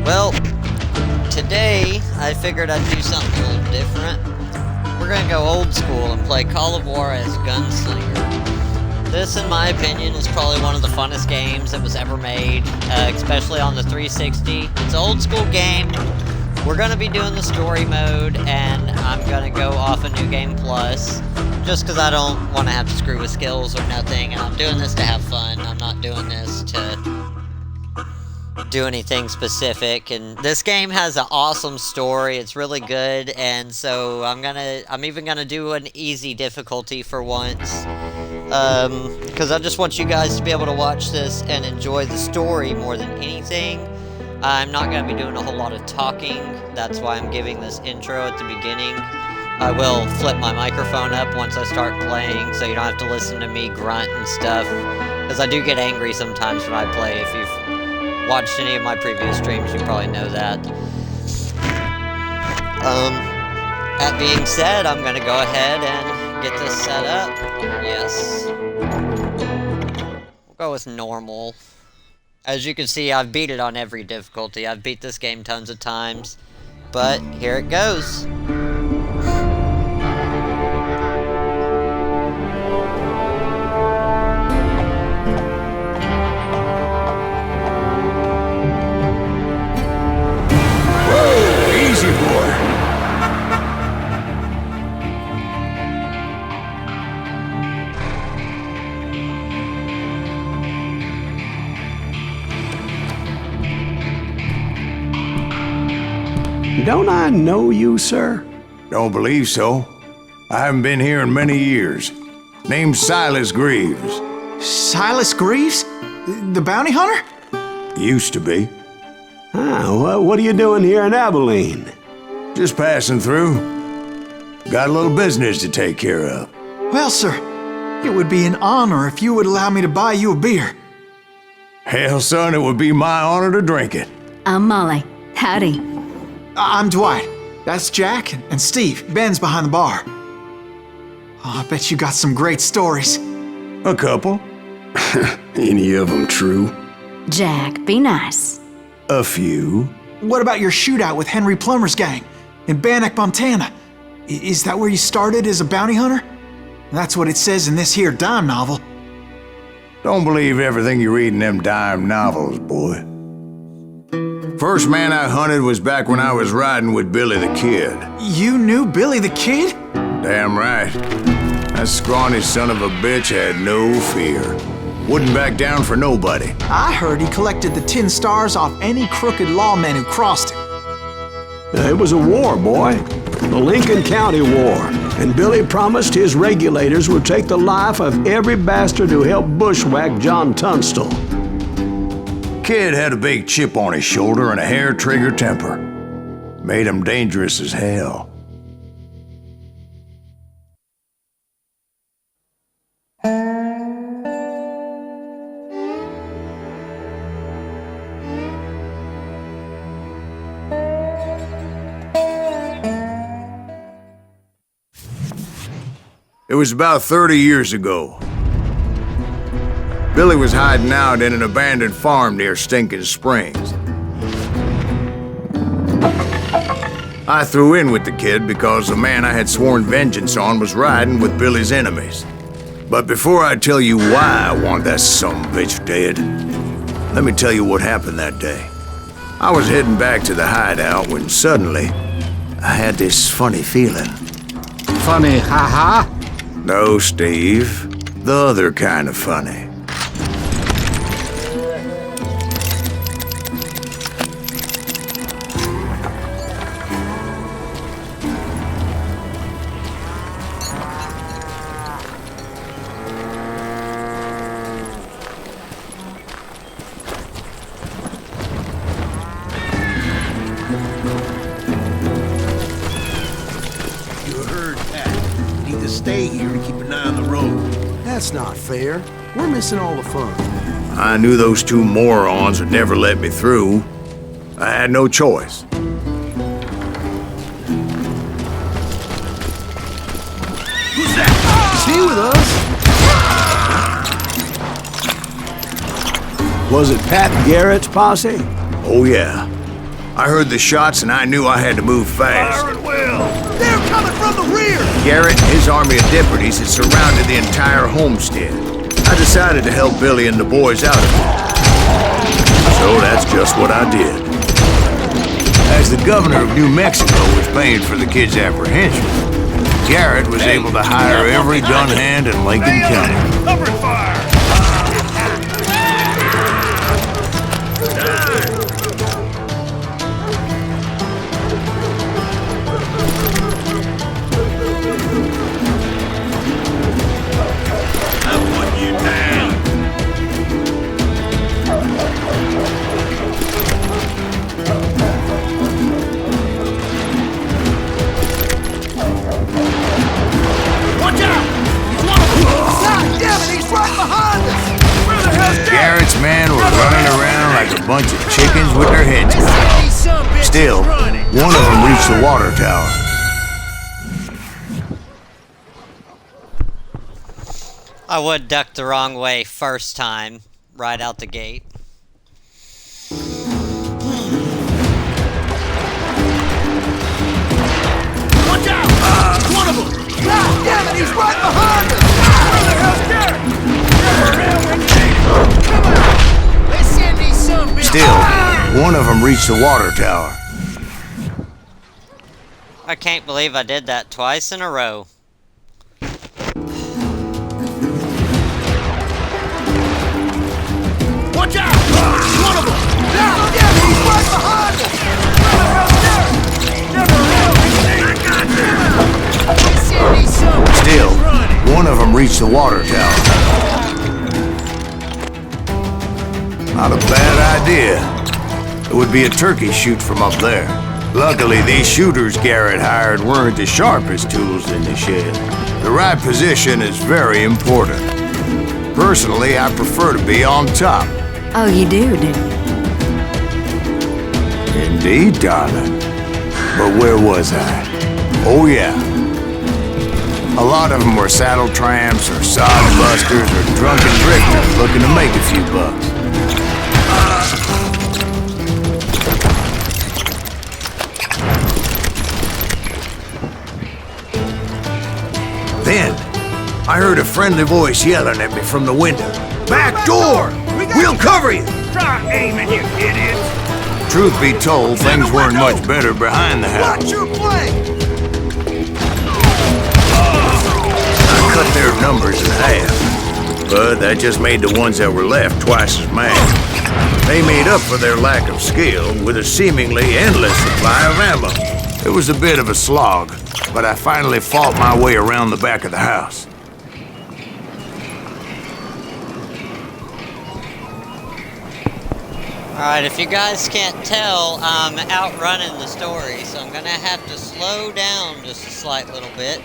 Well, today I figured I'd do something a little different. We're gonna go old school and play Call of War as Gunslinger. This, in my opinion, is probably one of the funnest games that was ever made, especially on the 360. It's an old school game. We're gonna be doing the story mode, and I'm gonna go off a New Game Plus, just because I don't want to have to screw with skills or nothing, and I'm doing this to have fun. I'm not doing this to do anything specific. And this game has an awesome story. It's really good, and so I'm even gonna do an easy difficulty for once, because I just want you guys to be able to watch this and enjoy the story more than anything. I'm not going to be doing a whole lot of talking. That's why I'm giving this intro at the beginning. I will flip my microphone up once I start playing, so you don't have to listen to me grunt and stuff, because I do get angry sometimes when I play. If you've watched any of my previous streams, you probably know that. That being said, I'm going to go ahead and get this set up. Yes. We'll go with normal. As you can see, I've beat it on every difficulty. I've beat this game tons of times, but here it goes. Whoa, easy, boy. Don't I know you, sir? Don't believe so. I haven't been here in many years. Name's Silas Greaves. Silas Greaves? The bounty hunter? Used to be. What are you doing here in Abilene? Just passing through. Got a little business to take care of. Well, sir, it would be an honor if you would allow me to buy you a beer. Hell, son, it would be my honor to drink it. I'm Molly. Howdy. I'm Dwight. That's Jack and Steve. Ben's behind the bar. Oh, I bet you got some great stories. A couple. Any of them true? Jack, be nice. A few. What about your shootout with Henry Plummer's gang in Bannock, Montana? Is that where you started as a bounty hunter? That's what it says in this here dime novel. Don't believe everything you read in them dime novels, boy. First man I hunted was back when I was riding with Billy the Kid. You knew Billy the Kid? Damn right. That scrawny son of a bitch had no fear. Wouldn't back down for nobody. I heard he collected the 10 stars off any crooked lawmen who crossed him. It was a war, boy. The Lincoln County War. And Billy promised his regulators would take the life of every bastard who helped bushwhack John Tunstall. Kid had a big chip on his shoulder and a hair-trigger temper. Made him dangerous as hell. It was about 30 years ago. Billy was hiding out in an abandoned farm near Stinking Springs. I threw in with the kid because the man I had sworn vengeance on was riding with Billy's enemies. But before I tell you why I want that sumbitch dead, let me tell you what happened that day. I was heading back to the hideout when suddenly I had this funny feeling. Funny, ha-ha? No, Steve. The other kind of funny. Stay here and keep an eye on the road. That's not fair. We're missing all the fun. I knew those two morons would never let me through. I had no choice. Who's that? Stay with us. Was it Pat Garrett's posse? Oh yeah. I heard the shots and I knew I had to move fast. Fire at will! They're coming from the rear! Garrett and his army of deputies had surrounded the entire homestead. I decided to help Billy and the boys out of it. So that's just what I did. As the governor of New Mexico was paying for the kids' apprehension, Garrett was able to hire every gun hand in Lincoln County. Cover fire! I want you down! Watch out! He's one of them! God damn it, he's right behind us! Where the hell's Garrett? Garrett's men were running around like a bunch of chickens with their heads cut off. Still, one of them reached the water tower. I would duck the wrong way first time, right out the gate. Watch out! He's one of them! God damn it, he's right behind us! Where the hell's Garrett? Come on! Let's send these some bitches! Still, one of them reached the water tower. I can't believe I did that twice in a row. Watch out! He's one of them! God damn it, he's right behind us! Where the hell's Garrett? Never around anything! I got him! Let's send these some bitches Still, running! one of them reached the water tower. Not a bad idea. It would be a turkey shoot from up there. Luckily, these shooters Garrett hired weren't the sharpest tools in the shed. The right position is very important. Personally, I prefer to be on top. Oh, you do, do you? Indeed, darling. But where was I? Oh, yeah. A lot of them were saddle tramps or sod busters or drunken drifters looking to make a few bucks. Then, I heard a friendly voice yelling at me from the window. Back door! We'll cover you! Try aiming, you idiots! Truth be told, things weren't much better behind the house. Watch your flank! I cut their numbers in half, but that just made the ones that were left twice as mad. They made up for their lack of skill with a seemingly endless supply of ammo. It was a bit of a slog, but I finally fought my way around the back of the house. Alright, if you guys can't tell, I'm outrunning the story, so I'm gonna have to slow down just a slight little bit.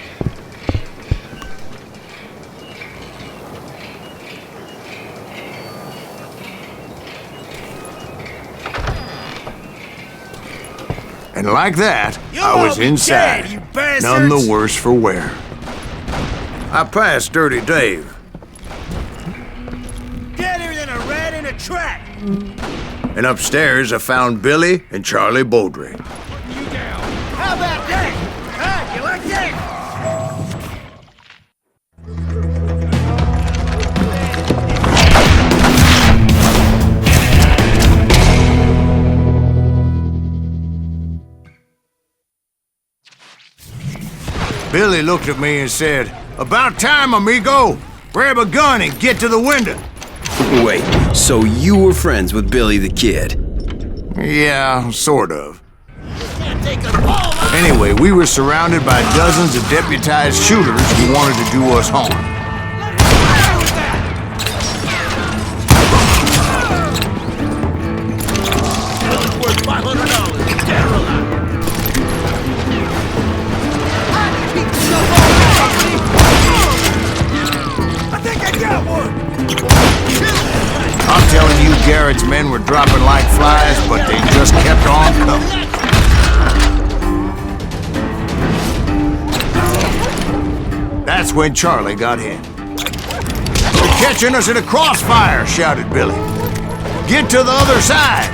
And like that, You I was all be inside, dead, you bastards! none the worse for wear. I passed Dirty Dave. Deader than a rat in a trap! And upstairs, I found Billy and Charlie Beaudry. You down. How about that? Huh? You like that? Billy looked at me and said, "About time, amigo! Grab a gun and get to the window." Wait, so you were friends with Billy the Kid? Yeah, sort of. Can't take us all out. Anyway, we were surrounded by dozens of deputized shooters who wanted to do us harm. Fire with that! Billy's worth $500, dead or alive. I think I got one! I'm telling you, Garrett's men were dropping like flies, but they just kept on coming. That's when Charlie got hit. "They're catching us in a crossfire," shouted Billy. "Get to the other side!"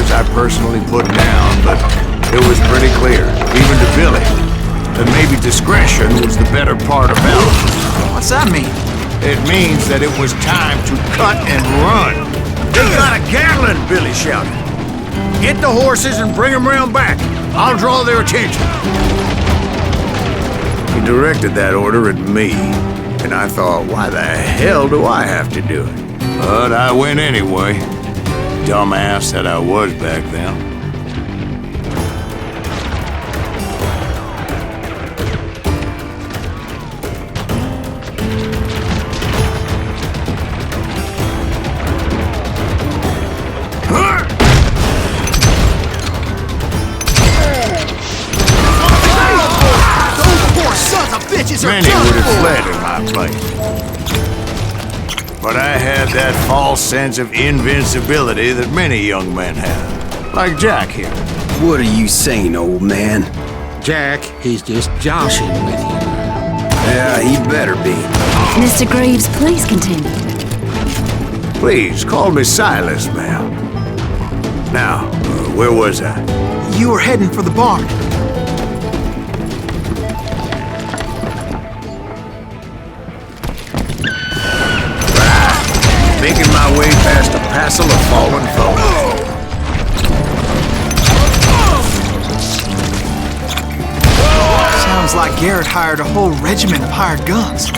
names I personally put down, but it was pretty clear, even to Billy, that maybe discretion was the better part of valor. What's that mean? It means that it was time to cut and run. They got a Gatling, Billy shouted. Get the horses and bring them round back. I'll draw their attention. He directed that order at me, and I thought, why the hell do I have to do it? But I went anyway. Dumbass that I was back then. Many would have fled in my place. But I had that false sense of invincibility that many young men have. Like Jack here. What are you saying, old man? Jack, he's just joshing with you. Yeah, he better be. Mr. Greaves, please continue. Please, call me Silas, ma'am. Now, where was I? You were heading for the barn. Making my way past a passel of fallen foes. Sounds like Garrett hired a whole regiment of hired guns.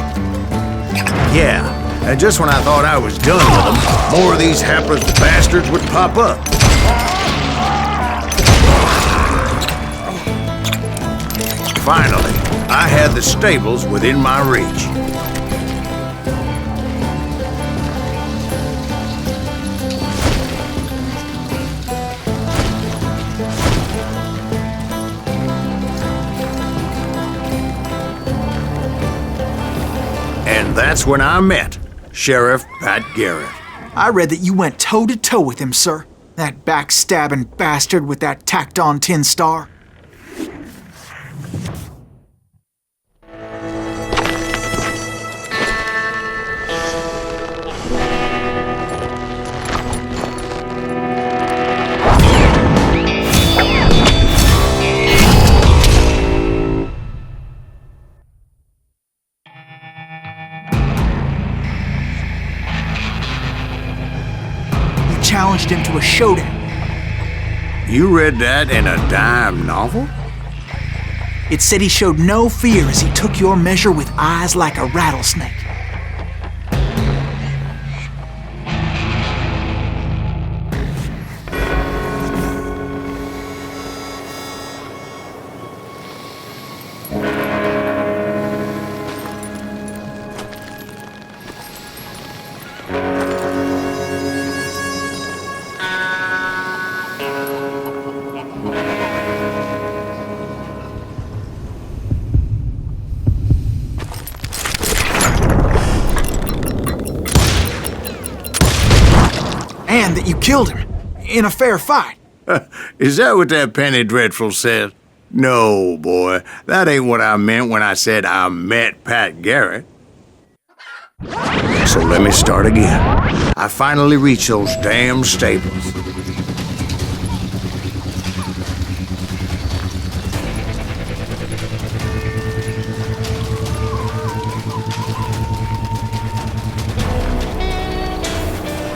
Yeah, and just when I thought I was done with them, more of these hapless bastards would pop up. Finally, I had the stables within my reach. And that's when I met Sheriff Pat Garrett. I read that you went toe-to-toe with him, sir. That backstabbing bastard with that tacked-on tin star. Challenged him to a showdown. You read that in a dime novel? It said he showed no fear as he took your measure with eyes like a rattlesnake. And that you killed him in a fair fight. Is that what that Penny Dreadful said? No, boy. That ain't what I meant when I said I met Pat Garrett. So let me start again. I finally reached those damn stables.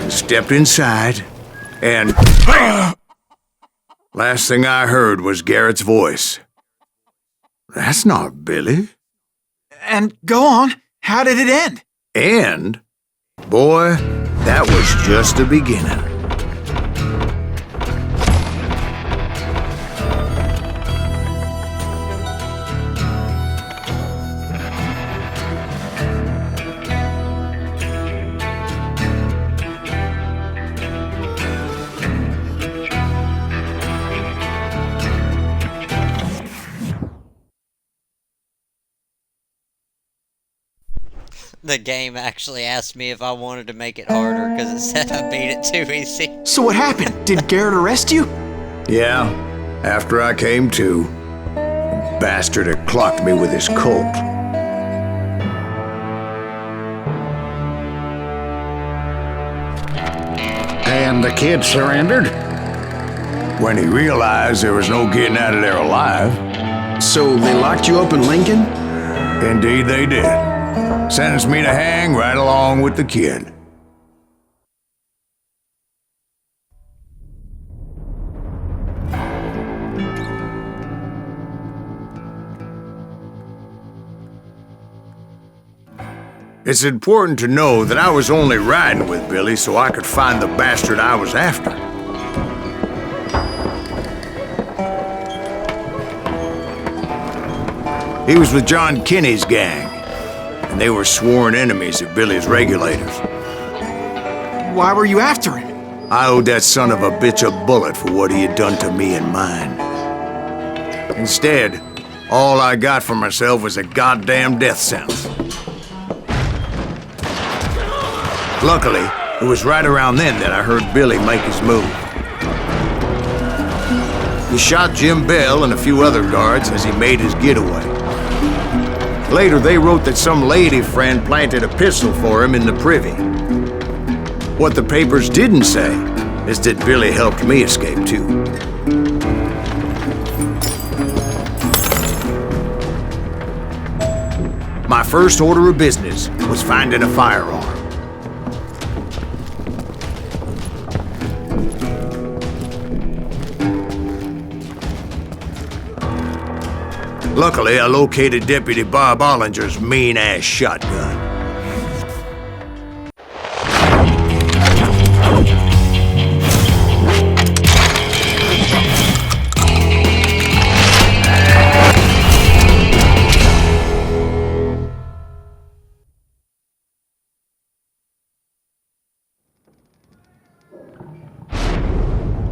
Stepped inside, and last thing I heard was Garrett's voice. That's not Billy. And go on, how did it end? And, boy, that was just the beginning. The game actually asked me if I wanted to make it harder because it said I beat it too easy. So what happened? Did Garrett arrest you? Yeah, after I came to, the bastard had clocked me with his Colt. And the kid surrendered? when he realized there was no getting out of there alive. So they locked you up in Lincoln? Indeed they did. Sentenced me to hang right along with the kid. It's important to know that I was only riding with Billy so I could find the bastard I was after. He was with John Kinney's gang, and they were sworn enemies of Billy's regulators. Why were you after him? I owed that son of a bitch a bullet for what he had done to me and mine. Instead, all I got for myself was a goddamn death sentence. Luckily, it was right around then that I heard Billy make his move. He shot Jim Bell and a few other guards as he made his getaway. Later, they wrote that some lady friend planted a pistol for him in the privy. What the papers didn't say is that Billy helped me escape too. My first order of business was finding a firearm. Luckily, I located Deputy Bob Ollinger's mean-ass shotgun.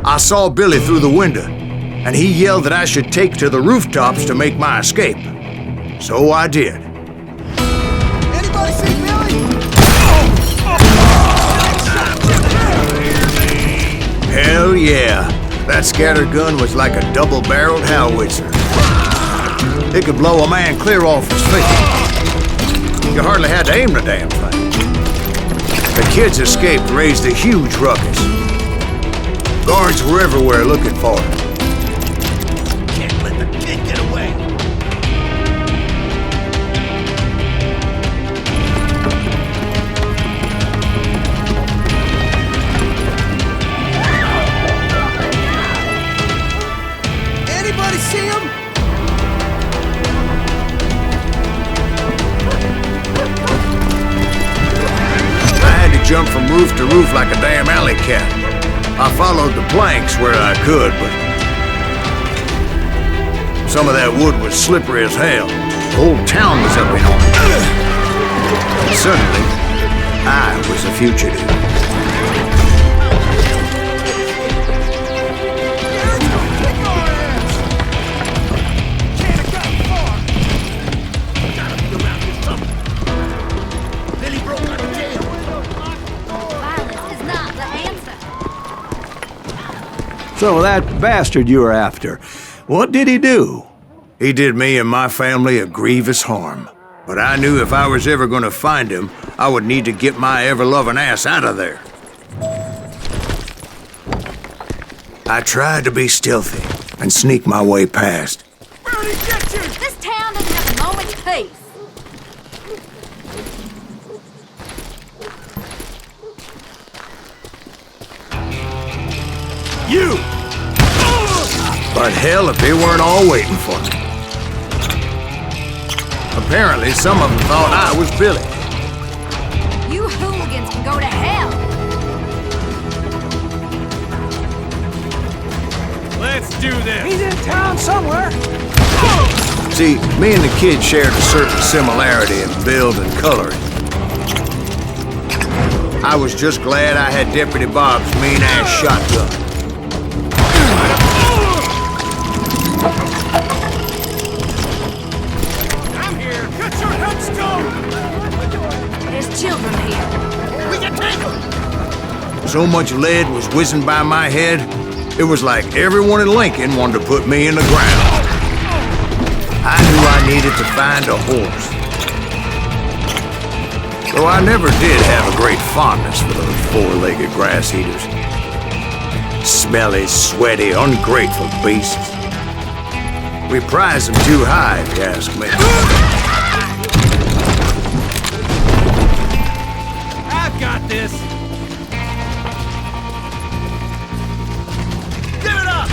I saw Billy through the window, and he yelled that I should take to the rooftops to make my escape. So I did. Anybody see Billy? Hell yeah. That scatter gun was like a double-barreled howitzer. It could blow a man clear off his feet. You hardly had to aim the damn thing. The kids escaped raised a huge ruckus. Guards were everywhere looking for him. Can't let the kid get away. Anybody see him? I had to jump from roof to roof like a damn alley cat. I followed the planks where I could, but some of that wood was slippery as hell. The whole town was up in arms. Suddenly, I was a fugitive. So that bastard you were after, what did he do? He did me and my family a grievous harm. But I knew if I was ever going to find him, I would need to get my ever-loving ass out of there. I tried to be stealthy and sneak my way past. Where'd he get you? This town doesn't have a moment's peace. You! But hell, if they weren't all waiting for me. Apparently, some of them thought I was Billy. You hooligans can go to hell. Let's do this! He's in town somewhere! See, me and the kid shared a certain similarity in build and coloring. I was just glad I had Deputy Bob's mean-ass shotgun. I'm here! Cut your headstone! There's children here. We can take them! So much lead was whizzing by my head, it was like everyone in Lincoln wanted to put me in the ground. I knew I needed to find a horse. Though I never did have a great fondness for those four-legged grass eaters. Smelly, sweaty, ungrateful beasts. We prize them too high, if you ask me. I've got this. Give it up!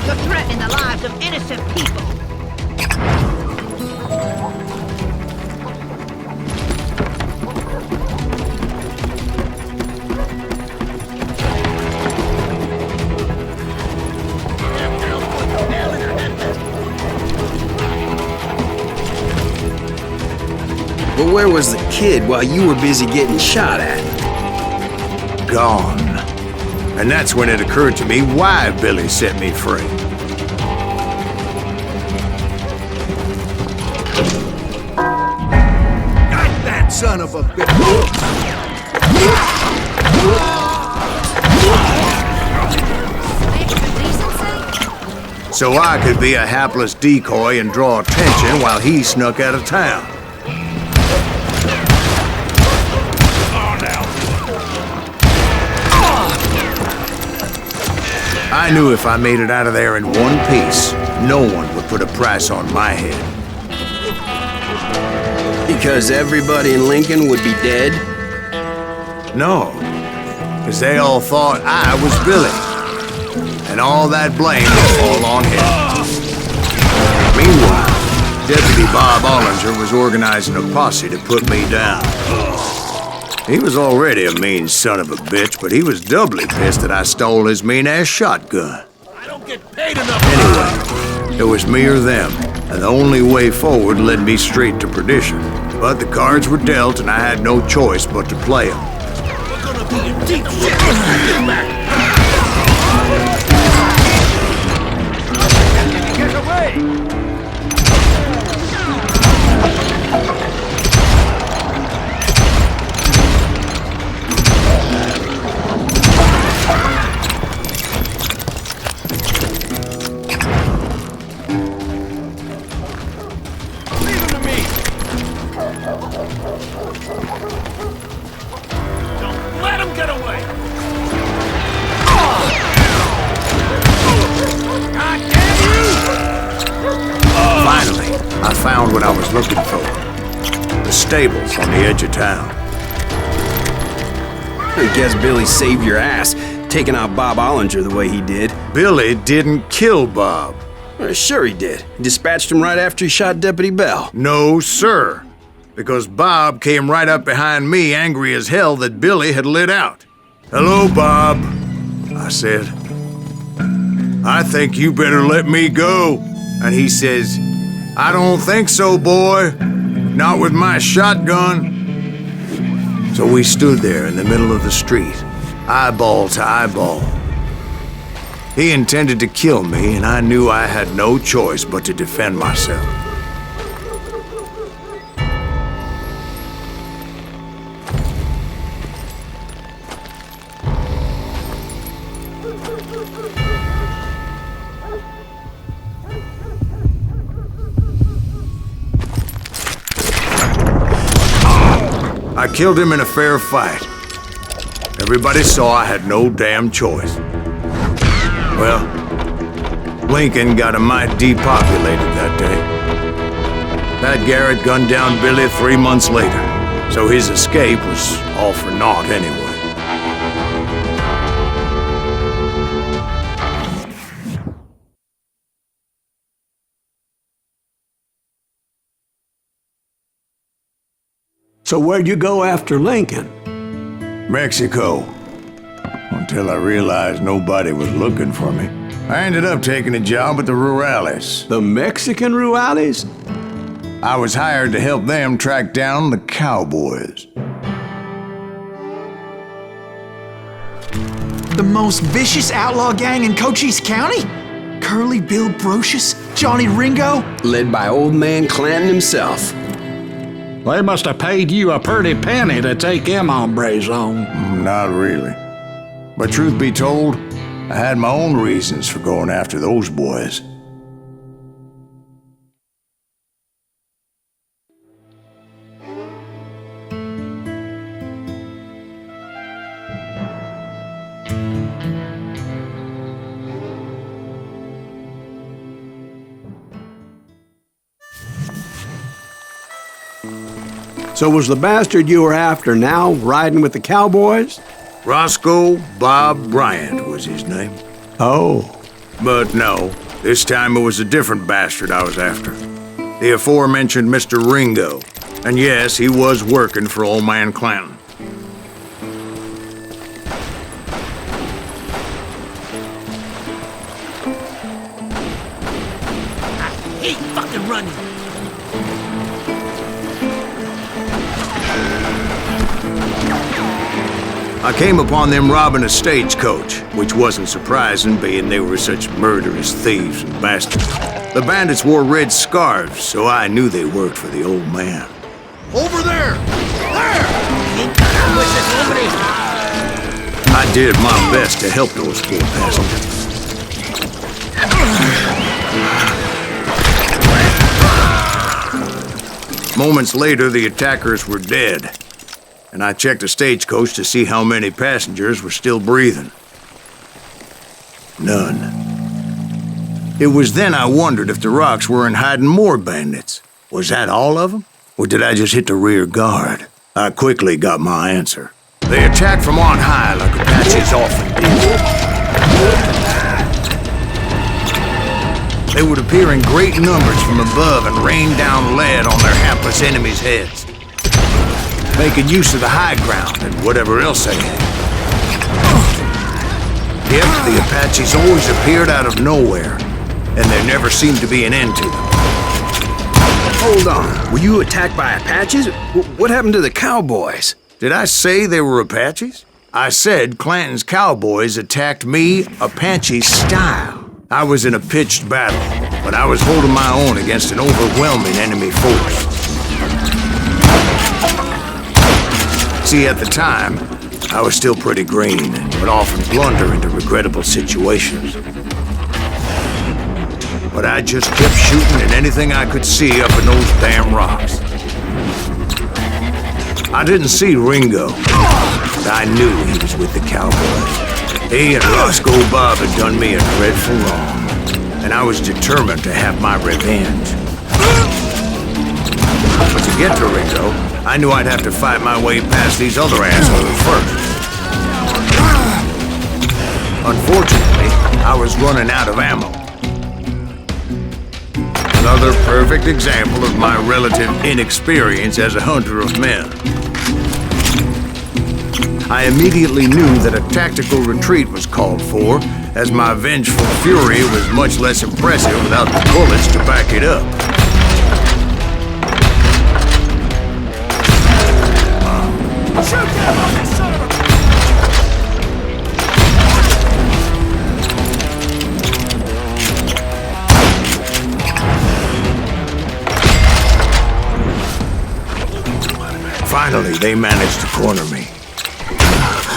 You're threatening the lives of innocent people. But where was the kid while you were busy getting shot at? Gone. And that's when it occurred to me why Billy set me free. Got that son of a bitch! So I could be a hapless decoy and draw attention while he snuck out of town. I knew if I made it out of there in one piece, no one would put a price on my head. Because everybody in Lincoln would be dead? No, because they all thought I was Billy. And all that blame would fall on him. Meanwhile, Deputy Bob Ollinger was organizing a posse to put me down. He was already a mean son of a bitch, but he was doubly pissed that I stole his mean-ass shotgun. I don't get paid enough. Anyway, it was me or them, and the only way forward led me straight to perdition. But the cards were dealt, and I had no choice but to play them. We're gonna be in deep shit if you get back. Get away! I found what I was looking for. The stables on the edge of town. I guess Billy saved your ass, taking out Bob Ollinger the way he did. Billy didn't kill Bob. Well, sure he did. He dispatched him right after he shot Deputy Bell. No, sir. Because Bob came right up behind me, angry as hell that Billy had lit out. "Hello, Bob," I said. "I think you better let me go." And he says, "I don't think so, boy. Not with my shotgun." So we stood there in the middle of the street, eyeball to eyeball. He intended to kill me, and I knew I had no choice but to defend myself. I killed him in a fair fight. Everybody saw I had no damn choice. Well, Lincoln got a mite depopulated that day. Pat Garrett gunned down Billy 3 months later, so his escape was all for naught anyway. So where'd you go after Lincoln? Mexico. Until I realized nobody was looking for me. I ended up taking a job at the Rurales. The Mexican Rurales? I was hired to help them track down the cowboys. The most vicious outlaw gang in Cochise County? Curly Bill Brocious? Johnny Ringo? Led by old man Clanton himself. They must have paid you a pretty penny to take them hombres on. Not really. But truth be told, I had my own reasons for going after those boys. So was the bastard you were after now riding with the cowboys? Roscoe Bob Bryant was his name. Oh. But no, this time it was a different bastard I was after. The aforementioned Mr. Ringo. And yes, he was working for old man Clanton. Hate fucking running. I came upon them robbing a stagecoach, which wasn't surprising, being they were such murderous thieves and bastards. The bandits wore red scarves, so I knew they worked for the old man. Over there! There! I did my best to help those poor passengers. Moments later, the attackers were dead, and I checked the stagecoach to see how many passengers were still breathing. None. It was then I wondered if the rocks weren't hiding more bandits. Was that all of them? Or did I just hit the rear guard? I quickly got my answer. They attacked from on high like Apaches often did. They would appear in great numbers from above and rain down lead on their hapless enemies' heads, making use of the high ground and whatever else they had. Yet the Apaches always appeared out of nowhere, and there never seemed to be an end to them. Hold on. Were you attacked by Apaches? What happened to the cowboys? Did I say they were Apaches? I said Clanton's cowboys attacked me Apache style. I was in a pitched battle, but I was holding my own against an overwhelming enemy force. See, at the time, I was still pretty green and would often blunder into regrettable situations. But I just kept shooting at anything I could see up in those damn rocks. I didn't see Ringo, but I knew he was with the cowboys. He and Roscoe Bob had done me a dreadful wrong, and I was determined to have my revenge. But to get to Ringo, I knew I'd have to fight my way past these other assholes first. Unfortunately, I was running out of ammo. Another perfect example of my relative inexperience as a hunter of men. I immediately knew that a tactical retreat was called for, as my vengeful fury was much less impressive without the bullets to back it up. Shoot that fucking son of a... Finally, they managed to corner me.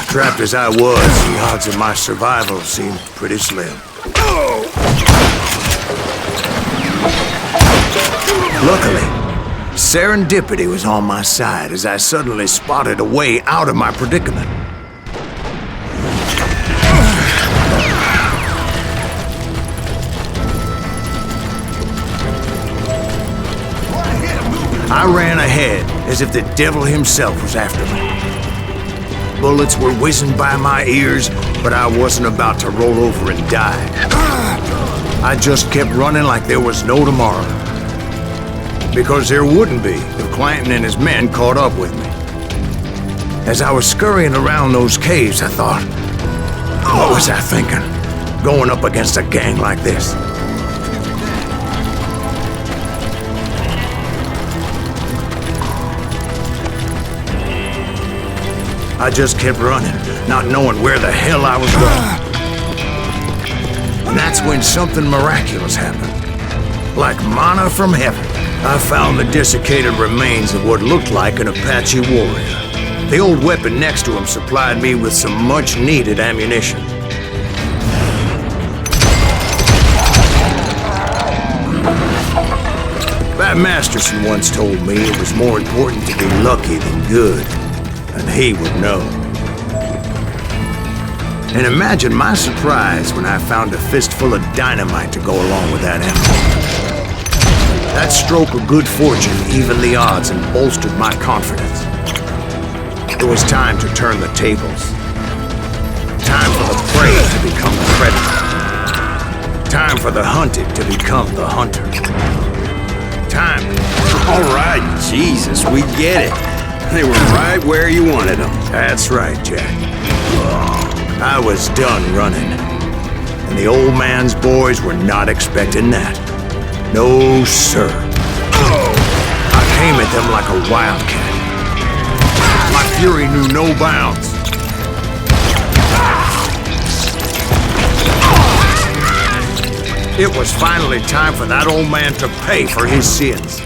Trapped as I was, the odds of my survival seemed pretty slim. Luckily, serendipity was on my side as I suddenly spotted a way out of my predicament. I ran ahead as if the devil himself was after me. Bullets were whizzing by my ears, but I wasn't about to roll over and die. I just kept running like there was no tomorrow. Because there wouldn't be if Clanton and his men caught up with me. As I was scurrying around those caves, I thought, what was I thinking? Going up against a gang like this? I just kept running, not knowing where the hell I was going. And that's when something miraculous happened. Like manna from heaven, I found the desiccated remains of what looked like an Apache warrior. The old weapon next to him supplied me with some much-needed ammunition. Pat Masterson once told me it was more important to be lucky than good. And he would know. And imagine my surprise when I found a fistful of dynamite to go along with that ammo. That stroke of good fortune evened the odds and bolstered my confidence. It was time to turn the tables. Time for the prey to become the predator. Time for the hunted to become the hunter. Time. All right, Jesus, we get it. They were right where you wanted them. That's right, Jack. I was done running. And the old man's boys were not expecting that. No, sir. I came at them like a wildcat. My fury knew no bounds. It was finally time for that old man to pay for his sins.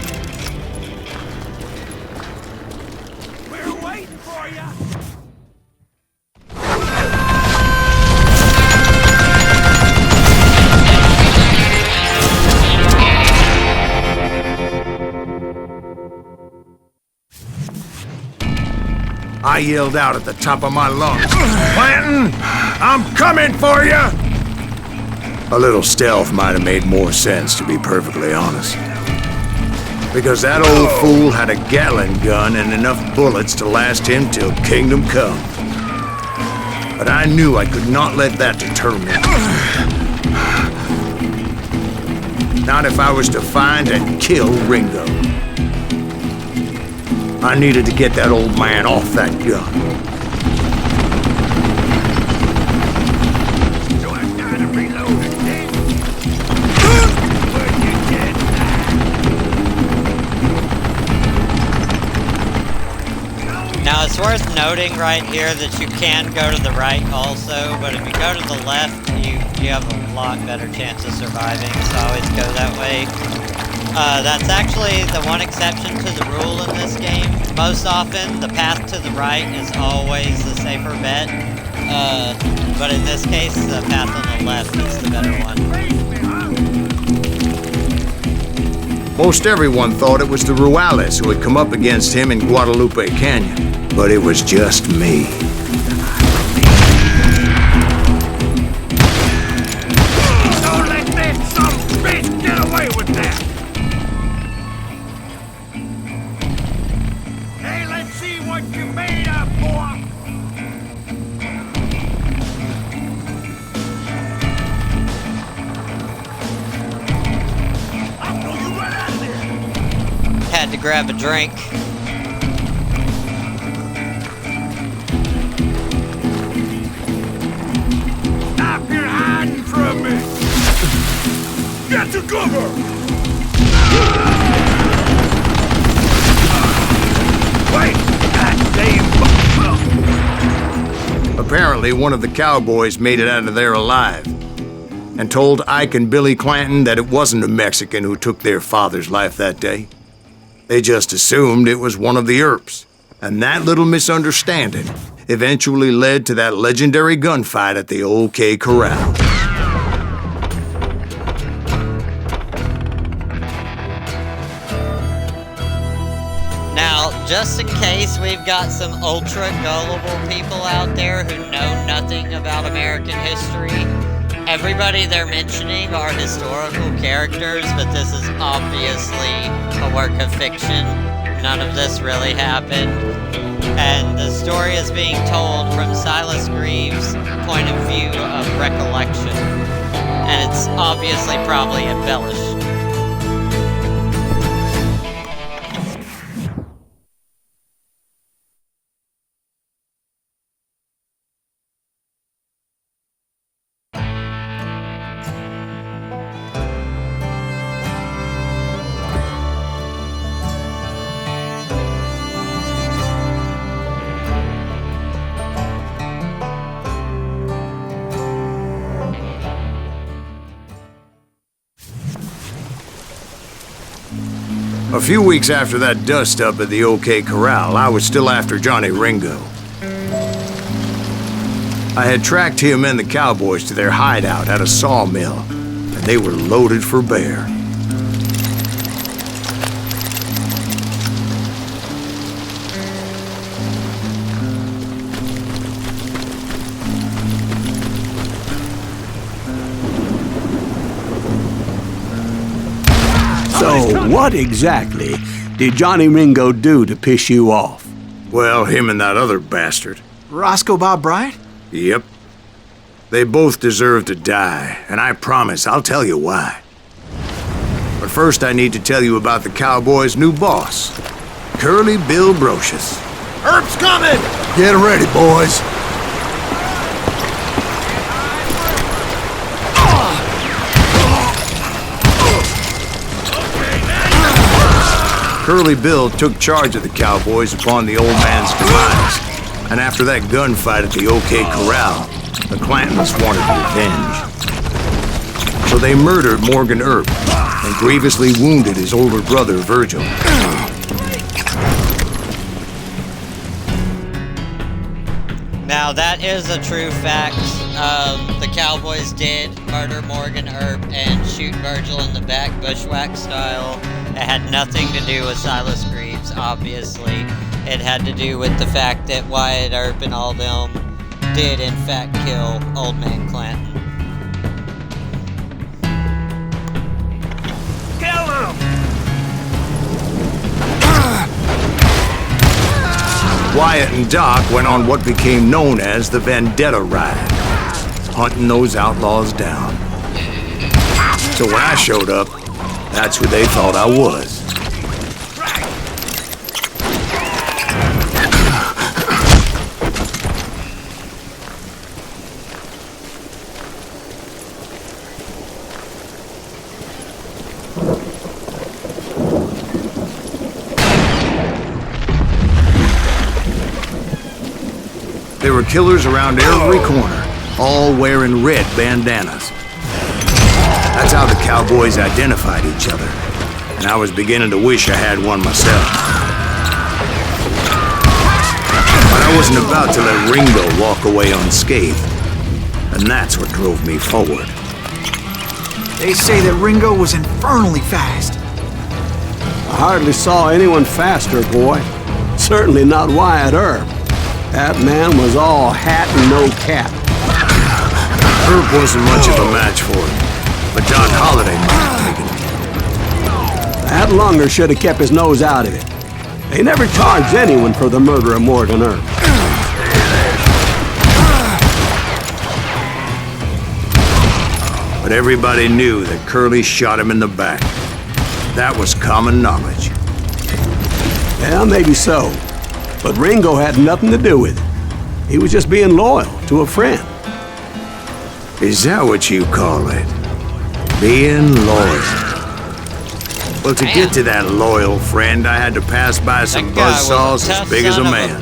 We're waiting for you. I yelled out at the top of my lungs, "Clanton, I'm coming for you!" A little stealth might have made more sense, to be perfectly honest. Because that old fool had a Gatling gun and enough bullets to last him till kingdom come. But I knew I could not let that deter me. Not if I was to find and kill Ringo. I needed to get that old man off that gun. So I gotta reload again. Where'd you get that? Now it's worth noting right here that you can go to the right also, but if you go to the left, you have a lot better chance of surviving, so always go that way. That's actually the one exception to the rule in this game. Most often, the path to the right is always the safer bet, but in this case, the path on the left is the better one. Most everyone thought it was the Ruales who had come up against him in Guadalupe Canyon, but it was just me. Don't let that some bitch get away with that! Hey, let's see what you made of, boy! I'll throw you right out of there! Had to grab a drink. Stop your hiding from me! Get to cover! Wait! Goddamn! Apparently, one of the cowboys made it out of there alive and told Ike and Billy Clanton that it wasn't a Mexican who took their father's life that day. They just assumed it was one of the Earps, and that little misunderstanding eventually led to that legendary gunfight at the OK Corral. Now, just in case we've got some ultra gullible people out there who know nothing about American history, everybody they're mentioning are historical characters, but this is obviously a work of fiction. None of this really happened. And the story is being told from Silas Greaves' point of view of recollection. And it's obviously probably embellished. A few weeks after that dust-up at the OK Corral, I was still after Johnny Ringo. I had tracked him and the cowboys to their hideout at a sawmill, and they were loaded for bear. So, what exactly did Johnny Ringo do to piss you off? Well, him and that other bastard. Roscoe Bob Bryant? Yep. They both deserve to die, and I promise I'll tell you why. But first I need to tell you about the Cowboys' new boss, Curly Bill Brocious. Herb's coming! Get ready, boys. Curly Bill took charge of the Cowboys upon the old man's demise, and after that gunfight at the OK Corral, the Clantons wanted revenge. So they murdered Morgan Earp and grievously wounded his older brother, Virgil. Now that is a true fact. The Cowboys did murder Morgan Earp and shoot Virgil in the back, bushwhack style. It had nothing to do with Silas Greaves, obviously. It had to do with the fact that Wyatt Earp and all them did in fact kill Old Man Clanton. Kill him! Wyatt and Doc went on what became known as the Vendetta Ride, hunting those outlaws down. So when I showed up, that's who they thought I was. There were killers around every corner, all wearing red bandanas. That's how the Cowboys identified each other, and I was beginning to wish I had one myself. But I wasn't about to let Ringo walk away unscathed, and that's what drove me forward. They say that Ringo was infernally fast. I hardly saw anyone faster, boy. Certainly not Wyatt Earp. That man was all hat and no cap. Earp wasn't much of a match for him, but Doc Holliday might have taken it. That lunger should have kept his nose out of it. They never charged anyone for the murder of Morgan Earp. But everybody knew that Curly shot him in the back. That was common knowledge. Yeah, maybe so. But Ringo had nothing to do with it. He was just being loyal to a friend. Is that what you call it? Being loyal? Well, to get to that loyal friend, I had to pass by some buzzsaws as big as a man.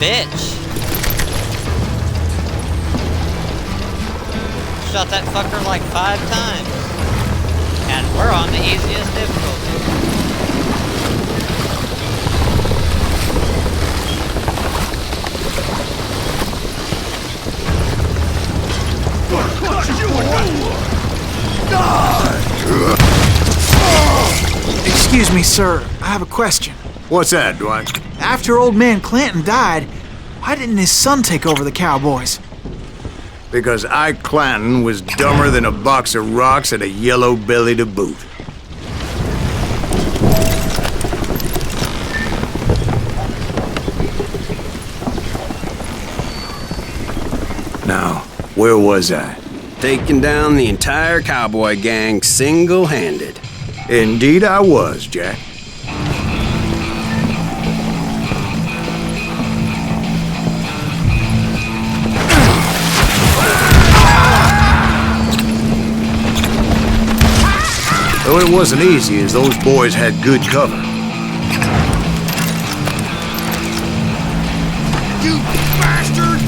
Shot that fucker like 5 times. And we're on the easiest difficulty. Excuse me, sir. I have a question. What's that, Dwight? After old man Clanton died, why didn't his son take over the Cowboys? Because Ike Clanton was dumber than a box of rocks and a yellow belly to boot. Now, where was I? Taking down the entire cowboy gang single-handed. Indeed I was, Jack. Though it wasn't easy, as those boys had good cover. You bastard!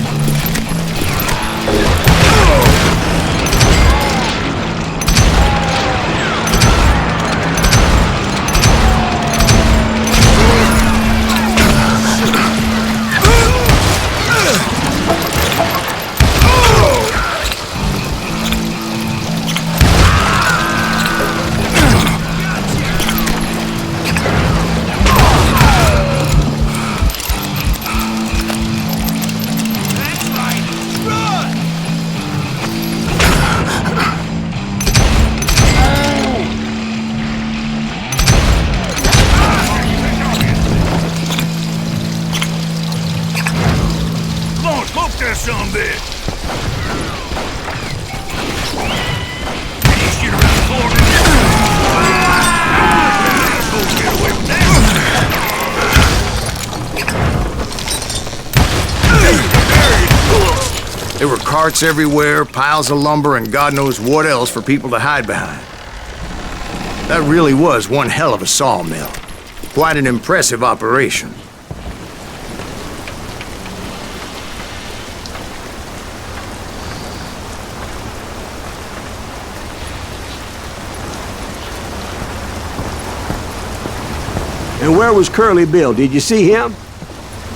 some bitch! You shoot around the corner. Get away from that! There were carts everywhere, piles of lumber, and God knows what else for people to hide behind. That really was one hell of a sawmill. Quite an impressive operation. And where was Curly Bill? Did you see him?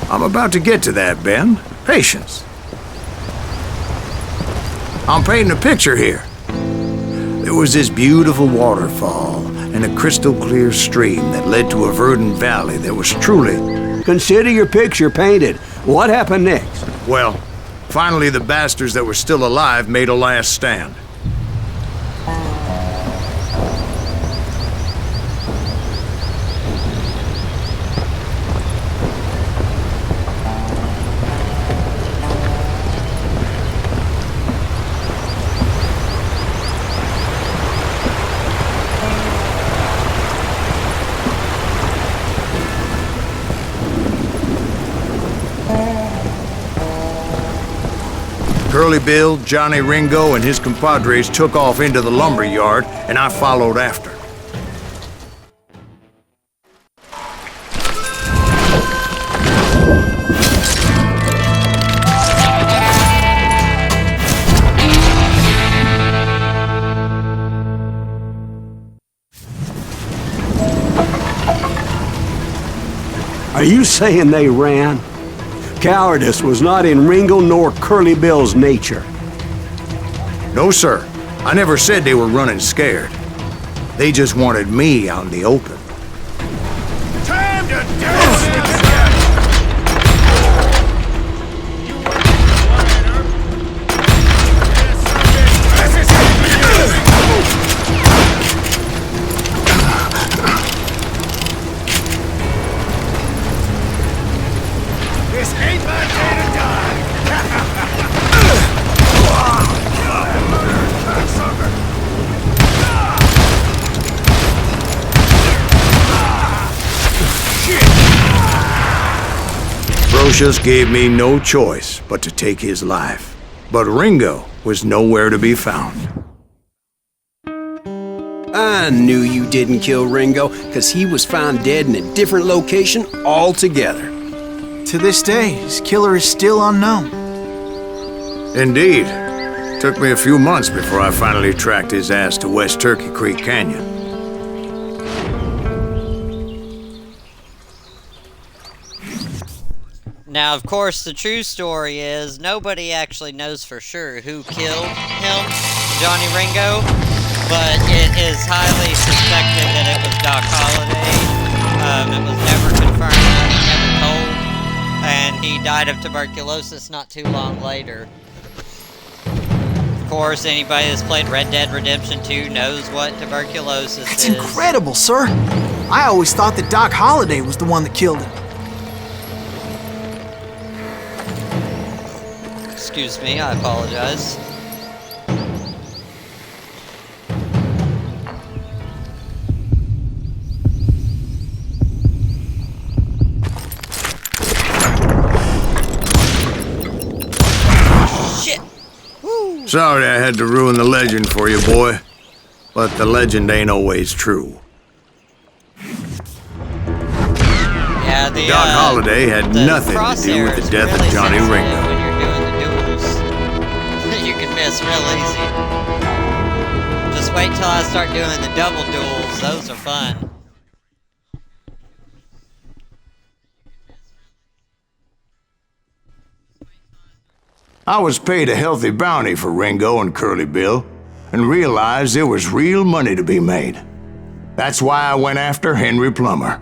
I'm about to get to that, Ben. Patience. I'm painting a picture here. There was this beautiful waterfall and a crystal clear stream that led to a verdant valley that was truly... Consider your picture painted. What happened next? Well, finally the bastards that were still alive made a last stand. Curly Bill, Johnny Ringo, and his compadres took off into the lumber yard, and I followed after. Are you saying they ran? Cowardice was not in Ringo nor Curly Bill's nature. No, sir. I never said they were running scared. They just wanted me out in the open. Time to dance! This ain't my day to die! Brocious gave me no choice but to take his life. But Ringo was nowhere to be found. I knew you didn't kill Ringo, because he was found dead in a different location altogether. To this day, his killer is still unknown. Indeed. Took me a few months before I finally tracked his ass to West Turkey Creek Canyon. Now, of course, the true story is nobody actually knows for sure who killed him, Johnny Ringo, but it is highly suspected that it was Doc Holliday. It was never confirmed, never told, and he died of tuberculosis not too long later. Of course, anybody that's played Red Dead Redemption 2 knows what tuberculosis That's is. incredible, sir. I always thought that Doc Holliday was the one that killed him. Excuse me, I apologize. Shit! Woo. Sorry I had to ruin the legend for you, boy. But the legend ain't always true. Yeah, the Doc Holliday had the nothing to do with the crosshairs death really of Johnny sensitive Ringo. when you're doing the duels. You can miss real easy. Just wait till I start doing the double duels. Those are fun. I was paid a healthy bounty for Ringo and Curly Bill, and realized there was real money to be made. That's why I went after Henry Plummer.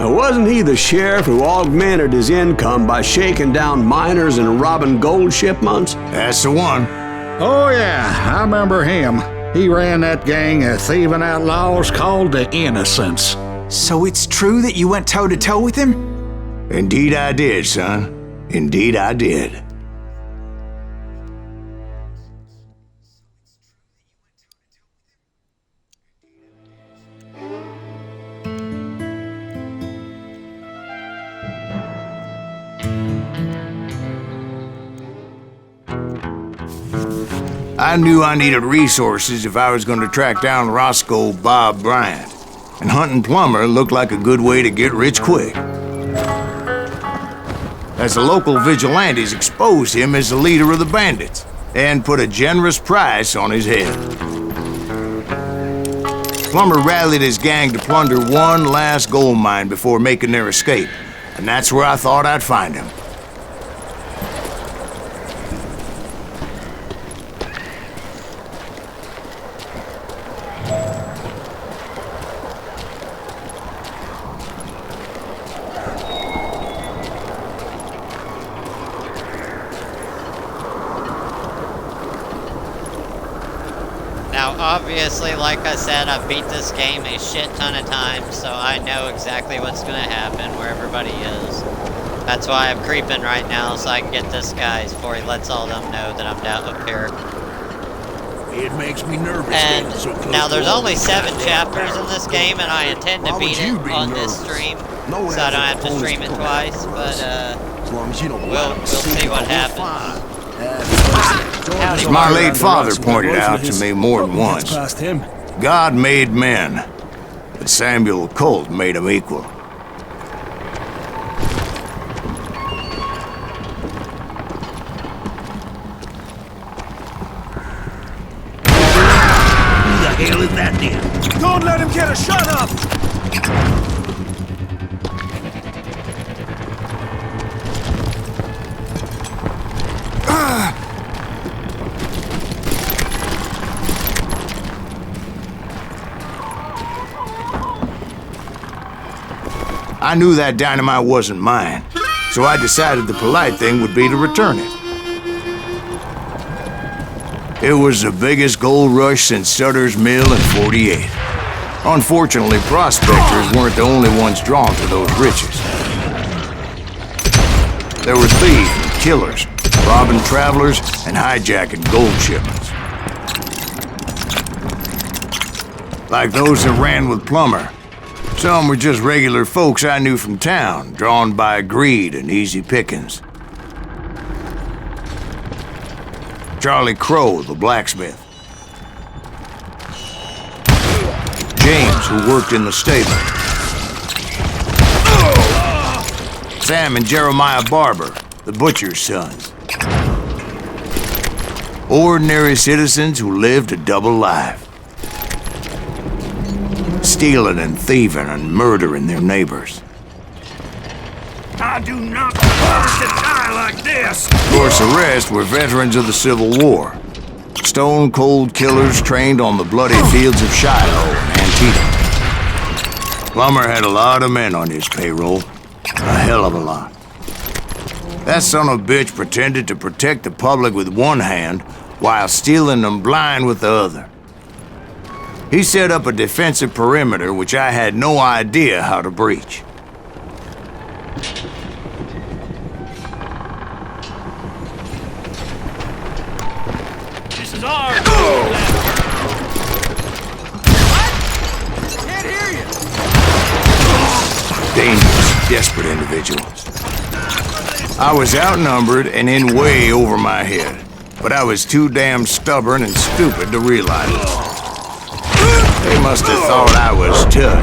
Now, wasn't he the sheriff who augmented his income by shaking down miners and robbing gold shipments? That's the one. Oh, yeah, I remember him. He ran that gang of thieving outlaws called the Innocents. So it's true that you went toe-to-toe with him? Indeed I did, son. Indeed I did. I knew I needed resources if I was going to track down Roscoe Bob Bryant, and hunting Plummer looked like a good way to get rich quick. As the local vigilantes exposed him as the leader of the bandits, and put a generous price on his head. Plummer rallied his gang to plunder one last gold mine before making their escape, and that's where I thought I'd find him. Now, obviously, like I said, I've beat this game a shit ton of times, so I know exactly what's gonna happen, where everybody is. That's why I'm creeping right now, so I can get this guy before he lets all them know that I'm down up here. It makes me nervous. And so now there's only 7 chapters in this game, and I intend to beat it on this stream, so I don't have to stream it twice, but we'll see what happens. As my late father pointed out to me more than once, God made men, but Samuel Colt made them equal. Who the hell is that then? Don't let him get a shot up! I knew that dynamite wasn't mine, so I decided the polite thing would be to return it. It was the biggest gold rush since Sutter's Mill in '48. Unfortunately, prospectors weren't the only ones drawn to those riches. There were thieves and killers, robbing travelers and hijacking gold shipments. Like those that ran with Plummer. Some were just regular folks I knew from town, drawn by greed and easy pickings. Charlie Crow, the blacksmith. James, who worked in the stable. Sam and Jeremiah Barber, the butcher's sons. Ordinary citizens who lived a double life. Stealing and thieving and murdering their neighbors. I do not want to die like this! Of course, the rest were veterans of the Civil War. Stone-cold killers trained on the bloody fields of Shiloh and Antietam. Plummer had a lot of men on his payroll. A hell of a lot. That son of a bitch pretended to protect the public with one hand while stealing them blind with the other. He set up a defensive perimeter which I had no idea how to breach. This is ours! Can't hear you! Dangerous, desperate individuals. I was outnumbered and in way over my head, but I was too damn stubborn and stupid to realize it. They must have thought I was tough.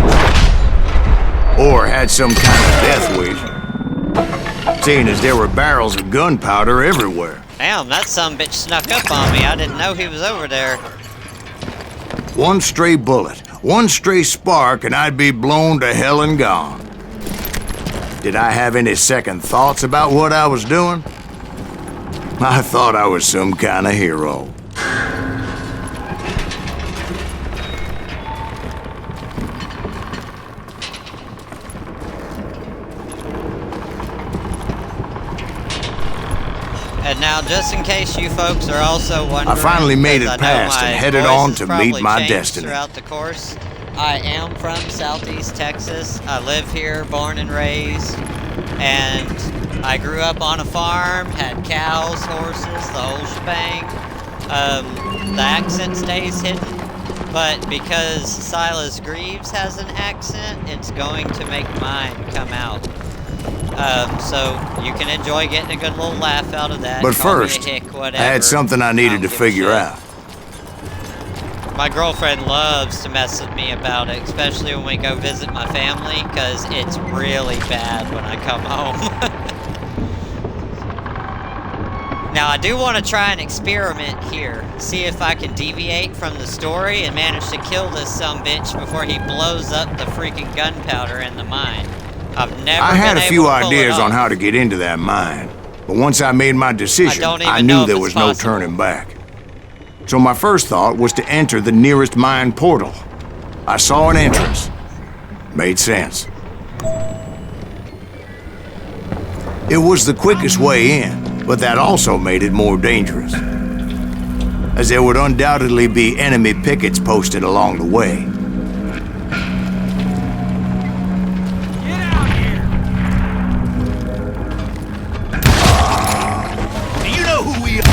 Or had some kind of death wish. Seeing as there were barrels of gunpowder everywhere. Damn, that sumbitch snuck up on me. I didn't know he was over there. One stray bullet, one stray spark, and I'd be blown to hell and gone. Did I have any second thoughts about what I was doing? I thought I was some kind of hero. And now, just in case you folks are also wondering, I finally made it because I know past and my headed voice on has to probably meet my changed destiny. Throughout the course, I am from Southeast Texas. I live here, born and raised, and I grew up on a farm, had cows, horses, the whole shebang. The accent stays hidden, but because Silas Greaves has an accent, it's going to make mine come out. So you can enjoy getting a good little laugh out of that. But Call me a first, hick, I whatever. had something I needed don't to give a figure shit. out. My girlfriend loves to mess with me about it, especially when we go visit my family, because it's really bad when I come home. Now, I do want to try an experiment here. See if I can deviate from the story and manage to kill this sumbitch before he blows up the freaking gunpowder in the mine. I've never I had been a few able to pull it ideas on off. how to get into that mine, but once I made my decision, don't I even know knew if there it's was no possible. turning back. So my first thought was to enter the nearest mine portal. I saw an entrance. Made sense. It was the quickest way in, but that also made it more dangerous, as there would undoubtedly be enemy pickets posted along the way. Get out here! Do you know who we are?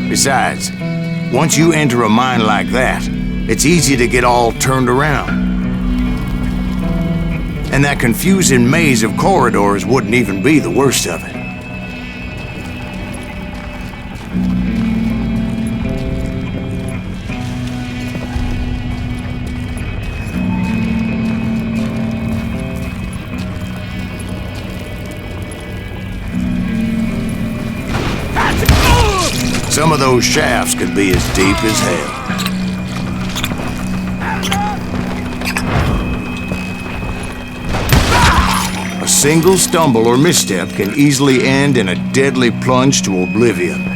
Besides, once you enter a mine like that, it's easy to get all turned around. And that confusing maze of corridors wouldn't even be the worst of it. Some of those shafts could be as deep as hell. A single stumble or misstep can easily end in a deadly plunge to oblivion.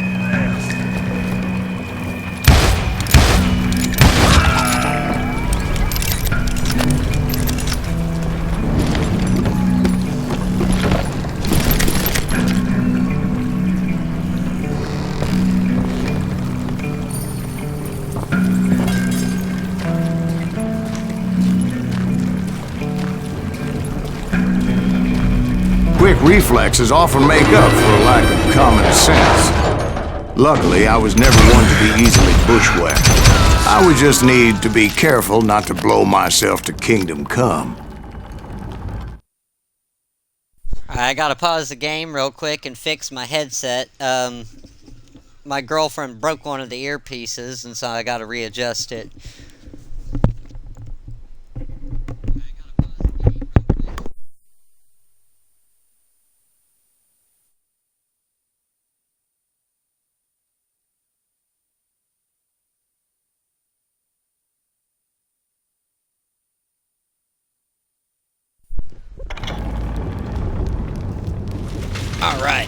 Quick reflexes often make up for a lack of common sense. Luckily, I was never one to be easily bushwhacked. I would just need to be careful not to blow myself to kingdom come. I gotta pause the game real quick and fix my headset. My girlfriend broke one of the earpieces, and so I gotta readjust it. Alright.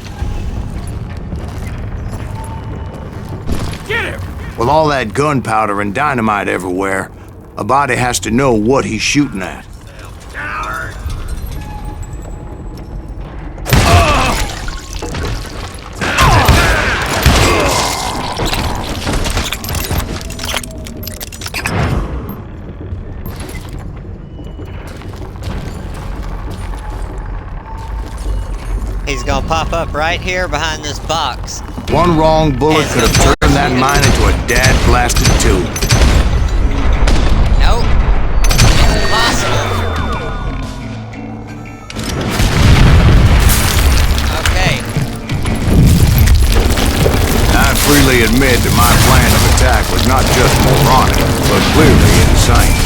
Get him! With all that gunpowder and dynamite everywhere, a body has to know what he's shooting at. Coward! He's gonna pop up right here behind this box. One wrong bullet could have turned that mine into a dad-blasted tube. Nope. It's impossible. Okay. I freely admit that my plan of attack was not just moronic, but clearly insane.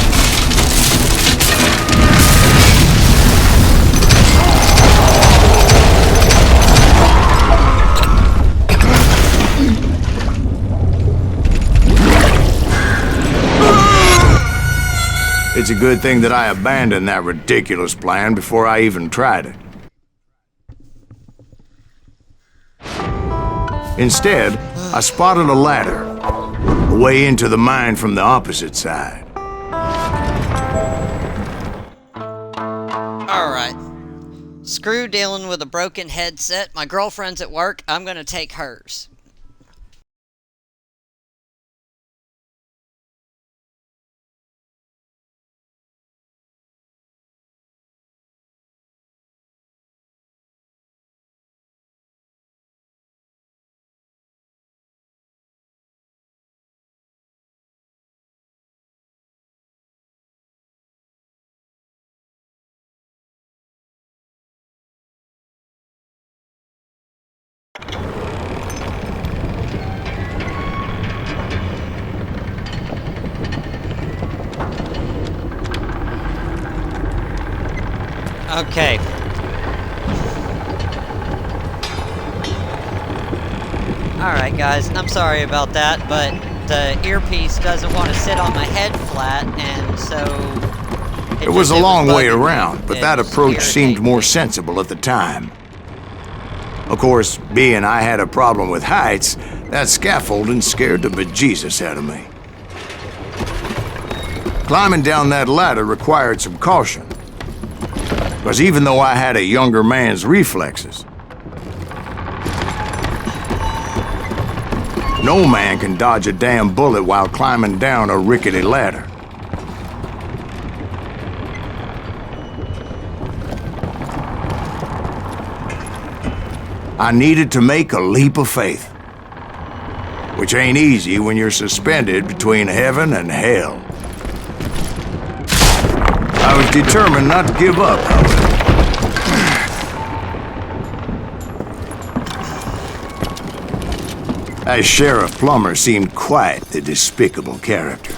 It's a good thing that I abandoned that ridiculous plan before I even tried it. Instead, I spotted a ladder, a way into the mine from the opposite side. Screw dealing with a broken headset. My girlfriend's at work. I'm gonna take hers. Okay. Alright guys, I'm sorry about that, but the earpiece doesn't want to sit on my head flat, and so... It was a long way bugging me. around, but It that was approach seemed irritating more me. sensible at the time. Of course, being I had a problem with heights, that scaffolding scared the bejesus out of me. Climbing down that ladder required some caution. Because even though I had a younger man's reflexes, no man can dodge a damn bullet while climbing down a rickety ladder. I needed to make a leap of faith, which ain't easy when you're suspended between heaven and hell. I was determined not to give up, however. As Sheriff Plummer seemed quite the despicable character.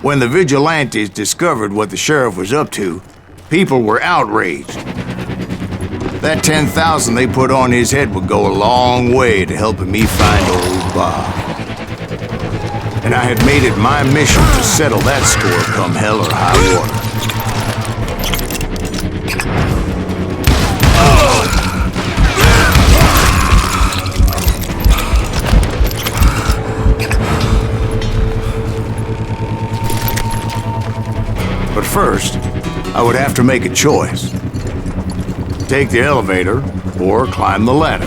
When the vigilantes discovered what the sheriff was up to, people were outraged. That 10,000 they put on his head would go a long way to helping me find old Bob. And I had made it my mission to settle that score come hell or high water. But first, I would have to make a choice. Take the elevator or climb the ladder.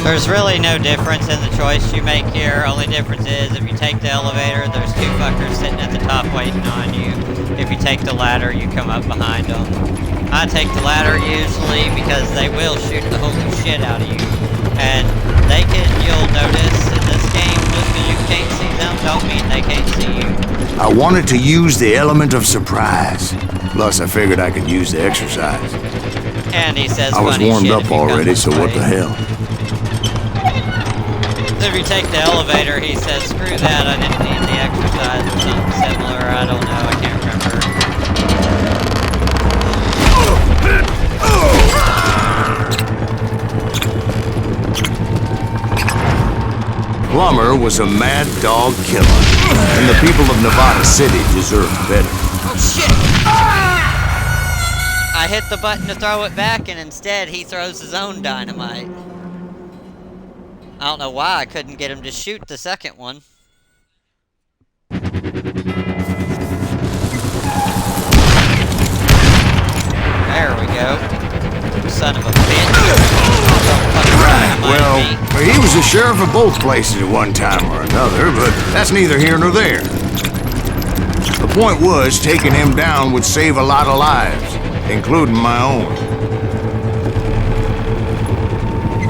There's really no difference in the choice you make here. Only difference is if you take the elevator, there's two fuckers sitting at the top waiting on you. If you take the ladder, you come up behind them. I take the ladder usually because they will shoot the holy shit out of you. And they can, you'll notice in this game, just because you can't see them, don't mean they can't see you. I wanted to use the element of surprise. Plus, I figured I could use the exercise. And he says I was funny warmed shit up if you come already, this so what way. the hell? If you take the elevator, he says, screw that, I didn't need the exercise or something similar, I don't know, I can't remember. Plummer was a mad dog killer, and the people of Nevada City deserved better. Oh shit! I hit the button to throw it back, and instead he throws his own dynamite. I don't know why I couldn't get him to shoot the second one. There we go. Son of a bitch. Well, he was the sheriff of both places at one time or another, but that's neither here nor there. The point was, taking him down would save a lot of lives, including my own.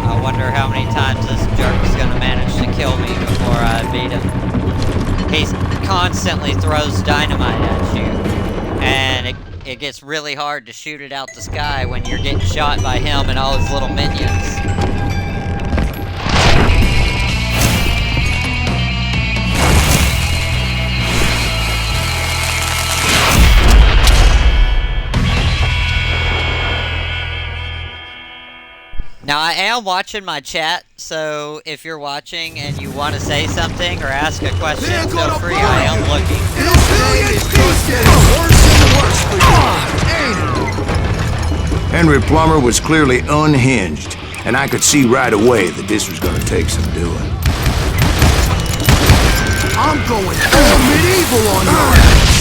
I wonder how many times this jerk's gonna manage to kill me before I beat him. He constantly throws dynamite at you, and it gets really hard to shoot it out the sky when you're getting shot by him and all his little minions. Now, I am watching my chat, so if you're watching and you want to say something or ask a question, feel free, I am looking. Henry Plummer was clearly unhinged, and I could see right away that this was gonna take some doing. I'm going full medieval on your ass!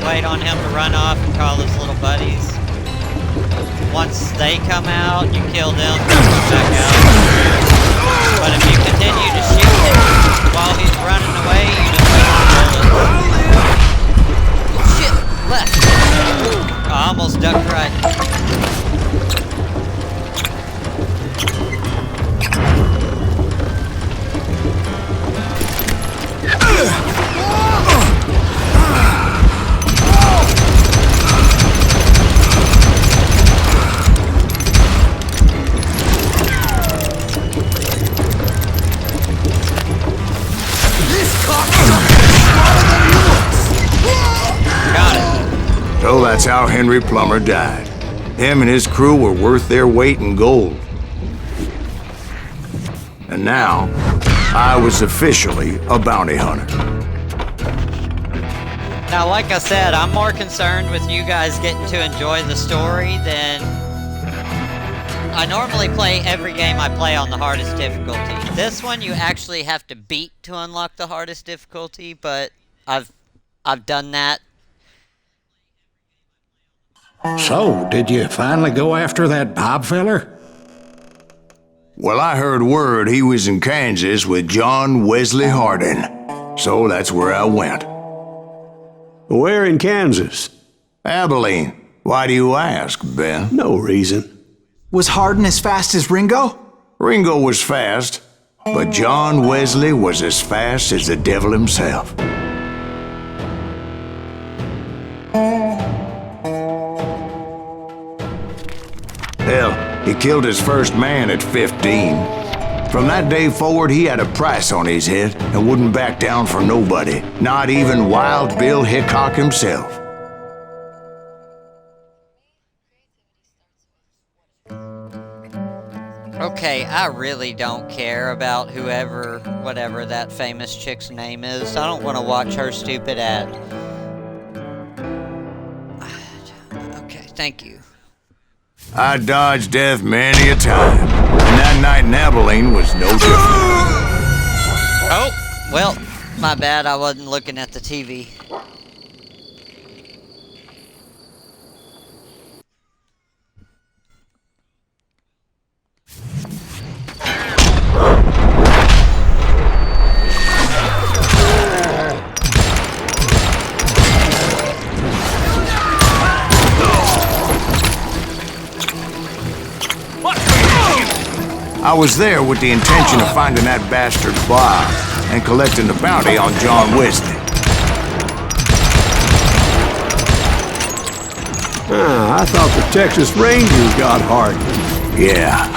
wait on him to run off and call his little buddies. Once they come out, you kill them, come back out. But if you continue to shoot him while he's running away, you just waste the bullets. Shit, left. I almost ducked right. So that's how Henry Plummer died. Him and his crew were worth their weight in gold. And now, I was officially a bounty hunter. Now, like I said, I'm more concerned with you guys getting to enjoy the story than... I normally play every game I play on the hardest difficulty. This one you actually have to beat to unlock the hardest difficulty, but I've done that. So, did you finally go after that Bob feller? Well, I heard word he was in Kansas with John Wesley Hardin. So that's where I went. Where in Kansas? Abilene. Why do you ask, Ben? No reason. Was Hardin as fast as Ringo? Ringo was fast, but John Wesley was as fast as the devil himself. Hell, he killed his first man at 15. From that day forward, he had a price on his head and wouldn't back down for nobody, not even Wild Bill Hickok himself. Okay, I really don't care about whatever that famous chick's name is. I don't want to watch her stupid ad. Okay, thank you. I dodged death many a time, and that night in Abilene was no different. Oh, well, my bad, I wasn't looking at the TV. I was there with the intention of finding that bastard Bob and collecting the bounty on John Wesley. I thought the Texas Rangers got Hardin. Yeah,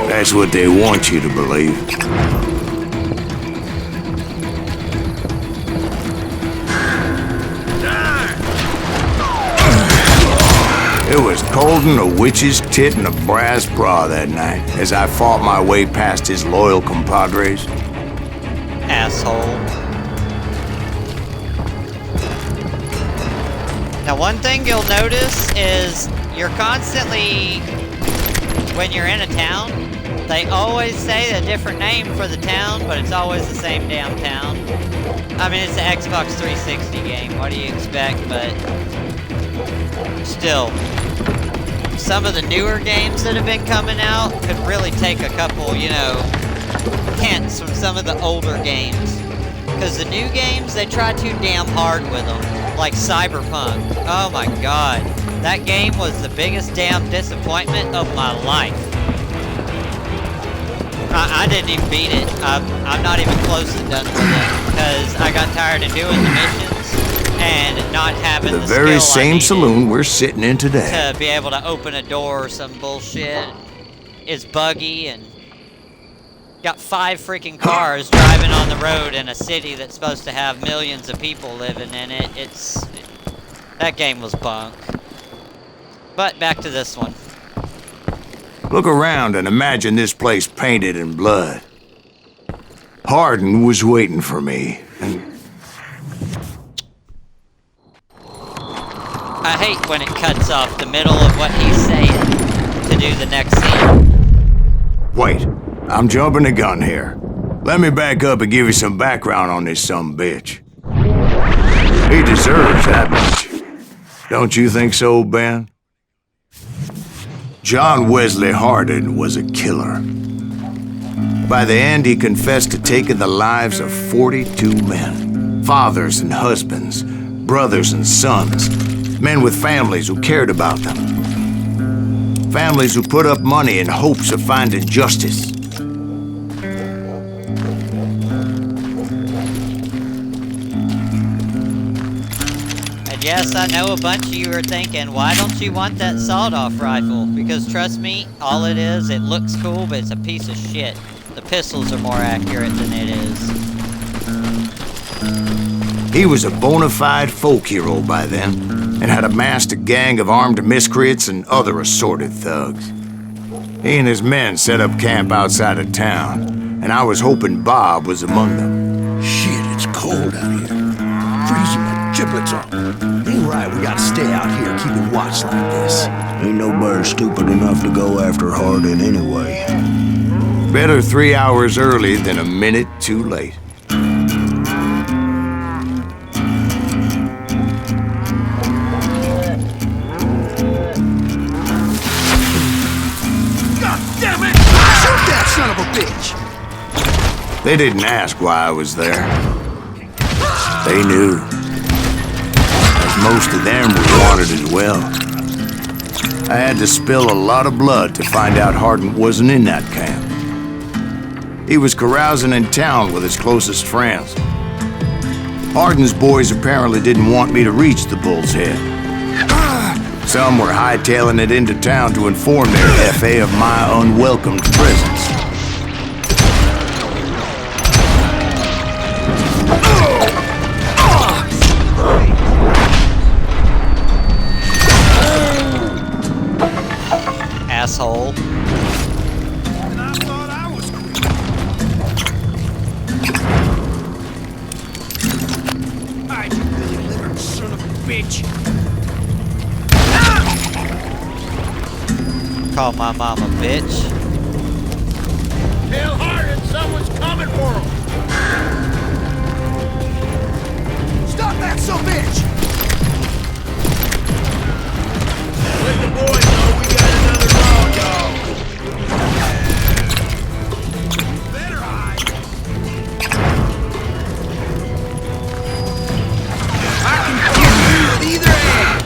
that's what they want you to believe. It was cold and a witch's tit and a brass bra that night as I fought my way past his loyal compadres. Asshole. Now, one thing you'll notice is you're constantly, when you're in a town, they always say a different name for the town, but it's always the same damn town. I mean, it's an Xbox 360 game. What do you expect? But still, some of the newer games that have been coming out could really take a couple, hints from some of the older games. Because the new games, they try too damn hard with them. Like Cyberpunk. Oh my god. That game was the biggest damn disappointment of my life. I didn't even beat it. I'm not even close to done with it. Because I got tired of doing the missions and not having the very skill I same needed saloon we're sitting in today. to be able to open a door or some bullshit. It's buggy and got 5 freaking cars driving on the road in a city that's supposed to have millions of people living in it. That game was bunk. But back to this one. Look around and imagine this place painted in blood. Hardin was waiting for me, and I hate when it cuts off the middle of what he's saying to do the next scene. wait, I'm jumping the gun here. Let me back up and give you some background on this sumbitch. He deserves that much. Don't you think so, Ben? John Wesley Hardin was a killer. By the end, he confessed to taking the lives of 42 men. Fathers and husbands, brothers and sons, men with families who cared about them. Families who put up money in hopes of finding justice. And yes, I know a bunch of you are thinking, why don't you want that sawed-off rifle? Because trust me, all it is, it looks cool, but it's a piece of shit. The pistols are more accurate than it is. He was a bona fide folk hero by then, and had amassed a gang of armed miscreants and other assorted thugs. He and his men set up camp outside of town, and I was hoping Bob was among them. Shit, it's cold out here. Freezing my giblets off. Ain't right, we gotta stay out here keeping watch like this. Ain't nobody stupid enough to go after Hardin anyway. Better 3 hours early than a minute too late. Son of a bitch! They didn't ask why I was there. They knew. As most of them were wanted as well. I had to spill a lot of blood to find out Hardin wasn't in that camp. He was carousing in town with his closest friends. Hardin's boys apparently didn't want me to reach the Bull's Head. Some were hightailing it into town to inform their FA of my unwelcomed presence. Asshole. And I thought I was cool. Hide, you billy-livered son of a bitch. Call my mama bitch. Tell Hardin someone's coming for him. Stop that son of a bitch! Let the boys know we got another raw dog. Better hide. I can kill you with either hand.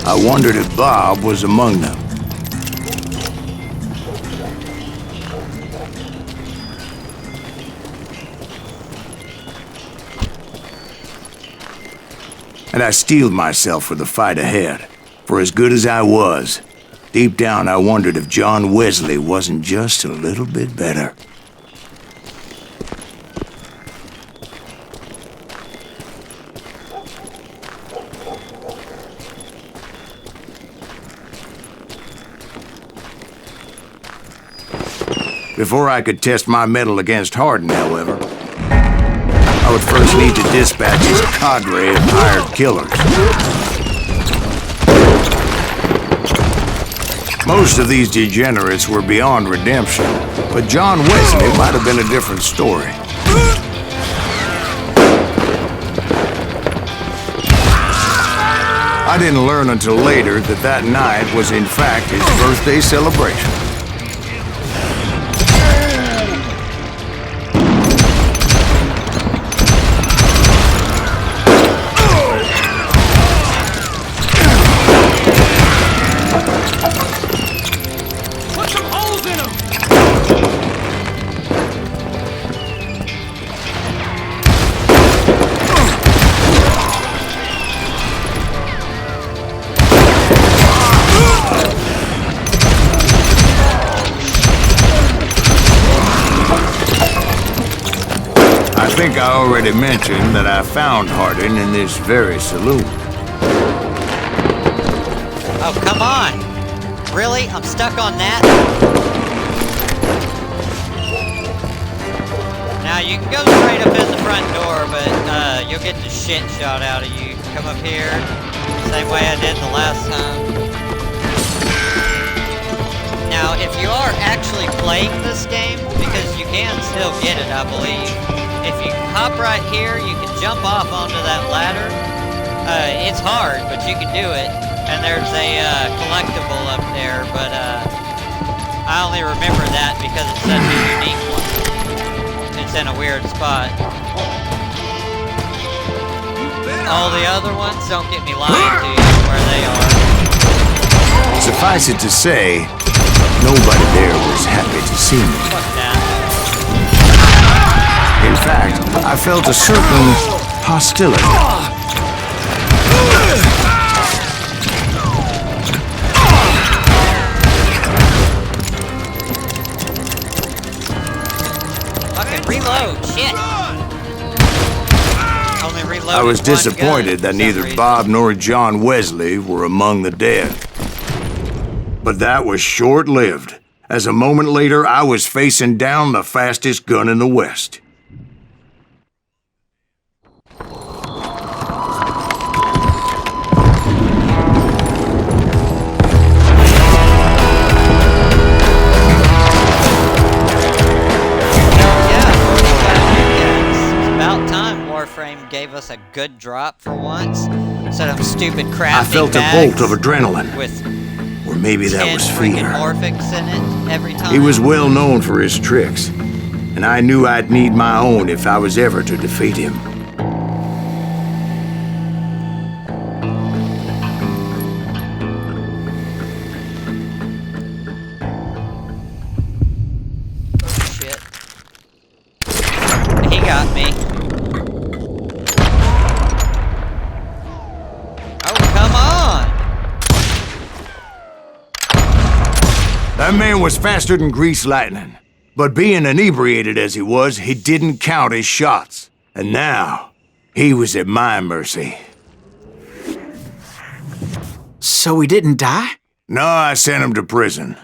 I wondered if Bob was among them. And I steeled myself for the fight ahead. For as good as I was, deep down I wondered if John Wesley wasn't just a little bit better. Before I could test my mettle against Hardin, however, I would first need to dispatch his cadre of hired killers. Most of these degenerates were beyond redemption, but John Wesley might have been a different story. I didn't learn until later that that night was in fact his birthday celebration. I think I already mentioned that I found Hardin in this very saloon. Oh, come on! Really? I'm stuck on that? Now, you can go straight up in the front door, but you'll get the shit shot out of you. Come up here, same way I did the last time. Now, if you are actually playing this game, because you can still get it, I believe, if you hop right here, you can jump off onto that ladder, It's hard, but you can do it. And there's a collectible up there, but I only remember that because it's such a unique one. It's in a weird spot. All the other ones, don't get me lying to you where they are. Suffice it to say, nobody there was happy to see me. Fuck that. In fact, I felt a certain hostility. Fucking reload, shit. Only reloaded I was one disappointed gun that for neither some reason. Bob nor John Wesley were among the dead. But that was short-lived, as a moment later I was facing down the fastest gun in the West. Gave us a good drop for once. Instead of stupid crafting I felt a bags bolt of adrenaline. with Or maybe that 10 was freaking fear. Morphics in it every time. He was well known for his tricks, and I knew I'd need my own if I was ever to defeat him. Shit. He got me. Oh, come on! That man was faster than greased lightning. But being inebriated as he was, he didn't count his shots. And now, he was at my mercy. So he didn't die? No, I sent him to prison.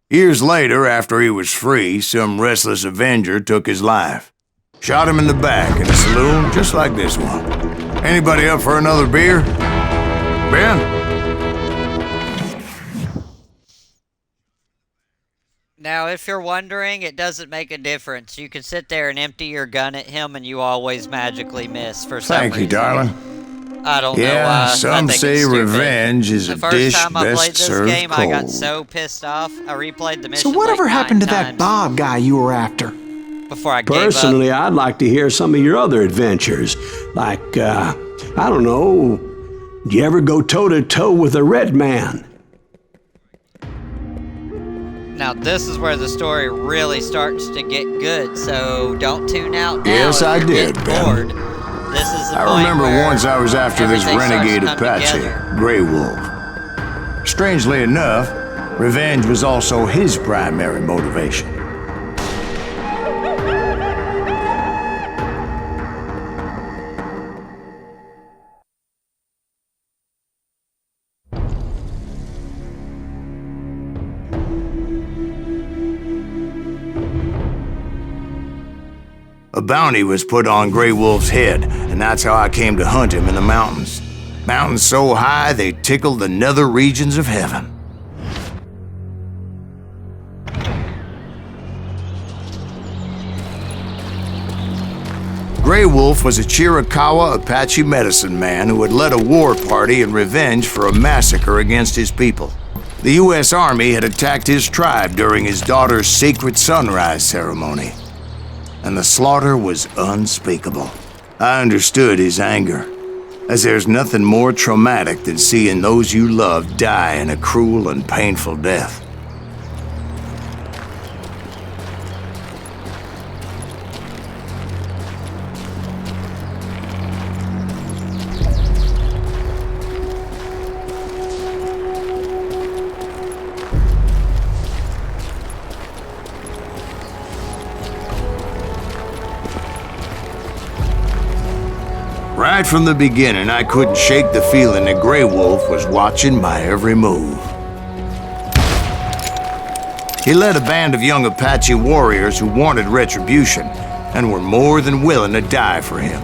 Years later, after he was free, some restless Avenger took his life. Shot him in the back in a saloon just like this one. Anybody up for another beer? Ben? Now, if you're wondering, it doesn't make a difference. You can sit there and empty your gun at him and you always magically miss for some Thank you, reason. darling. I don't know Yeah, why. I some think say it's stupid. revenge is a The first dish time I played best this served game, I got cold. so pissed off. I replayed the mission So whatever like happened to 9 that times Bob guy you were after? before I gave up. Personally, I'd like to hear some of your other adventures. Like, I don't know, do you ever go toe-to-toe with a red man? Now, this is where the story really starts to get good, so don't tune out now. Yes, if I you're did, getting Ben. bored. This is the I point remember where once I was after this everything starts to renegade come Apache, together. Grey Wolf. Strangely enough, revenge was also his primary motivation. A bounty was put on Grey Wolf's head, and that's how I came to hunt him in the mountains. Mountains so high they tickled the nether regions of heaven. Grey Wolf was a Chiricahua Apache medicine man who had led a war party in revenge for a massacre against his people. The U.S. Army had attacked his tribe during his daughter's sacred sunrise ceremony, and the slaughter was unspeakable. I understood his anger, as there's nothing more traumatic than seeing those you love die in a cruel and painful death. Right from the beginning, I couldn't shake the feeling that Grey Wolf was watching my every move. He led a band of young Apache warriors who wanted retribution and were more than willing to die for him.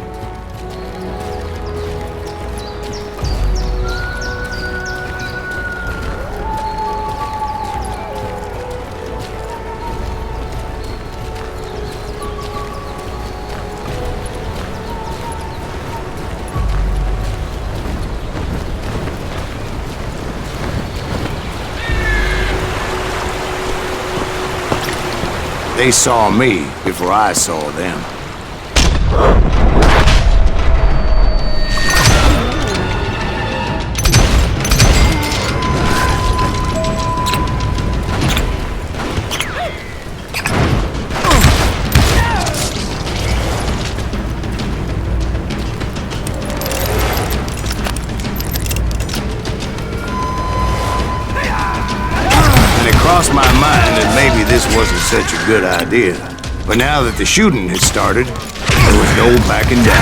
They saw me before I saw them. Crossed my mind that maybe this wasn't such a good idea. But now that the shooting had started, there was no backing down.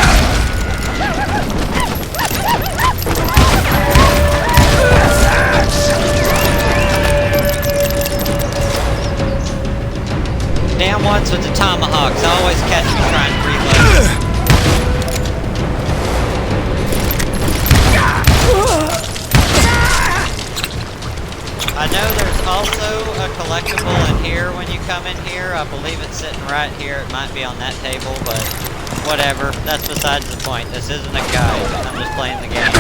Damn ones with the tomahawks always catch me trying to reload. I know there's also a collectible in here when you come in here. I believe it's sitting right here. It might be on that table, but whatever. That's besides the point. This isn't a guide. I'm just playing the game.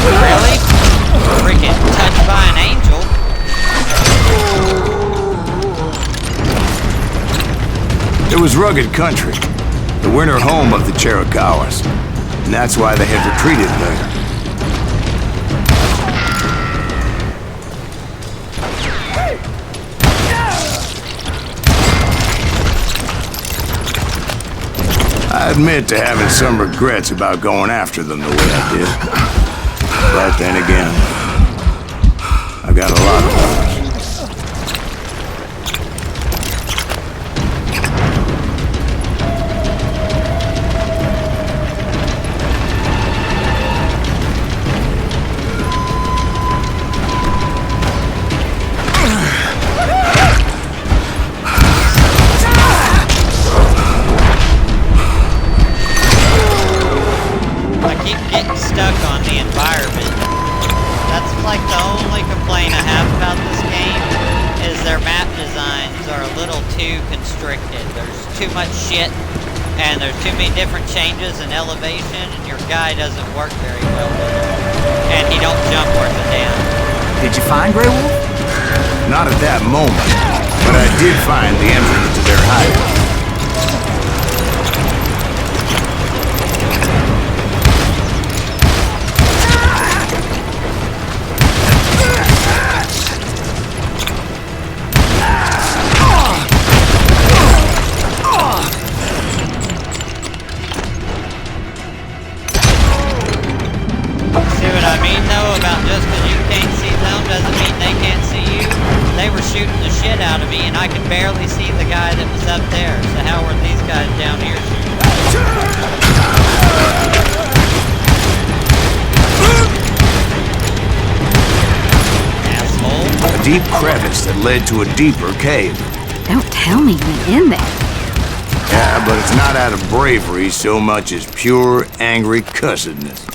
Really? Freaking touched by an angel? It was rugged country, the winter home of the Chiricahuas, and that's why they had retreated there. I admit to having some regrets about going after them the way I did. But then again, I got a lot of others. Too much shit, and there's too many different changes in elevation, and your guy doesn't work very well with it. And he don't jump worth a damn. Did you find Grey Wolf? Not at that moment, but I did find the entrance to their hideout. I could barely see the guy that was up there, so how were these guys down here shooting? Asshole. A deep crevice that led to a deeper cave. Don't tell me you went in there. Yeah, but it's not out of bravery so much as pure, angry cussedness.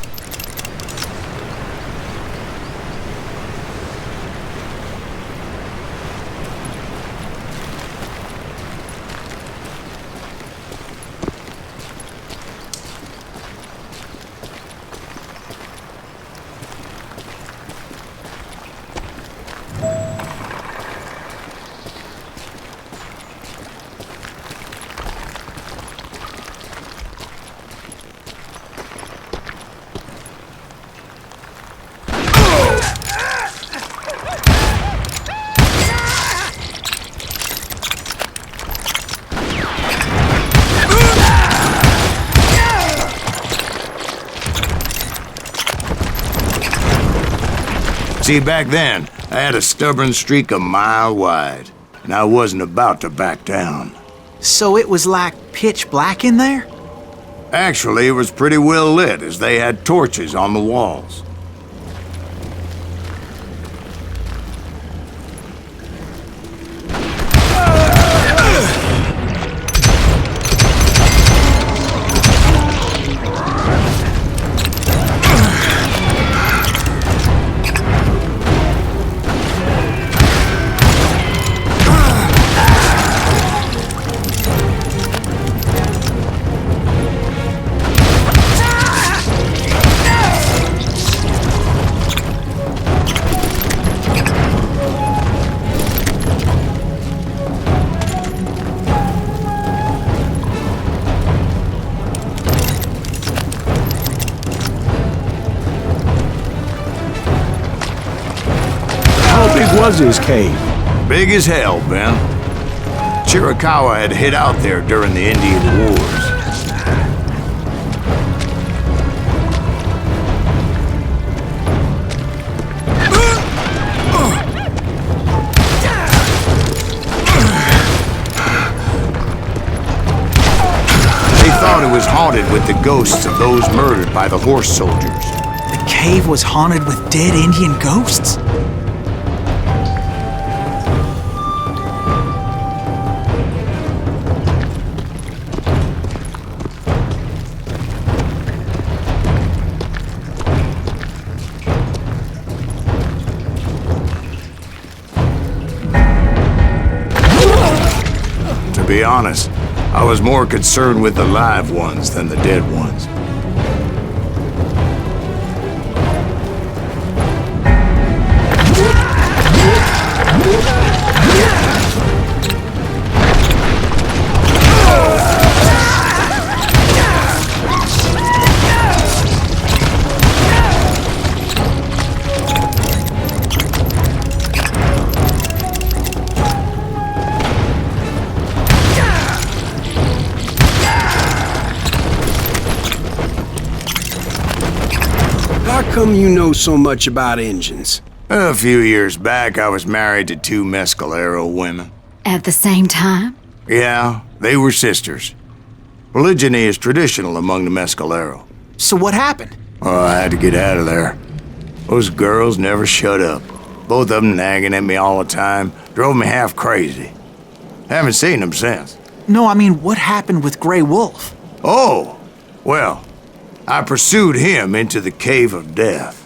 See, back then, I had a stubborn streak a mile wide, and I wasn't about to back down. So it was like pitch black in there? Actually, it was pretty well lit, as they had torches on the walls. was his cave? Big as hell, Ben. Chiricahua had hid out there during the Indian Wars. They thought it was haunted with the ghosts of those murdered by the horse soldiers. The cave was haunted with dead Indian ghosts? To be honest, I was more concerned with the live ones than the dead ones. How come you know so much about engines? A few years back, I was married to 2 Mescalero women. At the same time? Yeah, they were sisters. Polygyny is traditional among the Mescalero. So what happened? Oh, I had to get out of there. Those girls never shut up. Both of them nagging at me all the time. Drove me half crazy. Haven't seen them since. No, I mean, what happened with Grey Wolf? Oh, well, I pursued him into the Cave of Death.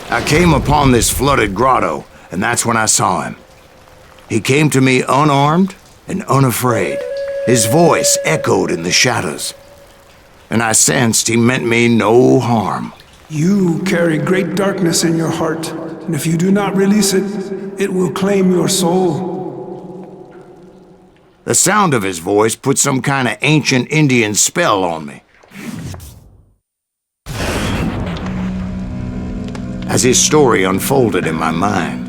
I came upon this flooded grotto, and that's when I saw him. He came to me unarmed and unafraid. His voice echoed in the shadows, and I sensed he meant me no harm. You carry great darkness in your heart, and if you do not release it, it will claim your soul. The sound of his voice put some kind of ancient Indian spell on me. As his story unfolded in my mind.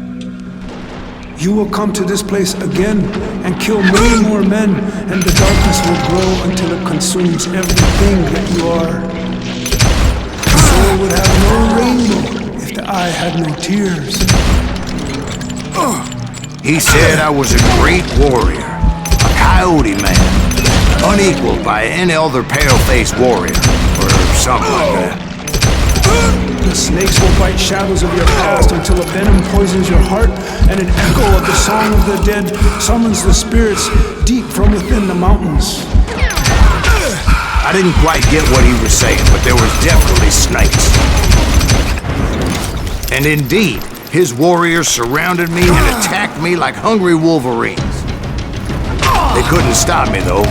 You will come to this place again and kill many more men, and the darkness will grow until it consumes everything that you are. The soul would have no rainbow if the eye had no tears. He said I was a great warrior, a coyote man, unequaled by any other pale-faced warrior, or something like that. The snakes will bite shadows of your past until a venom poisons your heart, and an echo of the song of the dead summons the spirits deep from within the mountains. I didn't quite get what he was saying, but there was definitely snakes. And indeed, his warriors surrounded me and attacked me like hungry wolverines. They couldn't stop me, though,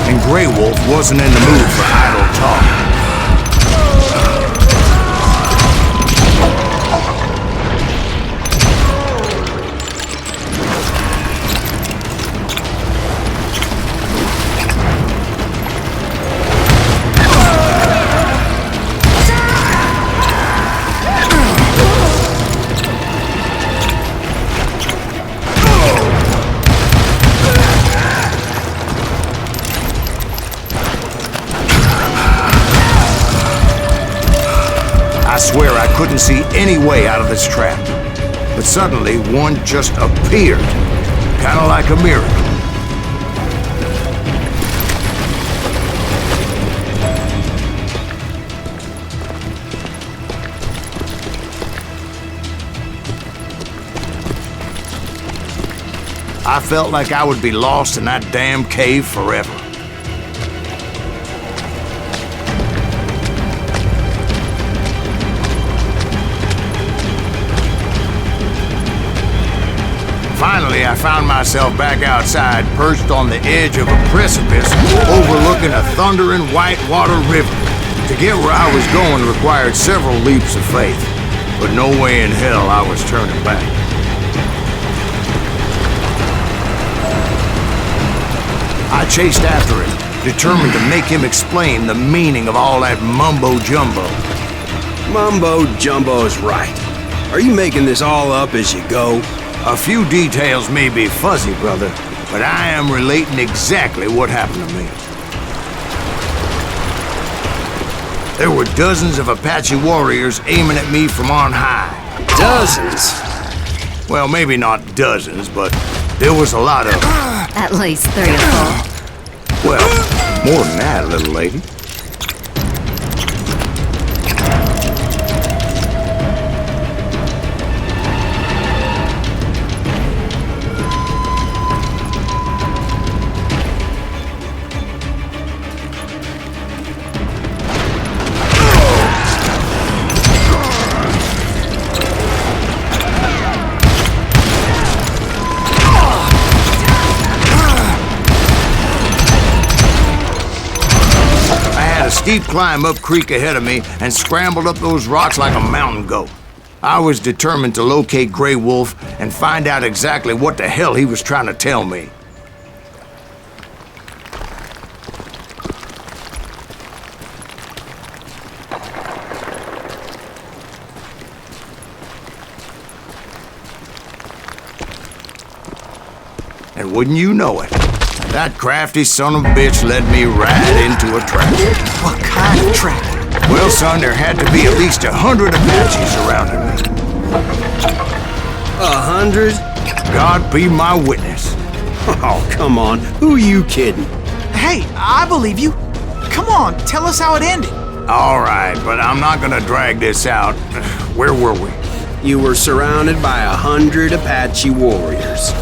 and Grey Wolf wasn't in the mood for idle talk. I swear I couldn't see any way out of this trap. But suddenly, one just appeared. Kind of like a miracle. I felt like I would be lost in that damn cave forever. Finally, I I found myself back outside, perched on the edge of a precipice overlooking a thundering whitewater river. To get where I was going required several leaps of faith, but no way in hell I was turning back. I chased after him, determined to make him explain the meaning of all that mumbo-jumbo. Mumbo-jumbo's right. Are you making this all up as you go? A few details may be fuzzy, brother, but I am relating exactly what happened to me. There were dozens of Apache warriors aiming at me from on high. Dozens? Well, maybe not dozens, but there was a lot of them. At least 3 or 4. Well, more than that, little lady. Steep climb up creek ahead of me and scrambled up those rocks like a mountain goat. I was determined to locate Grey Wolf and find out exactly what the hell he was trying to tell me. And wouldn't you know it, that crafty son of a bitch led me right into a trap. What kind of trap? Well, son, there had to be at least 100 Apaches surrounding me. 100? God be my witness. Oh, come on. Who are you kidding? Hey, I believe you. Come on, tell us how it ended. All right, but I'm not gonna drag this out. Where were we? You were surrounded by 100 Apache warriors.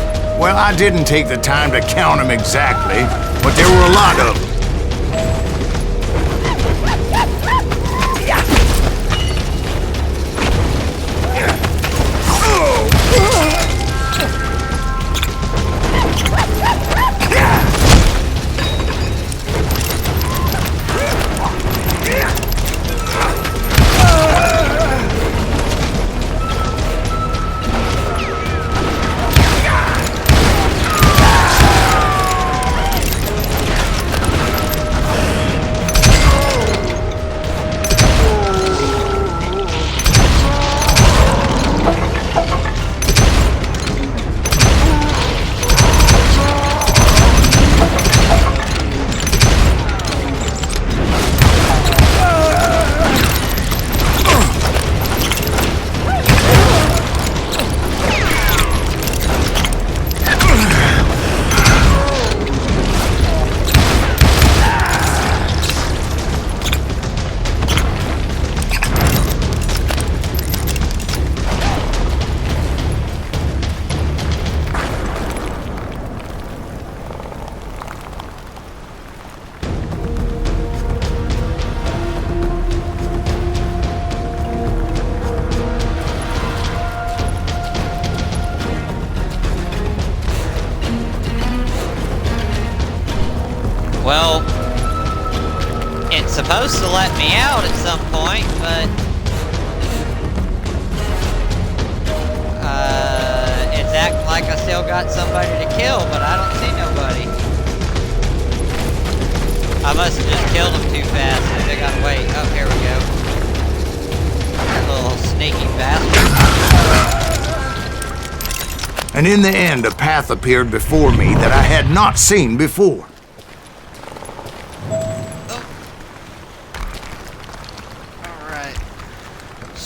Well, I didn't take the time to count them exactly, but there were a lot of them. Well, it's supposed to let me out at some point, but it's acting like I still got somebody to kill, but I don't see nobody. I must have just killed them too fast. Maybe I gotta wait. Oh, here we go. That little sneaky bastard. And in the end, a path appeared before me that I had not seen before.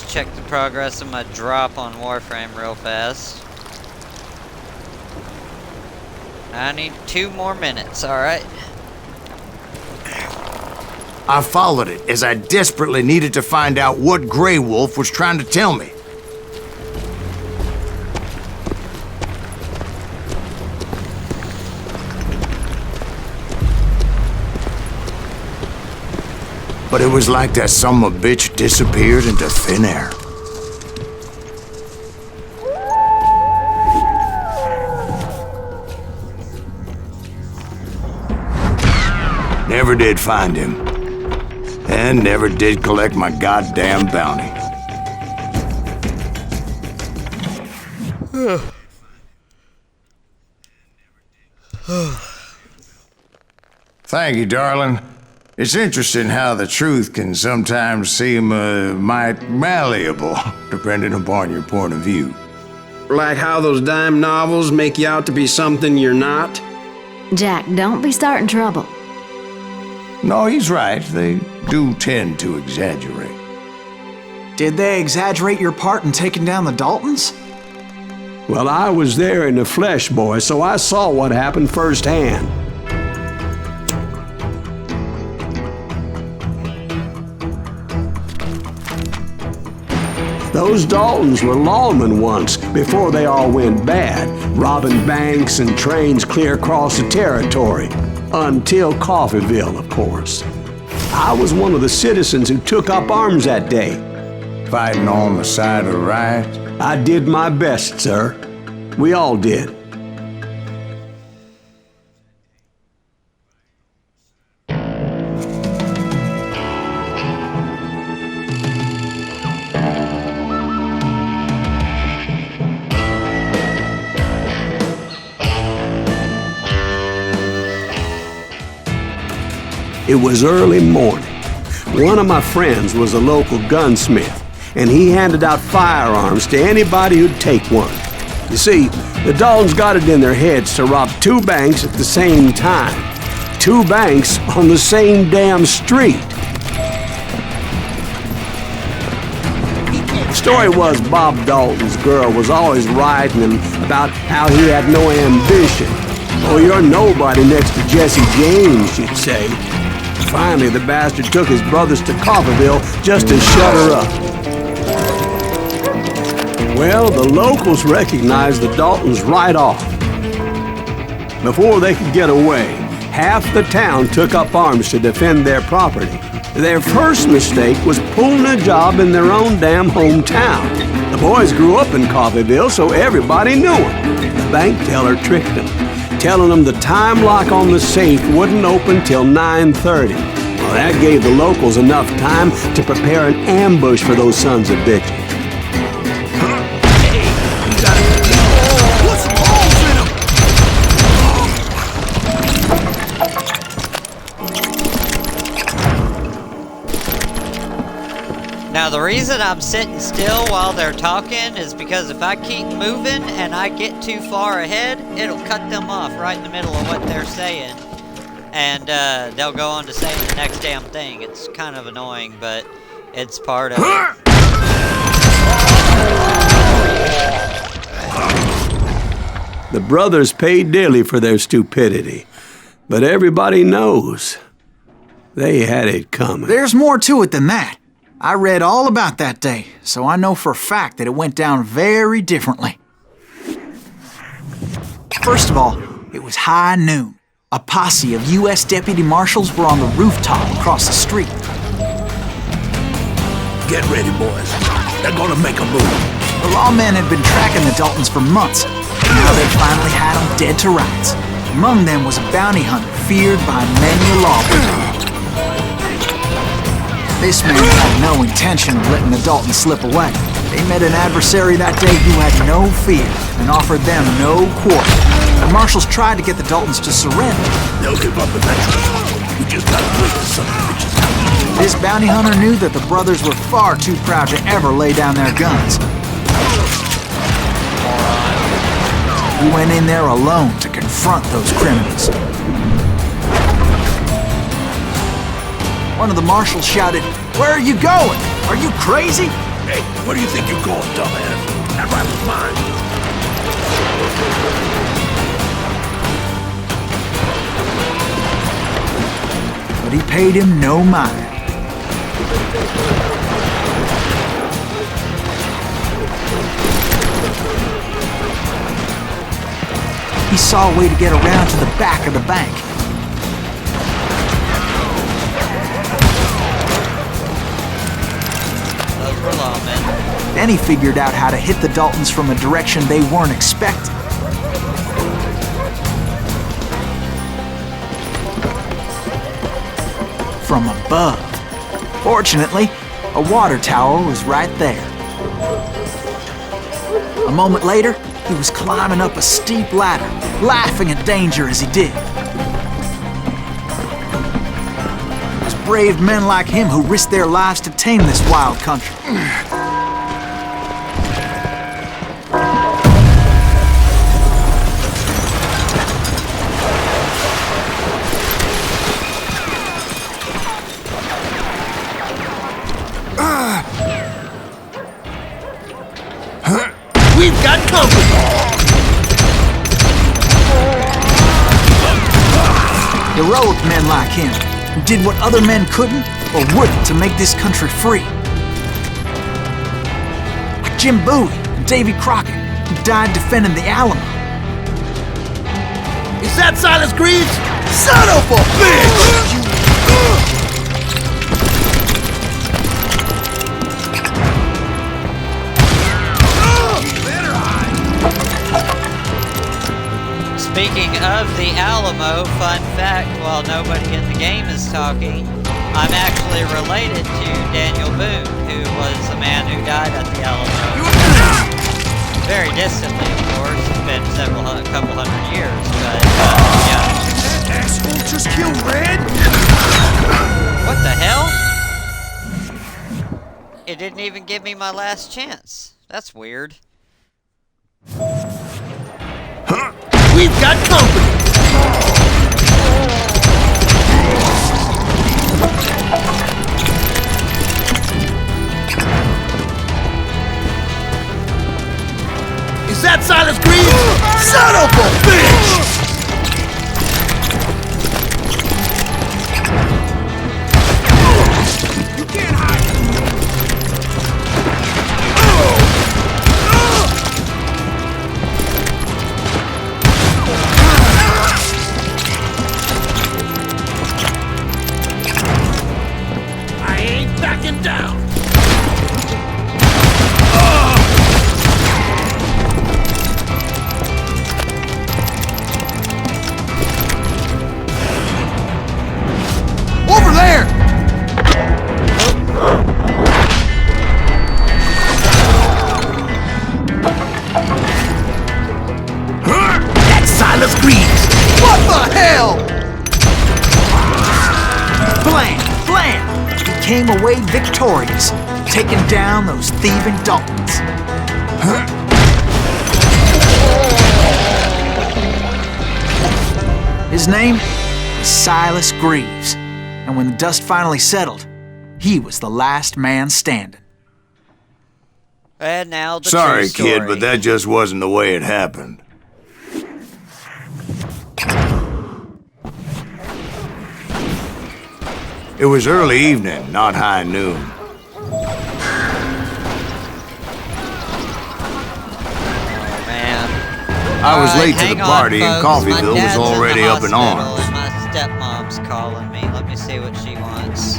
Check the progress of my drop on Warframe real fast. I need 2 more minutes, alright? I followed it as I desperately needed to find out what Grey Wolf was trying to tell me. But it was like that son of a bitch disappeared into thin air. never did find him. And never did collect my goddamn bounty. Thank you, darling. It's interesting how the truth can sometimes seem might malleable, depending upon your point of view. Like how those dime novels make you out to be something you're not? Jack, don't be starting trouble. No, he's right. They do tend to exaggerate. Did they exaggerate your part in taking down the Daltons? Well, I was there in the flesh, boy, so I saw what happened firsthand. Those Daltons were lawmen once, before they all went bad, robbing banks and trains clear across the territory. Until Coffeeville, of course. I was one of the citizens who took up arms that day. Fighting on the side of the right? I did my best, sir. We all did. It was early morning. One of my friends was a local gunsmith, and he handed out firearms to anybody who'd take one. You see, the Daltons got it in their heads to rob 2 banks at the same time. 2 banks on the same damn street. The story was Bob Dalton's girl was always writing him about how he had no ambition. Oh, you're nobody next to Jesse James, she'd say. Finally, the bastard took his brothers to Coffeeville just to shut her up. Well, the locals recognized the Daltons right off. Before they could get away, half the town took up arms to defend their property. Their first mistake was pulling a job in their own damn hometown. The boys grew up in Coffeeville, so everybody knew them. The bank teller tricked them, telling them the time lock on the safe wouldn't open till 9:30. Well, that gave the locals enough time to prepare an ambush for those sons of bitches. Put some holes in him! Now the reason I'm sitting still while they're talking is because if I keep moving and I get too far ahead, it'll cut them off right in the middle of what they're saying. And they'll go on to say the next damn thing. It's kind of annoying, but it's part of it. The brothers paid dearly for their stupidity, but everybody knows they had it coming. There's more to it than that. I read all about that day, so I know for a fact that it went down very differently. First of all, it was high noon. A posse of U.S. deputy marshals were on the rooftop across the street. Get ready, boys. They're gonna make a move. The lawmen had been tracking the Daltons for months, and now they finally had them dead to rights. Among them was a bounty hunter feared by many a lawbreaker. This man had no intention of letting the Daltons slip away. They met an adversary that day who had no fear and offered them no quarter. The marshals tried to get the Daltons to surrender. They'll give up eventually. We just gotta wait till some bitches. This bounty hunter knew that the brothers were far too proud to ever lay down their guns. He went in there alone to confront those criminals. One of the marshals shouted, "Where are you going? Are you crazy?" Hey, where do you think you're going, dumbass? That rifle's mine. But he paid him no mind. He saw a way to get around to the back of the bank. Those were lawmen. Then he figured out how to hit the Daltons from a direction they weren't expecting. from above. Fortunately, a water tower was right there. A moment later, he was climbing up a steep ladder, laughing at danger as he did. It was brave men like him who risked their lives to tame this wild country. We've got company! Heroic men like him, who did what other men couldn't or wouldn't to make this country free. Like Jim Bowie and Davy Crockett, who died defending the Alamo. Is that Silas Greaves? Son of a bitch! Speaking of the Alamo, fun fact, while nobody in the game is talking, I'm actually related to Daniel Boone, who was the man who died at the Alamo. Very distantly, of course. It's been a couple hundred years, but yeah. That asshole just killed Red? What the hell? It didn't even give me my last chance. That's weird. We've got company! Is that Silas Greaves? Son of a bitch! You can't hide! Backing down. Over there. That's Silas Greaves. What the hell? Blam! Blam! He came away victorious, taking down those thieving Daltons. His name was Silas Greaves, and when the dust finally settled, he was the last man standing. And now the Sorry, true story. kid, but that just wasn't the way it happened. It was early evening, not high noon. Man. I was Alright, late to hang the on, party and folks. Coffeeville My was dad's already in the up in hospital arms. And my stepmom's calling me. Let me see what she wants.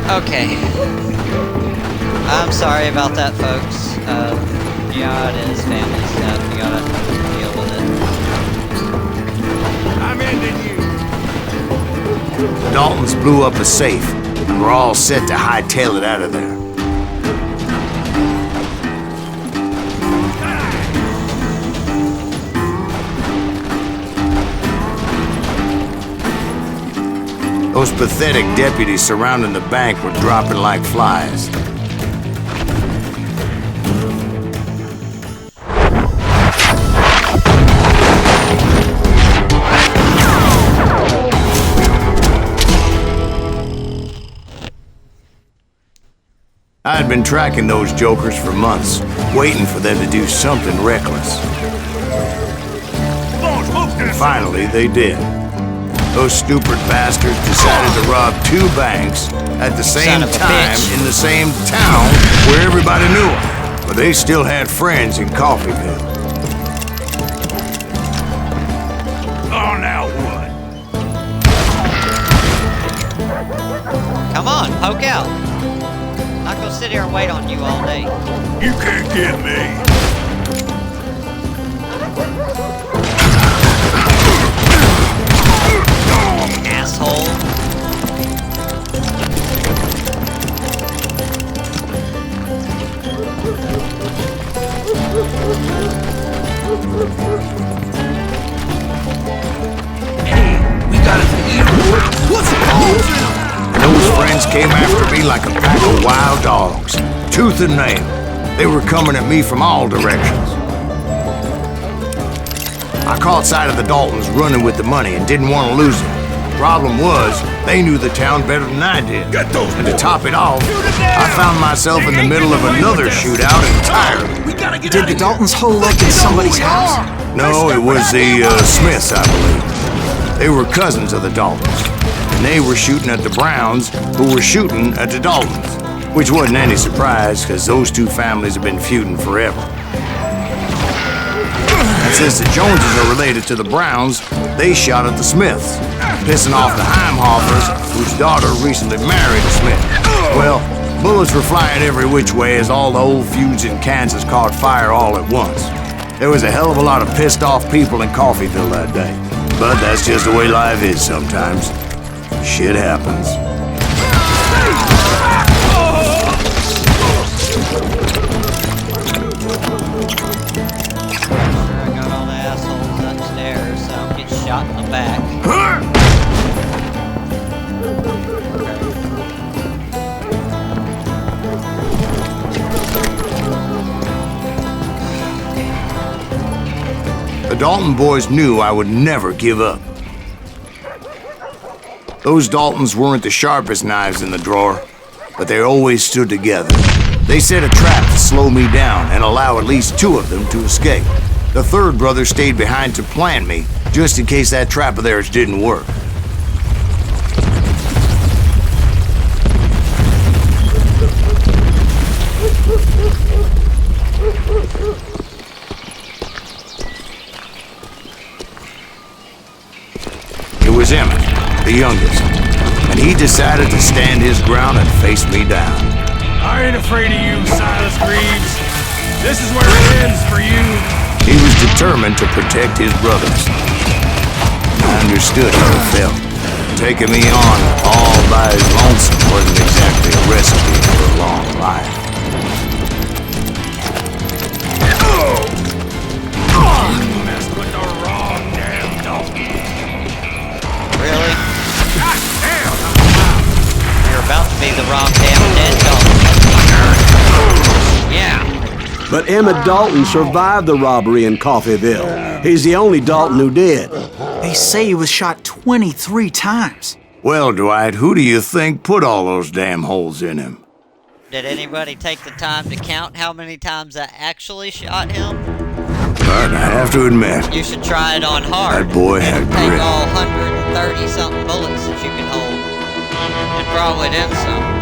Okay. I'm sorry about that, folks. Yeah, it is family stuff. You gotta deal with it. I'm ending you. The Daltons blew up a safe, and we're all set to hightail it out of there. Those pathetic deputies surrounding the bank were dropping like flies. I had been tracking those jokers for months, waiting for them to do something reckless. And finally, they did. Those stupid bastards decided to rob 2 banks at the same time in the same town where everybody knew them. But they still had friends in Coffeyville. Oh, now what? Come on, poke out. I'm not gonna sit here and wait on you all day. You can't get me. Asshole. Hey, we got it here. What's wrong? Those friends came after me like a pack of wild dogs, tooth and nail. They were coming at me from all directions. I caught sight of the Daltons running with the money and didn't want to lose it. Problem was, they knew the town better than I did. Get those And to top it off, I found myself in the middle of another shootout entirely. We gotta get Did the Daltons hole up in somebody's house? No, it was the Smiths, I believe. They were cousins of the Daltons. And they were shooting at the Browns, who were shooting at the Daltons. Which wasn't any surprise, because those 2 families have been feuding forever. And since the Joneses are related to the Browns, they shot at the Smiths, pissing off the Heimhoffers, whose daughter recently married a Smith. Well, bullets were flying every which way as all the old feuds in Kansas caught fire all at once. There was a hell of a lot of pissed off people in Coffeyville that day. But that's just the way life is sometimes. Shit happens. I got all the assholes upstairs, so I don't get shot in the back. The Dalton boys knew I would never give up. Those Daltons weren't the sharpest knives in the drawer, but they always stood together. They set a trap to slow me down and allow at least 2 of them to escape. The 3rd brother stayed behind to plant me, just in case that trap of theirs didn't work. It was Emmett, the youngest, and he decided to stand his ground and face me down. I ain't afraid of you, Silas Greaves. This is where it ends for you. He was determined to protect his brothers. I understood how it felt. Taking me on all by his lonesome wasn't exactly a recipe for a long life. You messed with the wrong damn donkey. Really? God damn! You're about to be the wrong damn dead dog. Yeah. But Emmett Dalton survived the robbery in Coffeyville. He's the only Dalton who did. They say he was shot 23 times. Well, Dwight, who do you think put all those damn holes in him? Did anybody take the time to count how many times I actually shot him? But I have to admit, You should try it on hard. that boy had Take grit. all 130-something bullets that you can hold. And probably then some.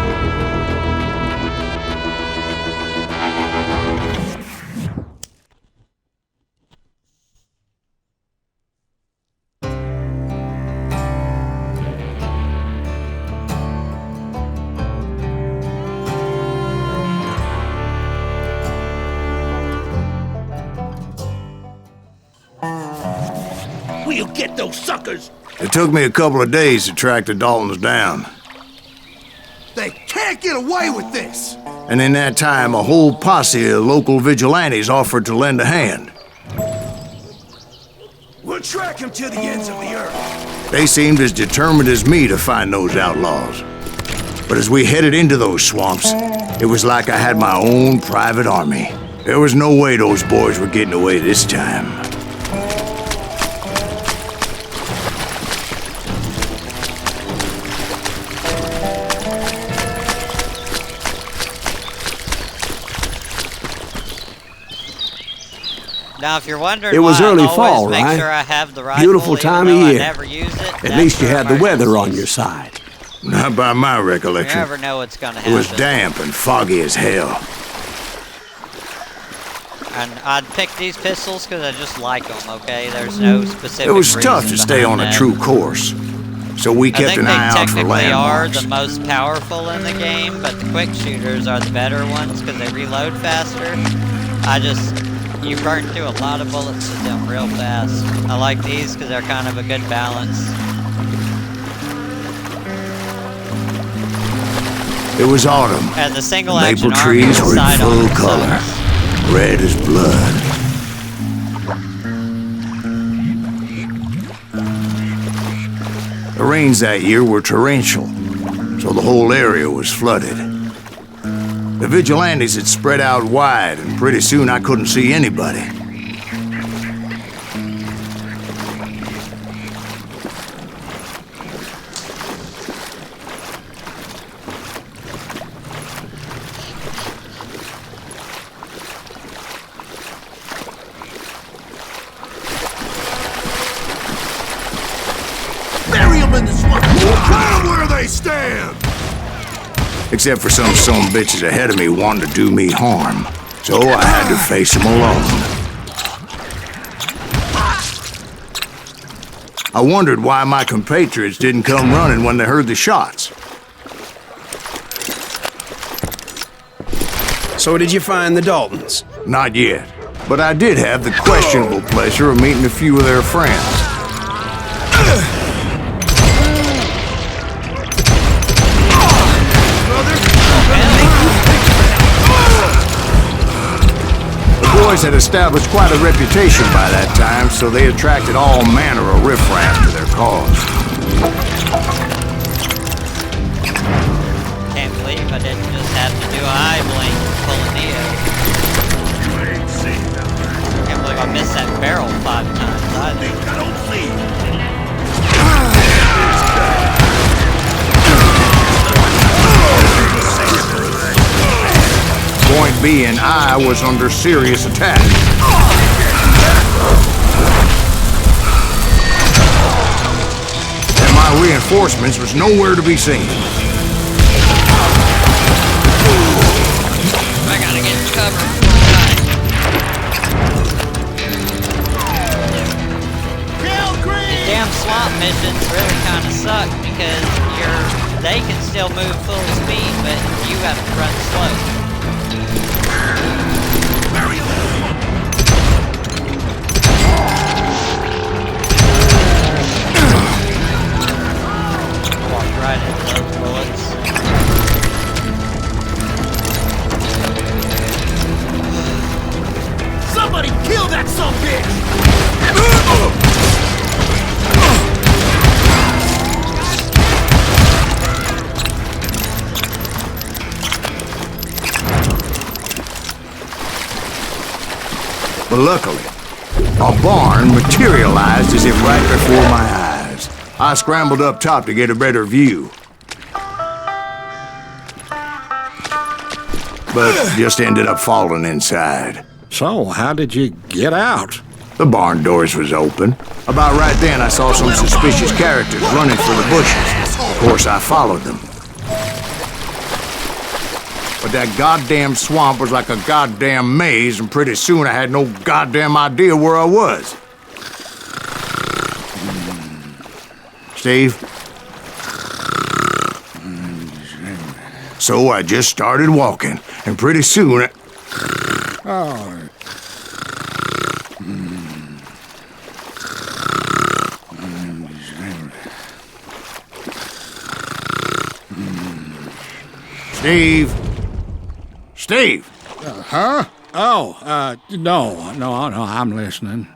We'll get those suckers! It took me a couple of days to track the Daltons down. They can't get away with this! And in that time, a whole posse of local vigilantes offered to lend a hand. We'll track him to the ends of the earth. They seemed as determined as me to find those outlaws. But as we headed into those swamps, it was like I had my own private army. There was no way those boys were getting away this time. Now, if you're wondering, It was why early I always fall, make right? sure I have the rifle, Beautiful even time though of I year. never use it. At That's least you for had the weather on emergencies. your side. Not by my You recollection. never know what's going to It happen. was damp and foggy as hell. And I'd pick these pistols because I just like them, okay? There's no specific It was tough reason to stay behind on a that. true course. So we I kept think an they eye out for technically are landmarks. the most powerful in the game, but the quick shooters are the better ones because they reload faster. You burn through a lot of bullets with them real fast. I like these because they're kind of a good balance. It was autumn. And the single Maple action army trees were in side full on color, sucks. red as blood. The rains that year were torrential, so the whole area was flooded. The vigilantes had spread out wide, and pretty soon I couldn't see anybody. Bury them in the swamp! Plant them where they stand! Except for some bitches ahead of me wanting to do me harm. So I had to face them alone. I wondered why my compatriots didn't come running when they heard the shots. So did you find the Daltons? Not yet. But I did have the questionable pleasure of meeting a few of their friends. The boys had established quite a reputation by that time, so they attracted all manner of riffraff to their cause. Can't believe I didn't just have to do a eye blink to pull a Neo. Can't believe I missed that barrel 5 times either. I don't see. Point being, I was under serious attack. And my reinforcements was nowhere to be seen. I gotta get cover. The damn swamp missions really kind of suck because they can still move full speed, but you have to run slow. Walked right into those bullets. Somebody kill that sumbitch! But luckily, a barn materialized as if right before my eyes. I scrambled up top to get a better view. But just ended up falling inside. So, how did you get out? The barn doors was open. About right then, I saw some suspicious characters running for the bushes. Of course, I followed them. But that goddamn swamp was like a goddamn maze, and pretty soon I had no goddamn idea where I was. Steve? So I just started walking, and pretty soon... Steve? Steve! Huh? Oh, no, I'm listening.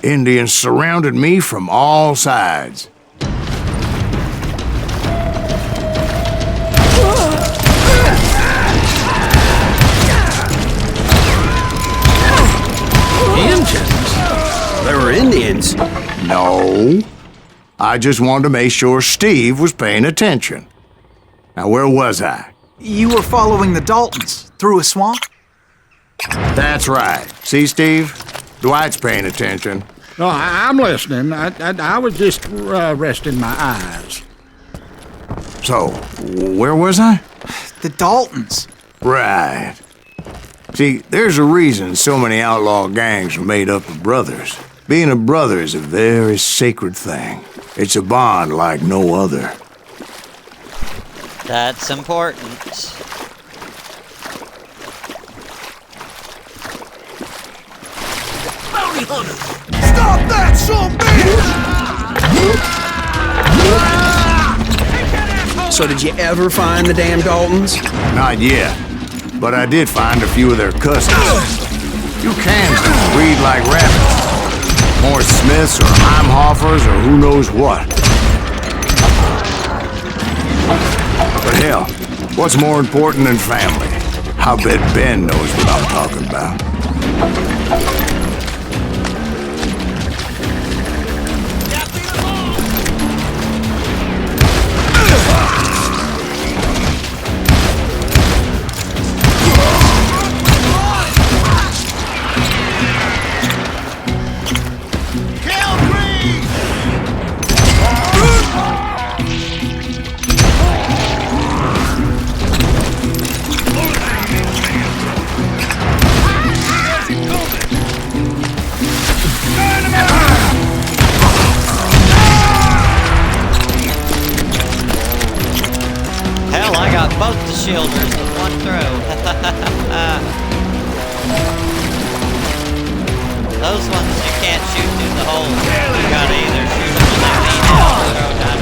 Indians surrounded me from all sides. Indians? There were Indians. No. I just wanted to make sure Steve was paying attention. Now, where was I? You were following the Daltons through a swamp? That's right. See, Steve? Dwight's paying attention. No, I'm listening. I was just resting my eyes. So, where was I? The Daltons. Right. See, there's a reason so many outlaw gangs are made up of brothers. Being a brother is a very sacred thing. It's a bond like no other. That's important. Bounty hunter! Stop that, son bitch! So did you ever find the damn Daltons? Not yet, but I did find a few of their cousins. You Kansans breed like rabbits. More Smiths or Heimhoffers or who knows what. But hell, what's more important than family? I'll bet Ben knows what I'm talking about. Hell, I got both the shielders with one throw. Those ones you can't shoot through the hole. You gotta either shoot them when they lean out or throw down.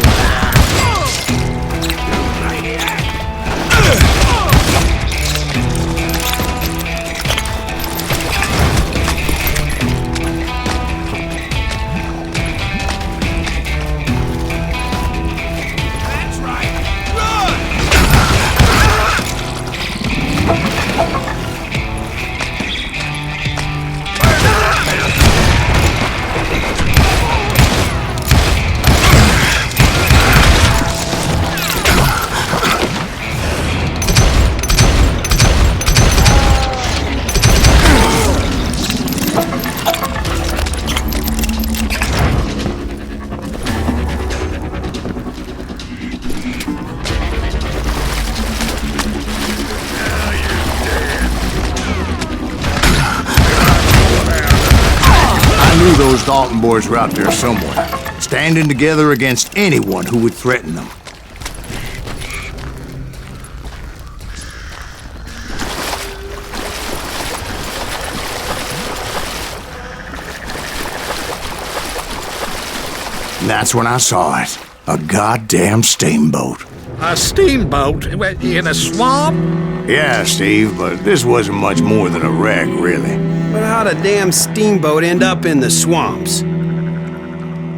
Those Dalton boys were out there somewhere, standing together against anyone who would threaten them. And that's when I saw it. A goddamn steamboat. A steamboat in a swamp? Yeah, Steve, but this wasn't much more than a wreck, really. But how'd a damn steamboat end up in the swamps?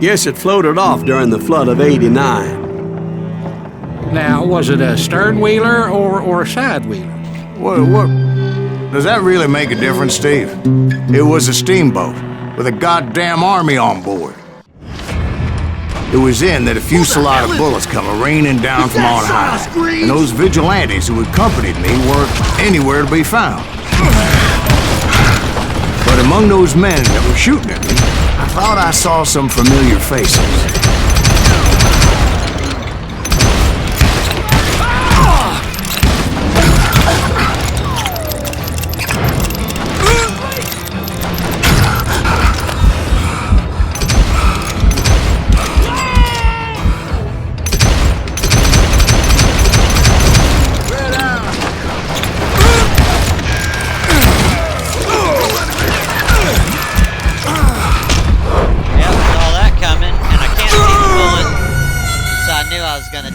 Yes, it floated off during the flood of '89. Now, was it a stern wheeler or a side wheeler? What? Does that really make a difference, Steve? It was a steamboat with a goddamn army on board. It was then that a fusillade of bullets come raining down from on high, and those vigilantes who accompanied me weren't anywhere to be found. But among those men that were shooting at me, I thought I saw some familiar faces.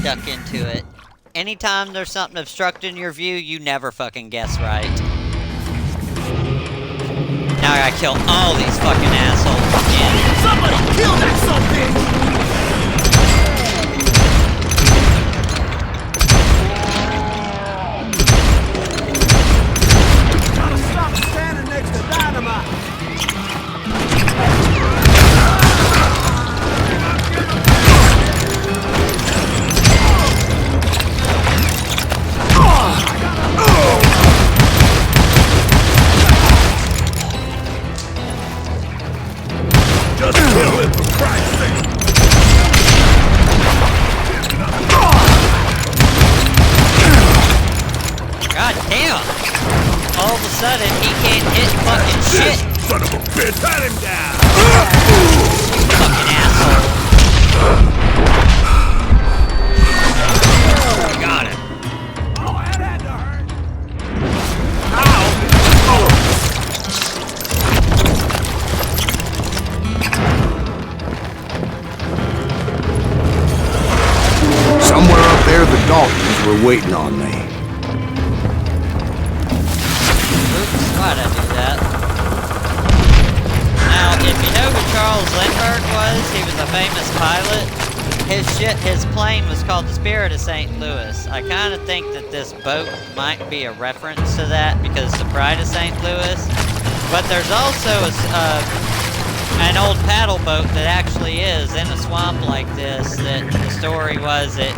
Duck into it. anytime there's something obstructing your view, you never fucking guess right. Now I gotta kill all these fucking assholes again. Somebody kill that son Gotta stop standing next to dynamite. Just kill him, for Christ's sake! God damn! All of a sudden, he can't hit fucking shit! Son of a bitch! Cut him down! Fucking asshole! Got him! Oh, that had to hurt! Somewhere up there, the Daltons were waiting on me. Oops, why'd I do that? Now, if you know who Charles Lindbergh was, he was a famous pilot. His plane was called the Spirit of St. Louis. I kind of think that this boat might be a reference to that because it's the Pride of St. Louis. But there's also an old paddle boat that actually is in a swamp like this that the story was it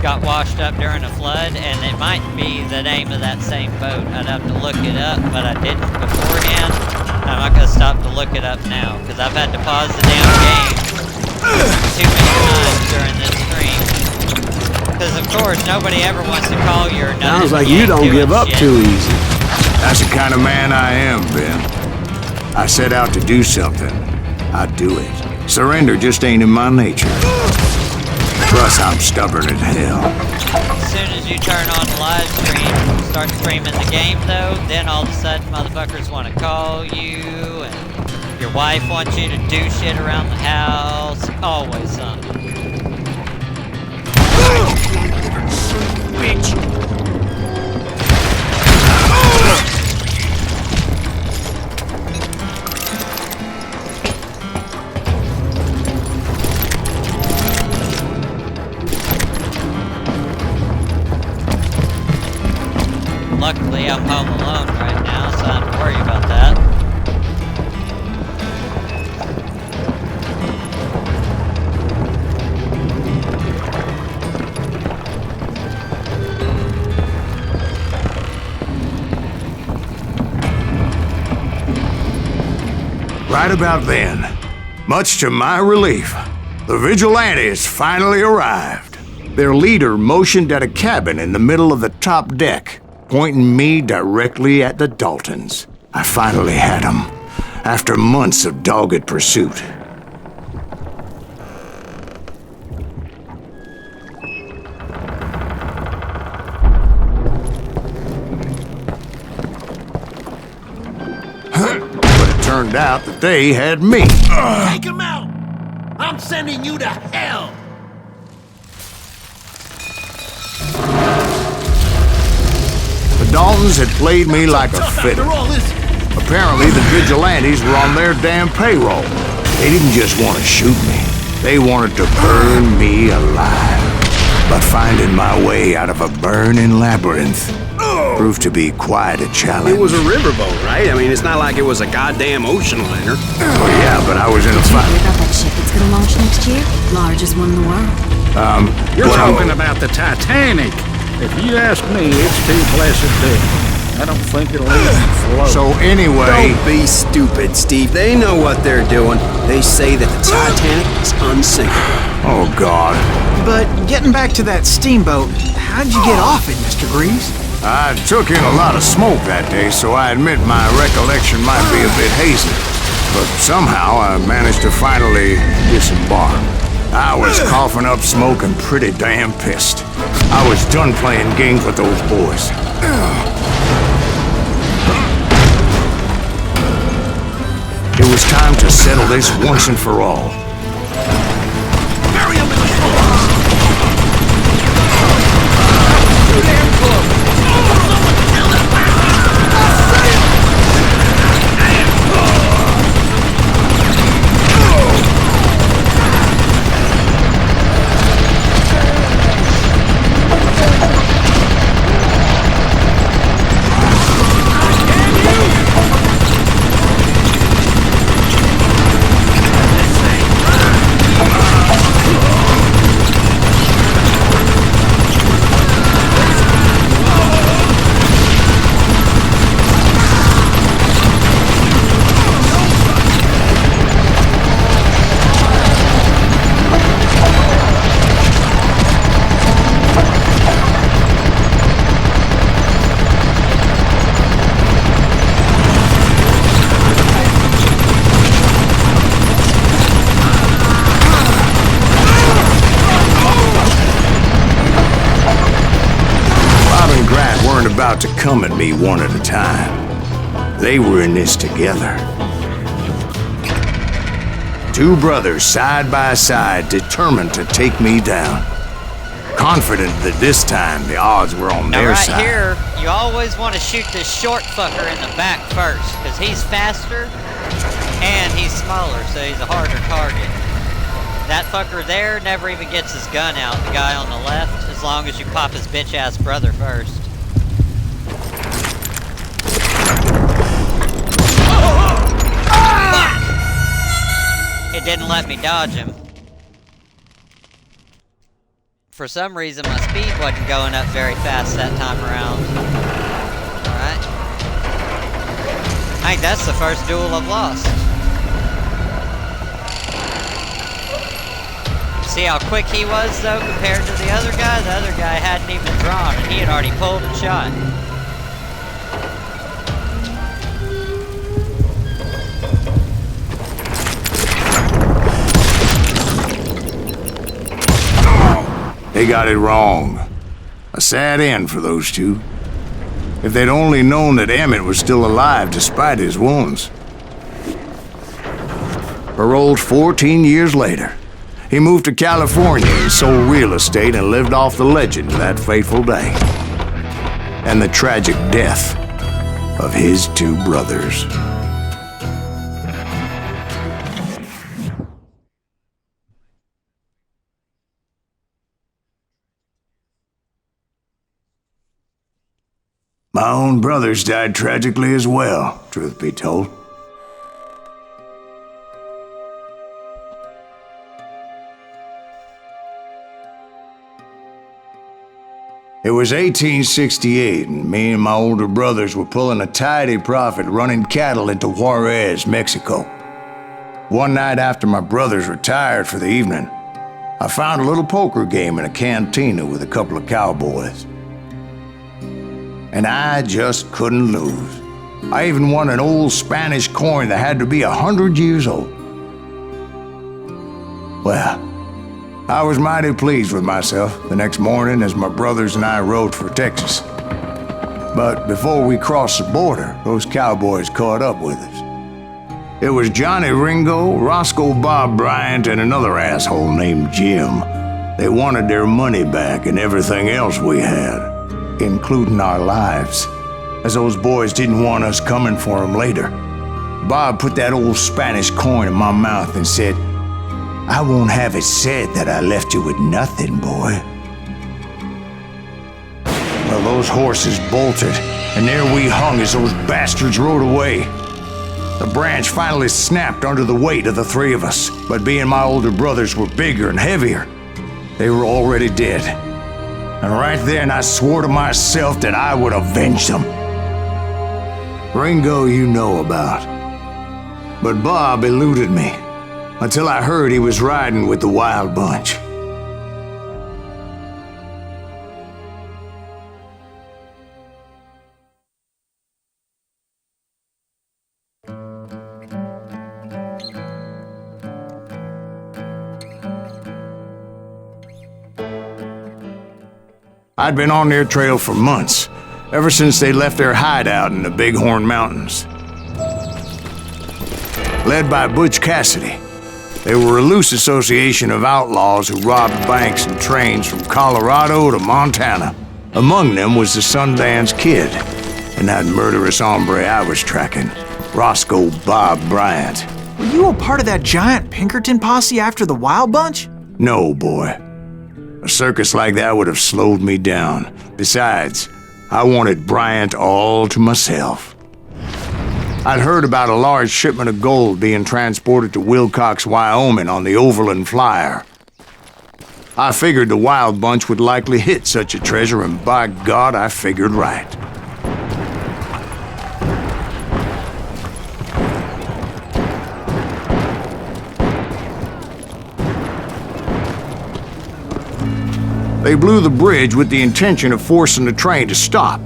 got washed up during a flood, and it might be the name of that same boat. I'd have to look it up, but I didn't beforehand. I'm not going to stop to look it up now because I've had to pause the damn game too many times during this stream. Because of course nobody ever wants to call your another. Sounds like you don't give up too easy. That's the kind of man I am, Ben. I set out to do something. I do it. Surrender just ain't in my nature. Plus, I'm stubborn as hell. As soon as you turn on the live stream, start streaming the game though, then all of a sudden motherfuckers want to call you, and your wife wants you to do shit around the house. Always something. Bitch! Luckily, I'm home alone right now, so I don't have to worry about that. Right about then, much to my relief, the vigilantes finally arrived. Their leader motioned at a cabin in the middle of the top deck, pointing me directly at the Daltons. I finally had them, after months of dogged pursuit. But it turned out that they had me. Take him out! I'm sending you to hell! The Daltons had played me like a fiddle. Apparently, the vigilantes were on their damn payroll. They didn't just want to shoot me. They wanted to burn me alive. But finding my way out of a burning labyrinth proved to be quite a challenge. It was a riverboat, right? I mean, it's not like it was a goddamn ocean liner. Oh, yeah, but I was in a Did you fight. hear about that ship that's gonna launch next year? Largest one in the world. You're well, talking about the Titanic. If you ask me, it's too blessed big. I don't think it'll even float. So anyway... Don't be stupid, Steve. They know what they're doing. They say that the Titanic is unsinkable. Oh, God. But getting back to that steamboat, how'd you get off it, Mr. Greaves? I took in a lot of smoke that day, so I admit my recollection might be a bit hazy. But somehow I managed to finally disembark. I was coughing up smoke and pretty damn pissed. I was done playing games with those boys. It was time to settle this once and for all. Bury him in the floor! About to come at me one at a time. They were in this together. Two brothers side by side, determined to take me down. Confident that this time the odds were on their side. Right here, you always want to shoot this short fucker in the back first, because he's faster and he's smaller, so he's a harder target. That fucker there never even gets his gun out, the guy on the left, as long as you pop his bitch-ass brother first. It didn't let me dodge him. For some reason, my speed wasn't going up very fast that time around. Alright. I think that's the first duel I've lost. See how quick he was, though, compared to the other guy? The other guy hadn't even drawn, and he had already pulled and shot. They got it wrong. A sad end for those two. If they'd only known that Emmett was still alive despite his wounds. Paroled 14 years later, he moved to California and sold real estate and lived off the legend of that fateful day. And the tragic death of his two brothers. My own brothers died tragically as well, truth be told. It was 1868, and me and my older brothers were pulling a tidy profit running cattle into Juarez, Mexico. One night after my brothers retired for the evening, I found a little poker game in a cantina with a couple of cowboys. And I just couldn't lose. I even won an old Spanish coin that had to be 100 years old. Well, I was mighty pleased with myself the next morning as my brothers and I rode for Texas. But before we crossed the border, those cowboys caught up with us. It was Johnny Ringo, Roscoe Bob Bryant, and another asshole named Jim. They wanted their money back and everything else we had, including our lives, as those boys didn't want us coming for them later. Bob put that old Spanish coin in my mouth and said, "I won't have it said that I left you with nothing, boy." Well, those horses bolted, and there we hung as those bastards rode away. The branch finally snapped under the weight of the three of us, but being my older brothers were bigger and heavier, they were already dead. And right then I swore to myself that I would avenge them. Ringo you know about. But Bob eluded me, until I heard he was riding with the Wild Bunch. I'd been on their trail for months, ever since they left their hideout in the Bighorn Mountains. Led by Butch Cassidy, they were a loose association of outlaws who robbed banks and trains from Colorado to Montana. Among them was the Sundance Kid and that murderous hombre I was tracking, Roscoe Bob Bryant. Were you a part of that giant Pinkerton posse after the Wild Bunch? No, boy. A circus like that would have slowed me down. Besides, I wanted Bryant all to myself. I'd heard about a large shipment of gold being transported to Wilcox, Wyoming on the Overland Flyer. I figured the Wild Bunch would likely hit such a treasure, and by God, I figured right. They blew the bridge with the intention of forcing the train to stop.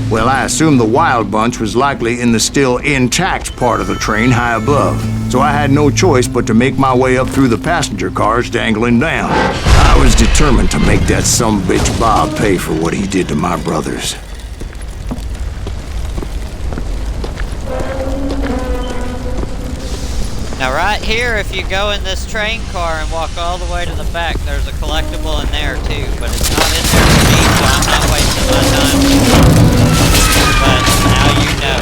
Well, I assumed the Wild Bunch was likely in the still intact part of the train high above, so I had no choice but to make my way up through the passenger cars dangling down. I was determined to make that sumbitch Bob pay for what he did to my brothers. Now right here, if you go in this train car and walk all the way to the back, there's a collectible in there too, but it's not in there for me, so I'm not wasting my time. But now you know.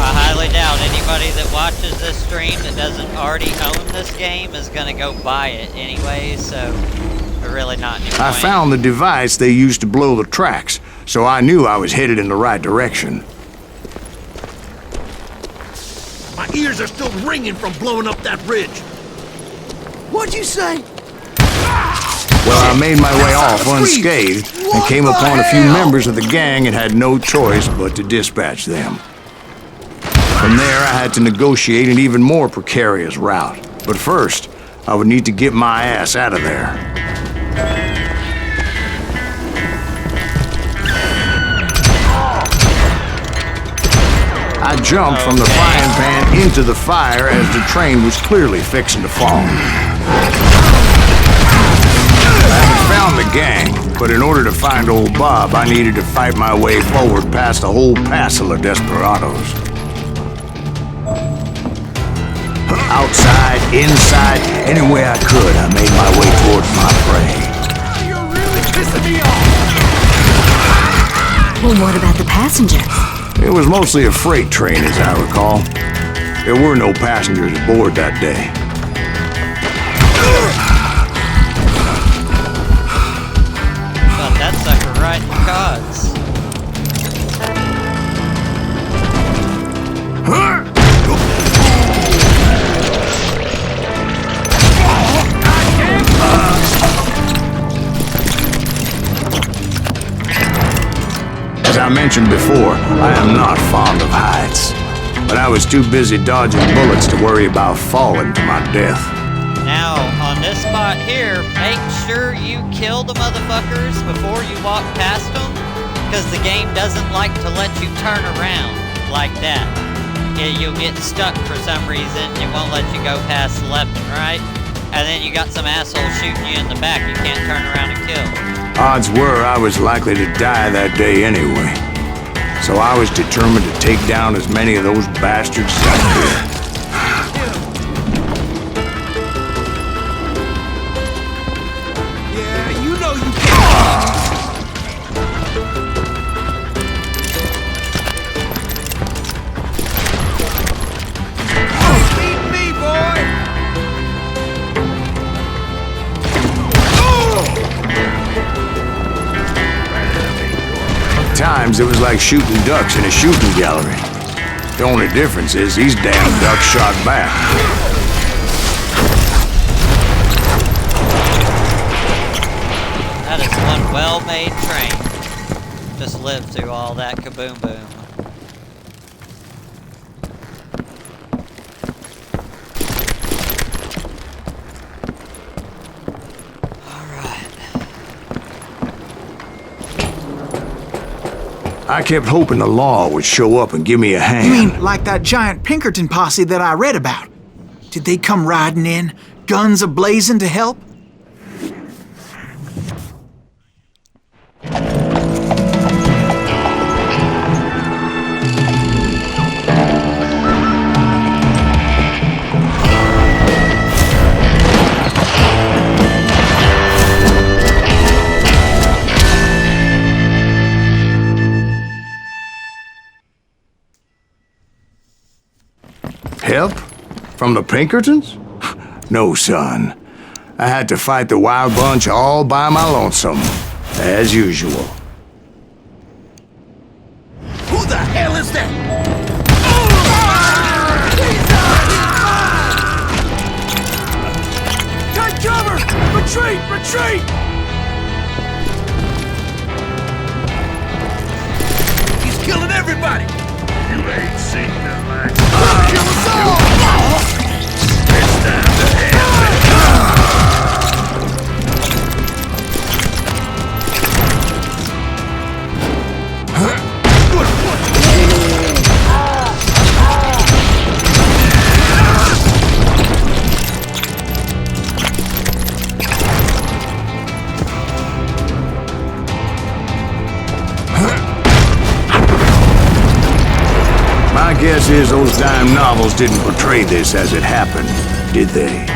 I highly doubt anybody that watches this stream that doesn't already own this game is gonna go buy it anyway, so we're really not any point. I found the device they used to blow the tracks, so I knew I was headed in the right direction. My ears are still ringing from blowing up that bridge. What'd you say? Well, I made my way off unscathed and came upon a few members of the gang and had no choice but to dispatch them. From there, I had to negotiate an even more precarious route. But first, I would need to get my ass out of there. I jumped from the frying pan into the fire as the train was clearly fixing to fall. I had found the gang, but in order to find old Bob, I needed to fight my way forward past a whole passel of desperados. Outside, inside, any way I could, I made my way towards my prey. You're really pissing me off! Well, what about the passengers? It was mostly a freight train, as I recall. There were no passengers aboard that day. Got that sucker right in the cogs. As I mentioned before, I am not fond of heights. But I was too busy dodging bullets to worry about falling to my death. Now, on this spot here, make sure you kill the motherfuckers before you walk past them, because the game doesn't like to let you turn around like that. You'll get stuck for some reason. It won't let you go past left and right. And then you got some asshole shooting you in the back you can't turn around and kill. Odds were I was likely to die that day anyway. So I was determined to take down as many of those bastards as I could. Yeah, you know you can't. Beat me, boy! At times it was like shooting ducks in a shooting gallery. The only difference is these damn ducks shot back. That is one well-made train. Just lived through all that kaboom boom. I kept hoping the law would show up and give me a hand. You mean like that giant Pinkerton posse that I read about? Did they come riding in, guns a-blazing to help? Help? From the Pinkertons? No, son. I had to fight the Wild Bunch all by my lonesome, as usual. Who the hell is that? Take cover! Retreat! Retreat! He's killing everybody! You ain't seen the like. Kill us all! It's time to have it. My guess is those dime novels didn't portray this as it happened, did they?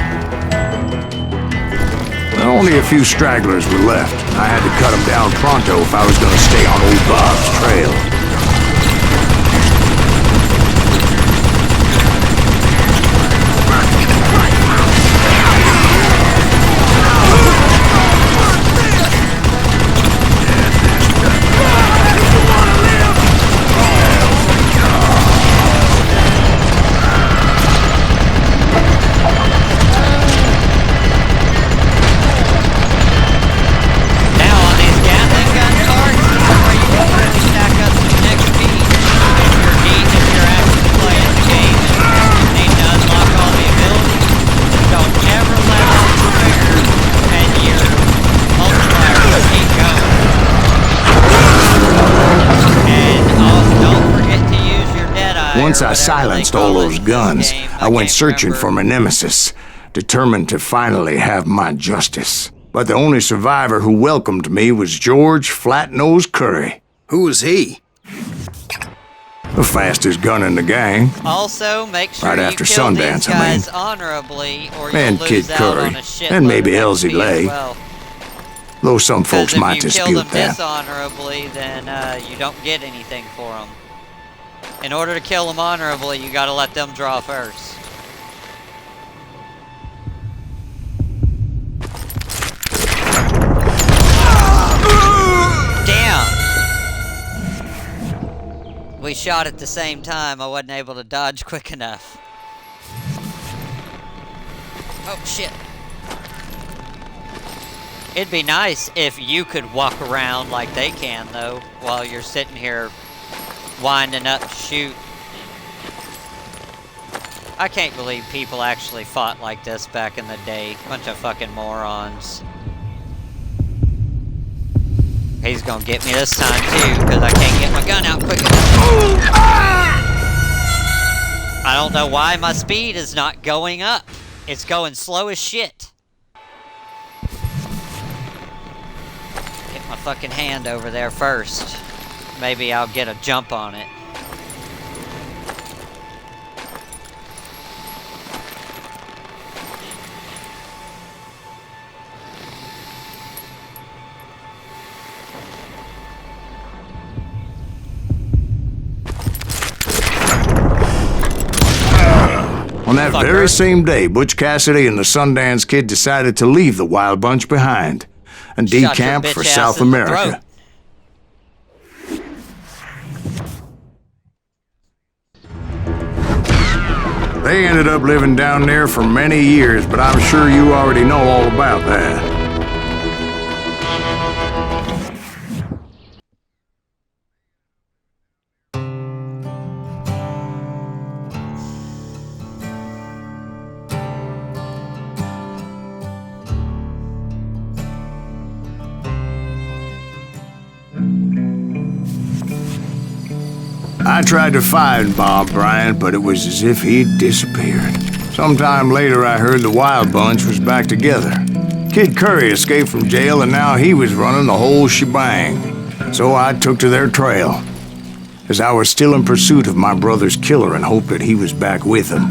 Well, only a few stragglers were left. I had to cut them down pronto if I was going to stay on old Bob's trail. Once I silenced all those guns, I went searching for my nemesis, determined to finally have my justice. But the only survivor who welcomed me was George Flat-Nosed Curry. Who was he? The fastest gun in the gang. Also, make sure right you after kill Sundance, these guys honorably, or you'll and lose Kid out Curry, on a shitload and maybe of Elsie XP Lay. as well. Though some folks might Because if you dispute kill them that. dishonorably, then you don't get anything for them. In order to kill them honorably, you gotta let them draw first. Damn! We shot at the same time. I wasn't able to dodge quick enough. Oh, shit. It'd be nice if you could walk around like they can, though, while you're sitting here winding up to shoot. I can't believe people actually fought like this back in the day. Bunch of fucking morons. He's gonna get me this time too, because I can't get my gun out quick enough. I don't know why my speed is not going up. It's going slow as shit. Get my fucking hand over there first. Maybe I'll get a jump on it. On that very same day, Butch Cassidy and the Sundance Kid decided to leave the Wild Bunch behind and decamp for South America. They ended up living down there for many years, but I'm sure you already know all about that. I tried to find Bob Bryant, but it was as if he'd disappeared. Sometime later, I heard the Wild Bunch was back together. Kid Curry escaped from jail, and now he was running the whole shebang. So I took to their trail, as I was still in pursuit of my brother's killer and hoped that he was back with him.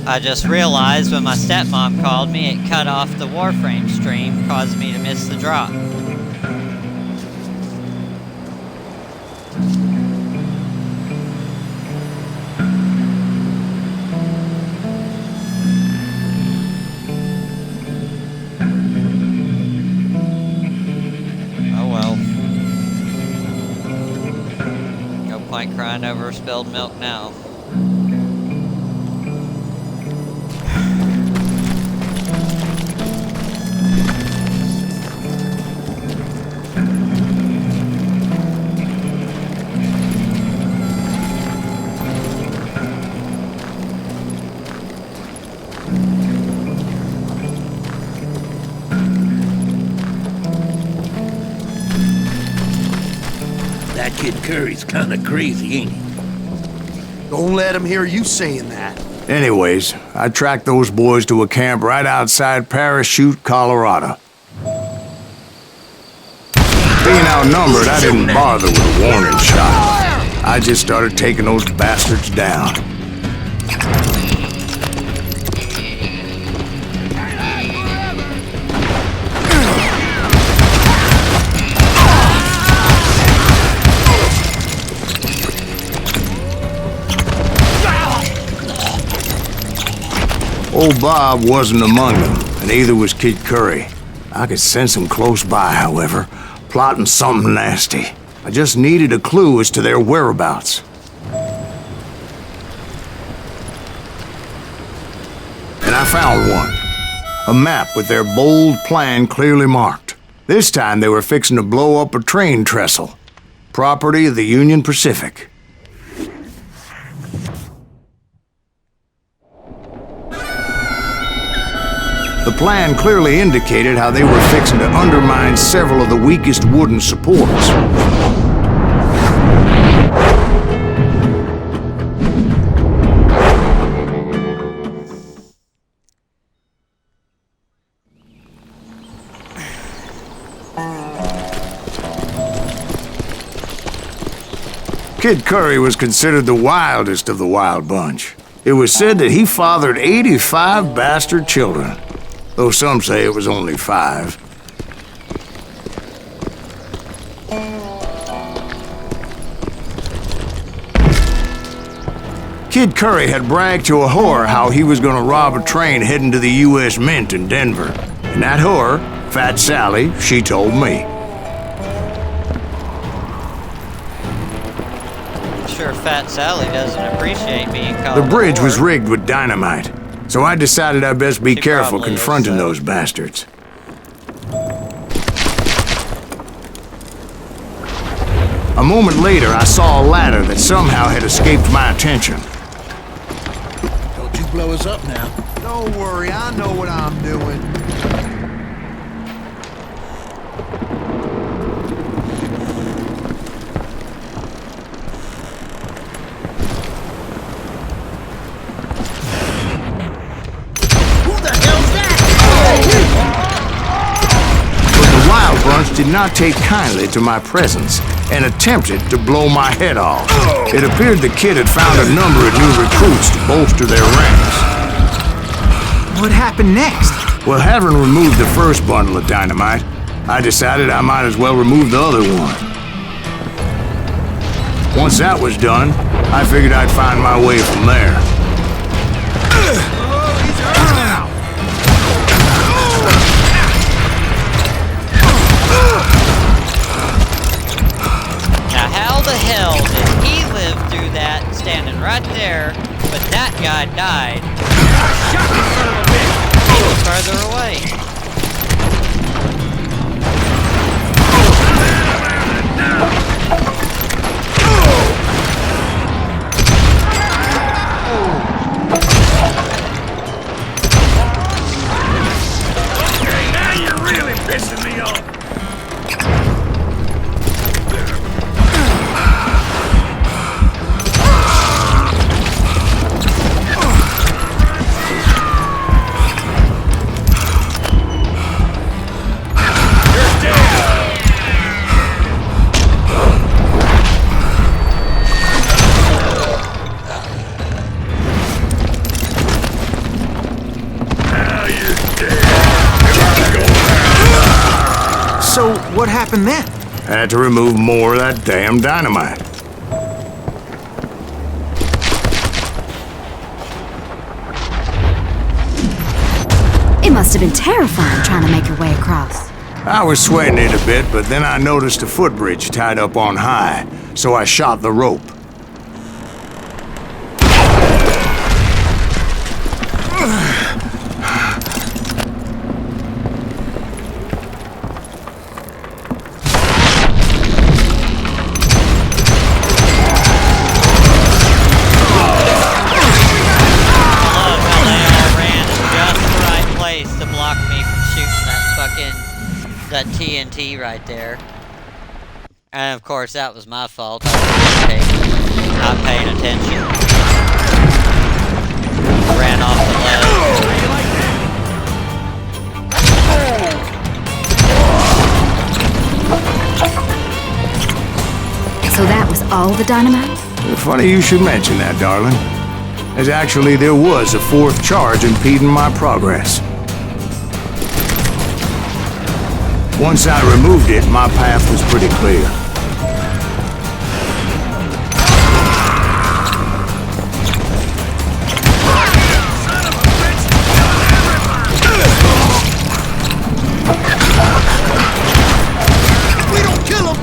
I just realized when my stepmom called me, it cut off the Warframe stream, caused me to miss the drop. point crying over spilled milk now. That kid Curry's kinda crazy, ain't he? Don't let him hear you saying that. Anyways, I tracked those boys to a camp right outside Parachute, Colorado. Being outnumbered, I didn't bother with a warning shot. I just started taking those bastards down. Old Bob wasn't among them, and neither was Kid Curry. I could sense him close by, however, plotting something nasty. I just needed a clue as to their whereabouts. And I found one. A map with their bold plan clearly marked. This time they were fixing to blow up a train trestle. Property of the Union Pacific. The plan clearly indicated how they were fixing to undermine several of the weakest wooden supports. Kid Curry was considered the wildest of the wild bunch. It was said that he fathered 85 bastard children, though some say it was only 5. Kid Curry had bragged to a whore how he was going to rob a train heading to the U.S. Mint in Denver. And that whore, Fat Sally, she told me. Sure, Fat Sally doesn't appreciate being called The bridge a was whore. rigged with dynamite, so I decided I'd best be She careful probably is, confronting so. those bastards. A moment later, I saw a ladder that somehow had escaped my attention. Don't you blow us up now. Don't worry, I know what I'm doing. But the wild bunch did not take kindly to my presence and attempted to blow my head off. It appeared the kid had found a number of new recruits to bolster their ranks. What happened next? Well, having removed the first bundle of dynamite, I decided I might as well remove the other one. Once that was done, I figured I'd find my way from there. Now how the hell did he live through that standing right there, but that guy died? Shut the son of a bitch! He was further away. Okay, now you're really pissing me off. So, what happened then? Had to remove more of that damn dynamite. It must have been terrifying trying to make your way across. I was sweating it a bit, but then I noticed a footbridge tied up on high, so I shot the rope. right there. And of course, that was my fault. I was not paying attention. Ran off the ledge. So that was all the dynamite? Funny you should mention that, darling. As actually there was a fourth charge impeding my progress. Once I removed it, my path was pretty clear. We don't kill him!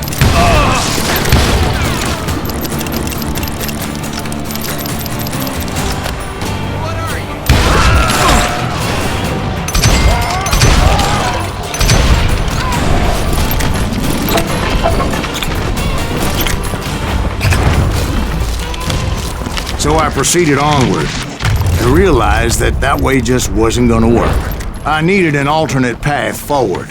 So I proceeded onward and realized that that way just wasn't gonna work. I needed an alternate path forward.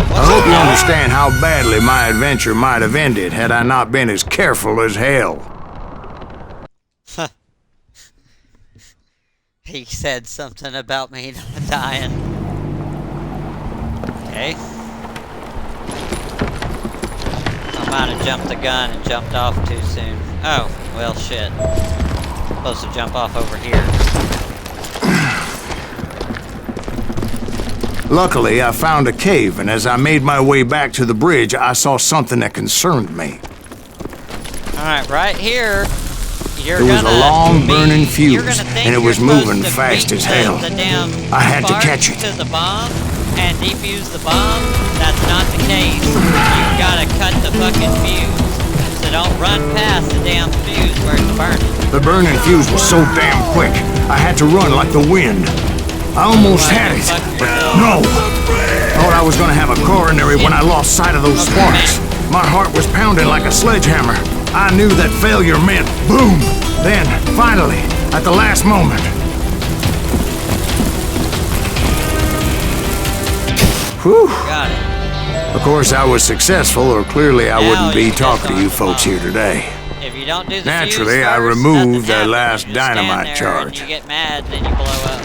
I hope you understand how badly my adventure might have ended had I not been as careful as hell. He said something about me not dying. Okay. I might have jumped the gun and jumped off too soon. Oh, well shit. Supposed to jump off over here. Luckily, I found a cave, and as I made my way back to the bridge, I saw something that concerned me. Alright, right here. There was a long burning fuse, and it was moving fast as hell. I had to catch it. To the bomb and defuse the bomb. That's not the case. You gotta cut the fucking fuse. So don't run past the damn fuse where it's burning. The burning fuse was so damn quick, I had to run like the wind. I almost had it, but no. Thought I was gonna have a coronary when I lost sight of those sparks. My heart was pounding like a sledgehammer. I knew that failure meant boom. Then, finally, at the last moment. Whew. Got it. Of course, I was successful, or clearly I wouldn't be talking to you folks here today. If you don't do the Naturally, fuse I first, removed nothing the happens. last You just stand dynamite there charge. And you get mad, then you blow up.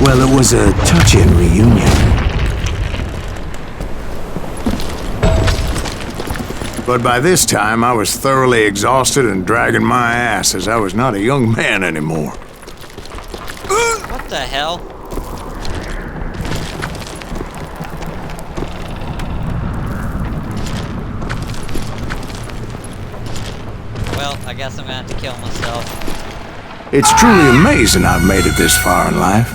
Well, it was a touching reunion. But by this time, I was thoroughly exhausted and dragging my ass as I was not a young man anymore. What the hell? Well, I guess I'm gonna have to kill myself. It's truly amazing I've made it this far in life,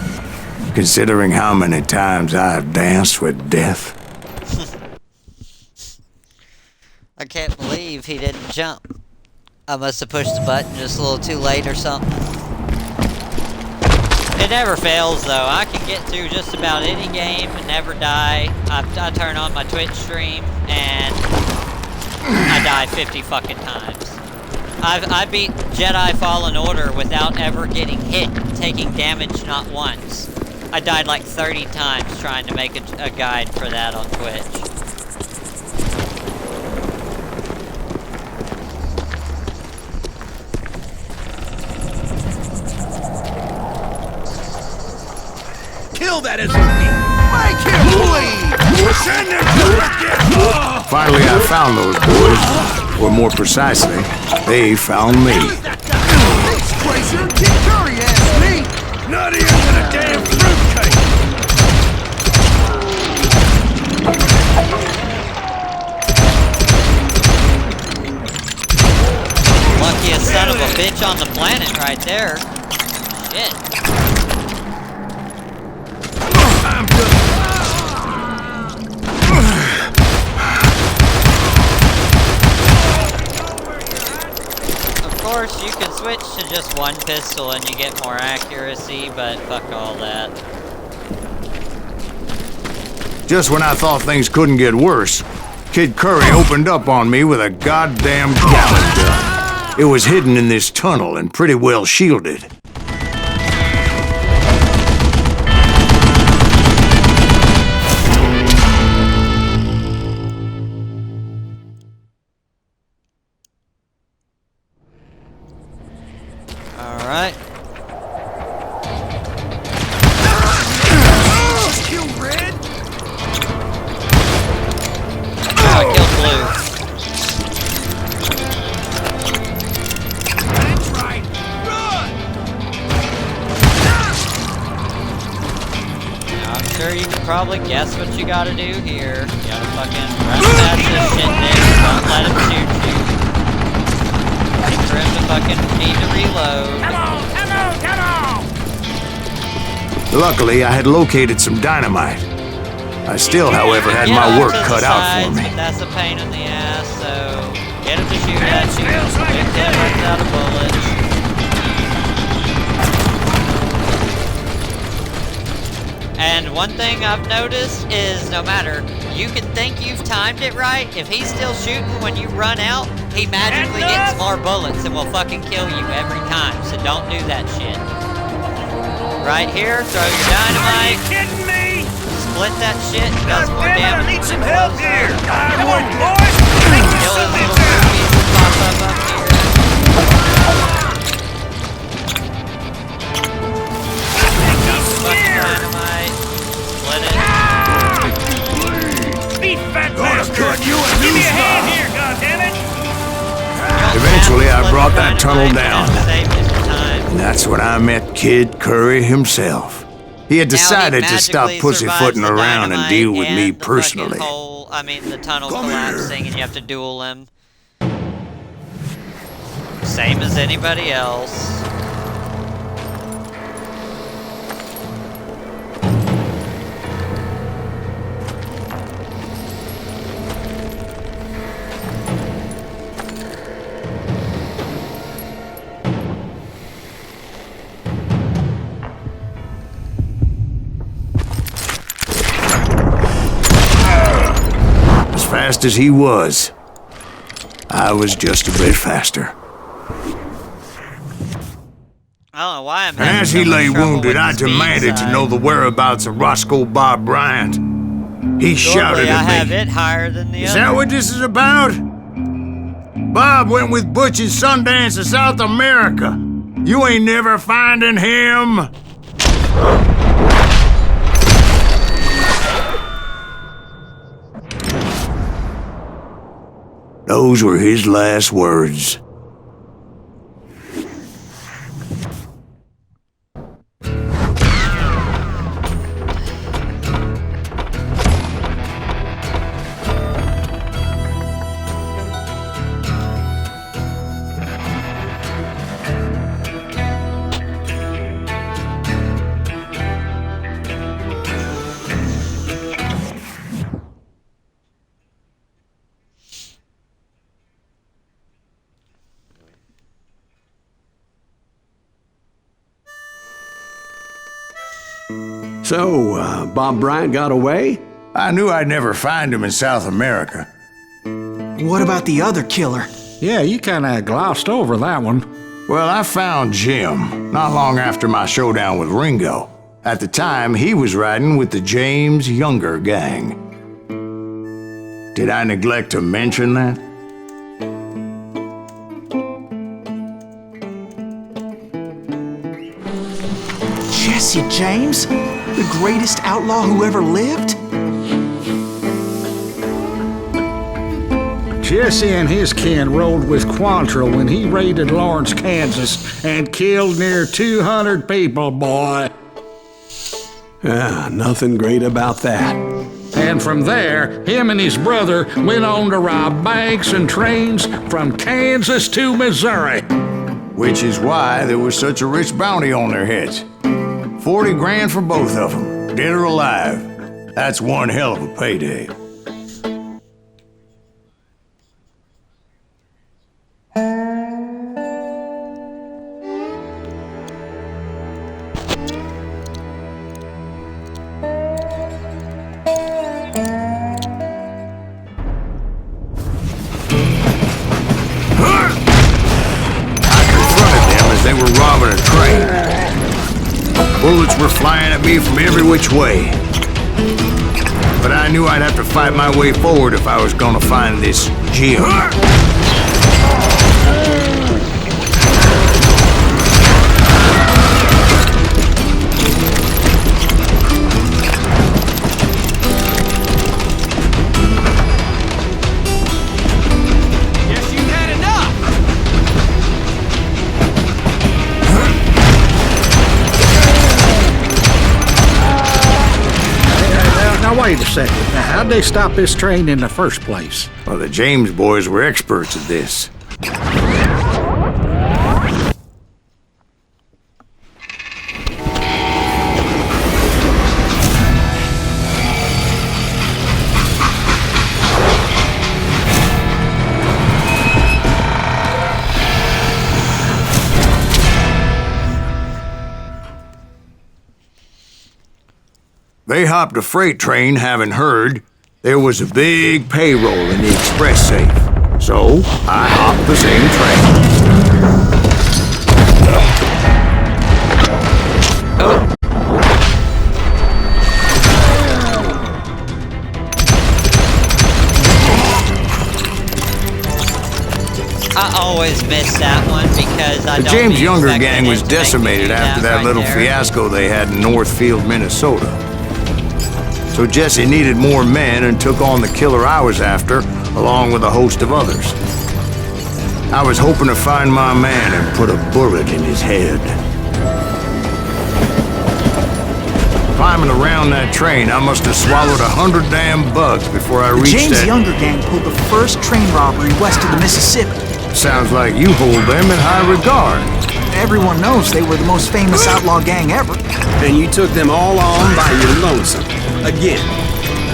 considering how many times I've danced with death. I can't believe he didn't jump. I must have pushed the button just a little too late or something. It never fails though. I can get through just about any game and never die. I turn on my Twitch stream and I die 50 fucking times. I beat Jedi Fallen Order without ever getting hit, taking damage not once. I died like 30 times trying to make a guide for that on Twitch. Kill that SUV! Make him bleed! Send him to the Finally, I found those boys, or more precisely, they found me. He's crazy! Kid Curry asked me! Not even a damn fruitcake! Luckiest son of a bitch on the planet right there. Shit. I'm good. Of course, you can switch to just one pistol and you get more accuracy, but fuck all that. Just when I thought things couldn't get worse, Kid Curry opened up on me with a goddamn Gatling gun. It was hidden in this tunnel and pretty well shielded. Alright. Kill Red? Oh, I killed Blue. That's right. Run! Now, I'm sure you can probably guess what you gotta do here. You gotta fucking run past this shit nigga, don't let him shoot you. Wait for him to fucking need to reload. Come on, come on, come on! Luckily, I had located some dynamite. I still, however, had Get my off work to the cut out sides, for me. but that's a pain in the ass, so get him to shoot at you. Quick hit runs out of bullets. And one thing I've noticed is no matter, you can think you've timed it right, if he's still shooting when you run out, he magically gets more bullets and will fucking kill you every time, so don't do that shit. Right here, throw your dynamite. Are you kidding me? Split that shit, does more Damn it, I damage. need some when help closer. here! Come on, boys! Take this Kill son those of a little bitch! groupies that pop up here. Fucking dynamite. Split it. Beat fat Gonna bastard! cut you a Give new me a hand spot. here, goddammit! Eventually, I Split brought the that tunnel dynamite, down. saved you some time. And that's when I met Kid Curry himself. He had Now he decided to stop magically pussyfooting survives the around and dynamite deal with me and the personally. fucking hole, the tunnel Come collapsing and you have to duel him. Same as anybody else. As fast as he was, I was just a bit faster. I don't know why I'm And having as so he much lay trouble wounded, with I the speed demanded to side. know the whereabouts of Roscoe Bob Bryant. He shouted Normally I have at me. it higher than the Is other. that what this is about? Bob went with Butch and Sundance to South America. You ain't never finding him. Those were his last words. So, Bob Bryant got away? I knew I'd never find him in South America. What about the other killer? Yeah, you kinda glossed over that one. Well, I found Jim not long after my showdown with Ringo. At the time, he was riding with the James Younger gang. Did I neglect to mention that? Jesse James? The greatest outlaw who ever lived? Jesse and his kin rode with Quantrill when he raided Lawrence, Kansas, and killed near 200 people, boy. Nothing great about that. And from there, him and his brother went on to rob banks and trains from Kansas to Missouri. Which is why there was such a rich bounty on their heads. 40 grand for both of them, dead or alive. That's one hell of a payday. Bullets were flying at me from every which way. But I knew I'd have to fight my way forward if I was gonna find this Jim. Now, wait a second. Now, how'd they stop this train in the first place? Well, the James boys were experts at this. They hopped a freight train, having heard there was a big payroll in the express safe. So, I hopped the same I always miss that one because I The don't James Younger expect gang it was to make me decimated do after that right little there. fiasco they had in Northfield, Minnesota. So Jesse needed more men and took on the killer I was after, along with a host of others. I was hoping to find my man and put a bullet in his head. Climbing around that train, I must have swallowed 100 damn bugs before I The reached James that. Younger gang pulled the first train robbery west of the Mississippi. Sounds like you hold them in high regard. Everyone knows they were the most famous outlaw gang ever. And you took them all on by your lonesome. Again,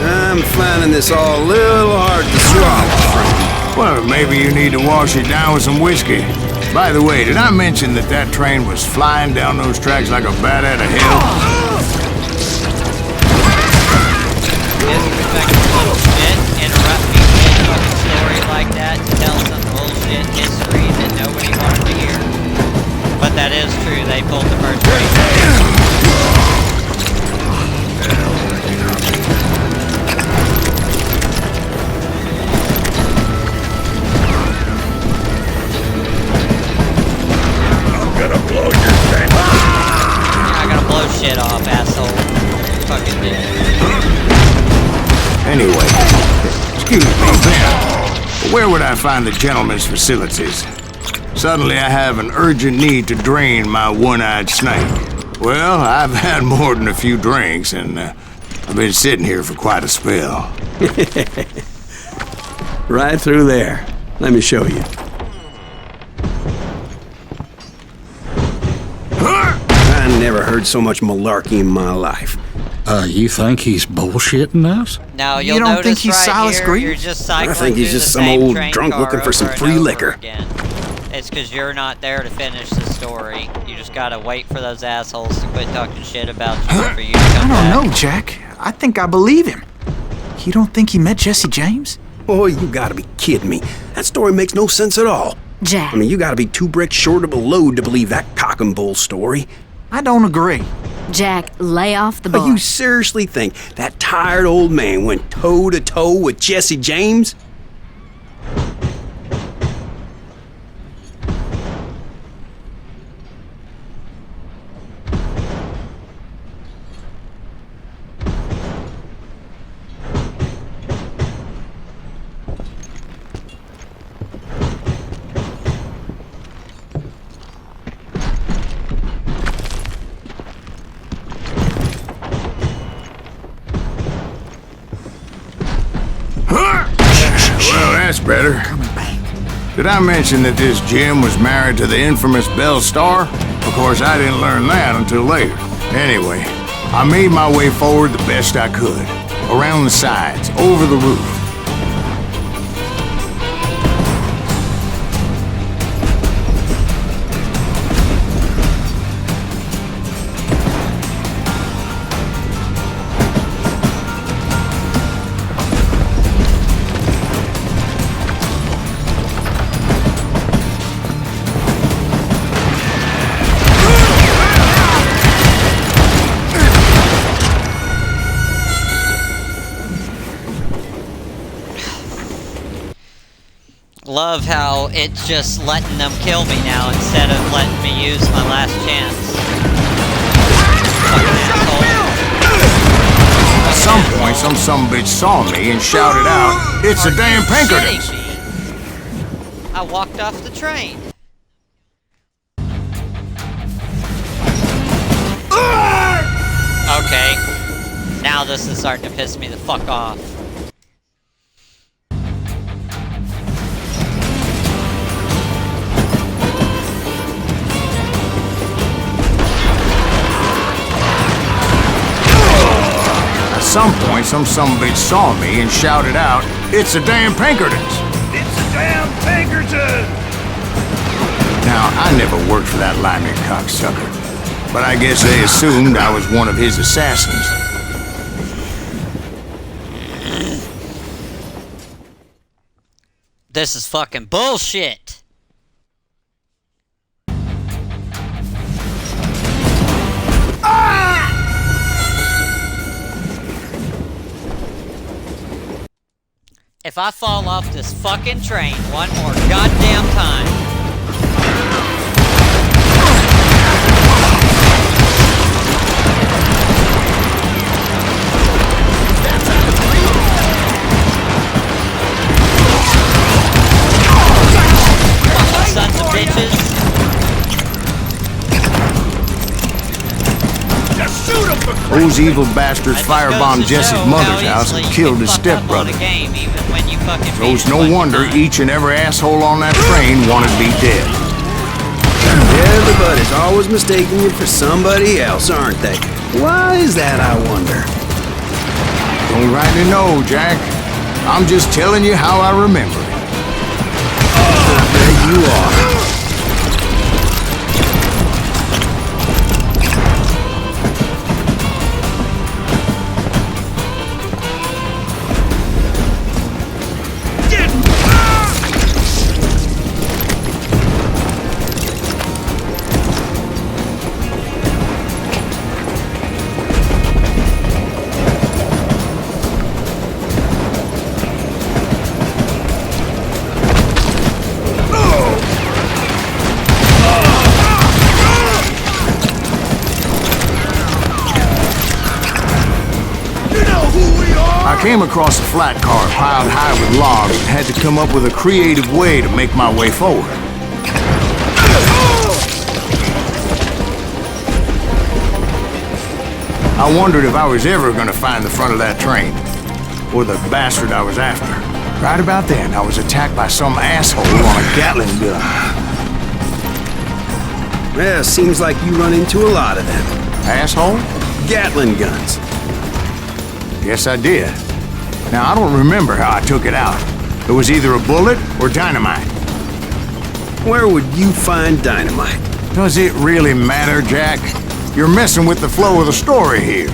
I'm finding this all a little hard to swallow, Frank. Well, maybe you need to wash it down with some whiskey. By the way, did I mention that that train was flying down those tracks like a bat out of hell? Disrespectful little shit, interrupt me mid-fucking story like that to tell some bullshit history that nobody wanted to hear. But that is true, they pulled the first train. I gotta blow shit off, asshole. Fucking did. Anyway, excuse me, Ben. Where would I find the gentleman's facilities? Suddenly I have an urgent need to drain my one-eyed snake. Well, I've had more than a few drinks, and I've been sitting here for quite a spell. Right through there. Let me show you. I never heard so much malarkey in my life. You think he's bullshitting us? Now you'll You don't notice think he's right Silas here, Green? you're just cycling I think he's through just the some same old train drunk car looking for some over and free over liquor. again. It's because you're not there to finish the story. You just gotta wait for those assholes to quit talking shit about you for you to come I back. don't know, Jack. I think I believe him. You don't think he met Jesse James? Boy, you gotta be kidding me. That story makes no sense at all. Jack. I mean, you gotta be 2 bricks short of a load to believe that cock and bull story. I don't agree. Jack, lay off the But bar. you seriously think that tired old man went toe-to-toe with Jesse James? Well, that's better. Did I mention that this Jim was married to the infamous Belle Starr? Of course, I didn't learn that until later. Anyway, I made my way forward the best I could. Around the sides, over the roof. Love how it's just letting them kill me now instead of letting me use my last chance. Fucking asshole. At some point, some sumbitch saw me and shouted out, "It's a damn Pinkertons!" Shitting me. I walked off the train. Okay. Now this is starting to piss me the fuck off. At some point, some sumbitch saw me and shouted out, "It's a damn Pinkertons!" It's a damn Pinkerton! Now, I never worked for that limey cocksucker, but I guess they assumed I was one of his assassins. This is fucking bullshit. If I fall off this fucking train one more goddamn time. Fucking sons of bitches. Just shoot him for Christ's Those evil bastards firebombed Jesse's mother's house and killed his stepbrother. So it's no wonder each and every asshole on that train wanted to be dead. Everybody's always mistaking you for somebody else, aren't they? Why is that, I wonder? Don't rightly know, Jack. I'm just telling you how I remember it. There you are. I came across a flat car piled high with logs and had to come up with a creative way to make my way forward. I wondered if I was ever going to find the front of that train, or the bastard I was after. Right about then, I was attacked by some asshole on a Gatling gun. Well, seems like you run into a lot of them. Asshole? Gatling guns. Yes, I did. Now, I don't remember how I took it out. It was either a bullet or dynamite. Where would you find dynamite? Does it really matter, Jack? You're messing with the flow of the story here.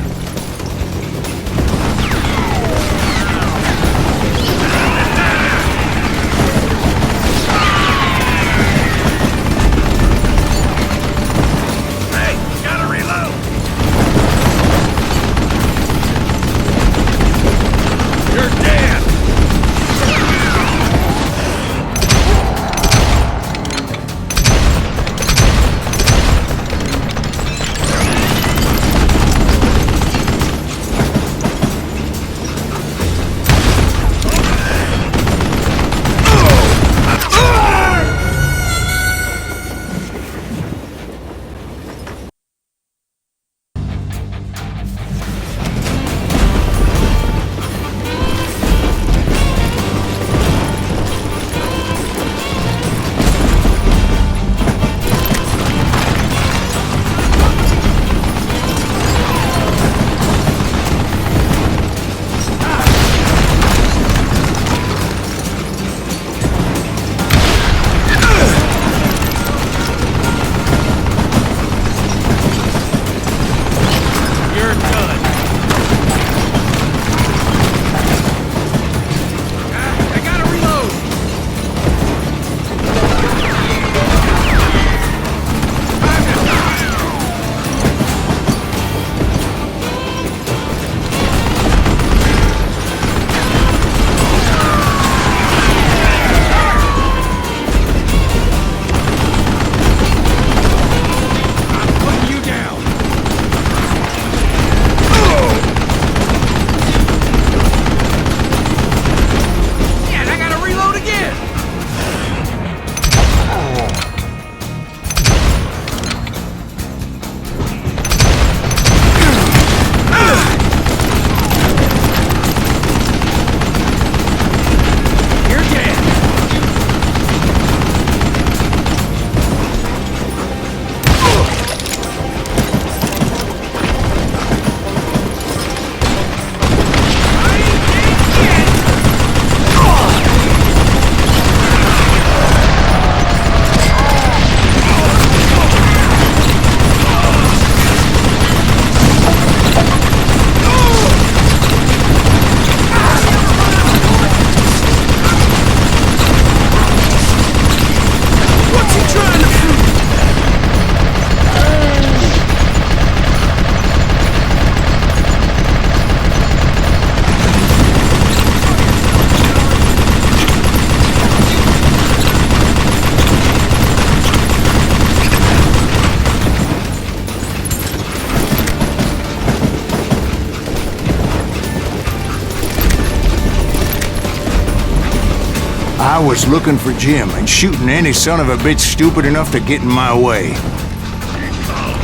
was looking for Jim and shooting any son of a bitch stupid enough to get in my way.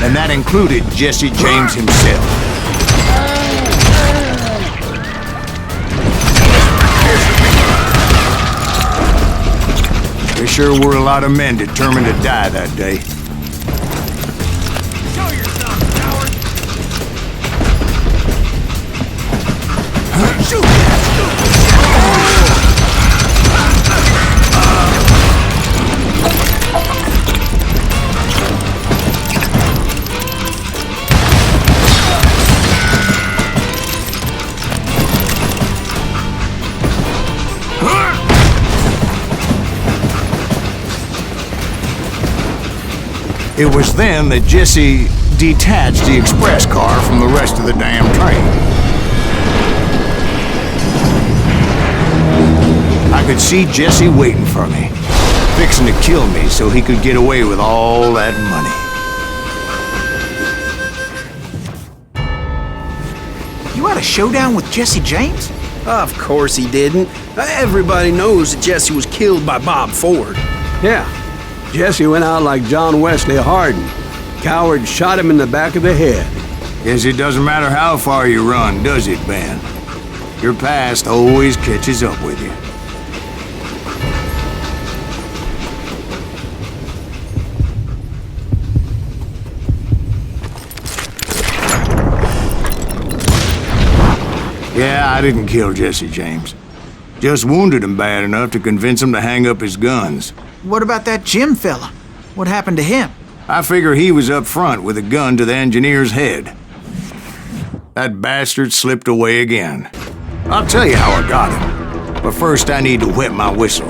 And that included Jesse James himself. There sure were a lot of men determined to die that day. Show yourself, coward! Shoot that stupid! It was then that Jesse detached the express car from the rest of the damn train. I could see Jesse waiting for me, fixing to kill me so he could get away with all that money. You had a showdown with Jesse James? Of course he didn't. Everybody knows that Jesse was killed by Bob Ford. Yeah, Jesse went out like John Wesley Hardin. Coward shot him in the back of the head. Guess it doesn't matter how far you run, does it, Ben? Your past always catches up with you. Yeah, I didn't kill Jesse James. Just wounded him bad enough to convince him to hang up his guns. What about that Jim fella? What happened to him? I figure he was up front with a gun to the engineer's head. That bastard slipped away again. I'll tell you how I got him. But first I need to wet my whistle.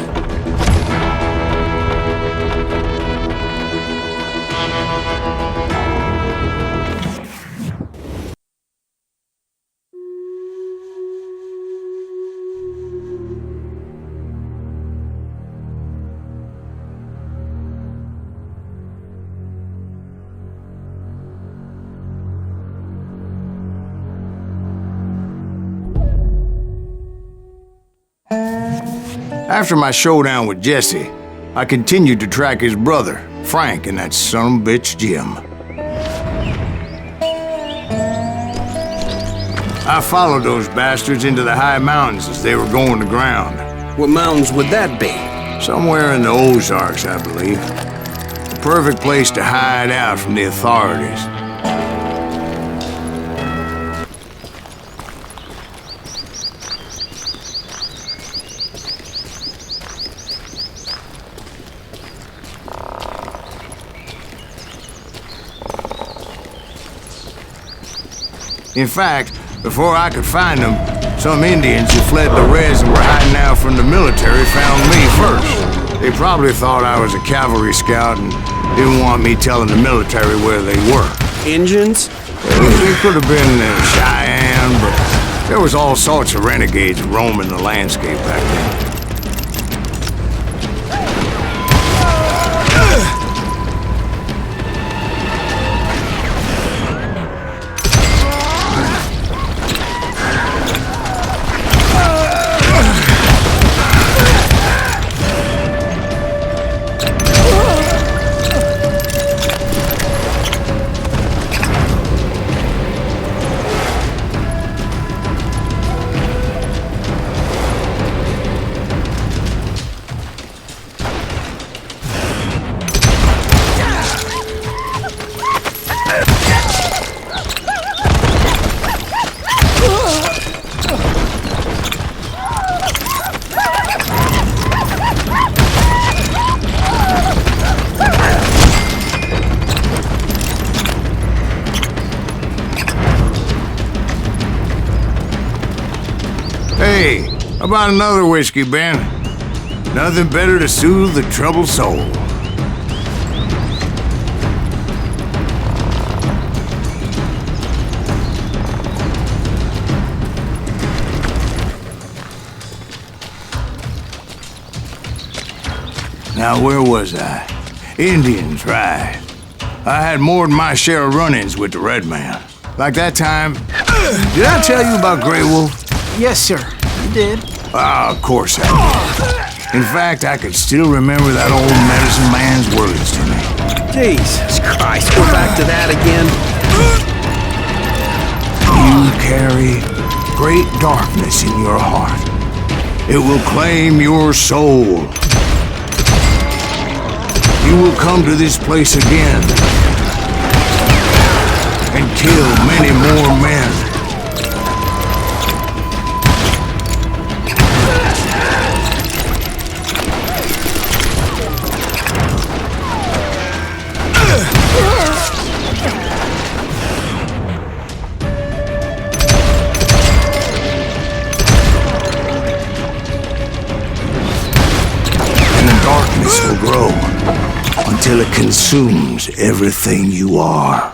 After my showdown with Jesse, I continued to track his brother, Frank, and that sumbitch Jim. I followed those bastards into the high mountains as they were going to ground. What mountains would that be? Somewhere in the Ozarks, I believe. The perfect place to hide out from the authorities. In fact, before I could find them, some Indians who fled the res and were hiding out from the military found me first. They probably thought I was a cavalry scout and didn't want me telling the military where they were. Indians? It could have been Cheyenne, but there was all sorts of renegades roaming the landscape back then. Hey, how about another whiskey, Ben? Nothing better to soothe the troubled soul. Now, where was I? Indians, right. I had more than my share of run-ins with the Red Man. Like that time... Did I tell you about Grey Wolf? Yes, sir. You did. Ah, of course I did. In fact, I could still remember that old medicine man's words to me. Jesus Christ, we're back to that again. You carry great darkness in your heart. It will claim your soul. You will come to this place again and kill many more men. Darkness will grow until it consumes everything you are.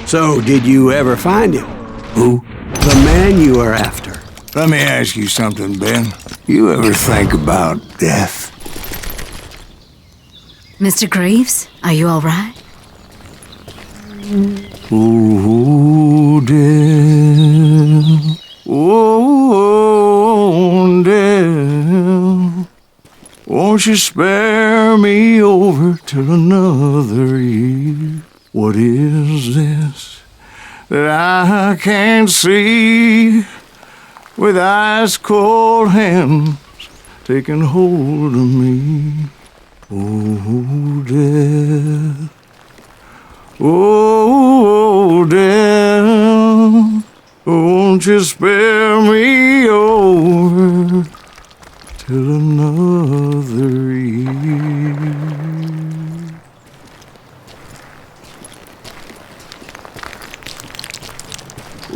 So, did you ever find him? Who? The man you are after. Let me ask you something, Ben. You ever think about death? Mr. Greaves, are you all right? Oh, death. Oh, death. Won't you spare me over till another year? What is this that I can't see with ice cold hands taking hold of me? Oh, death. Oh, death. Won't you spare me over till another year?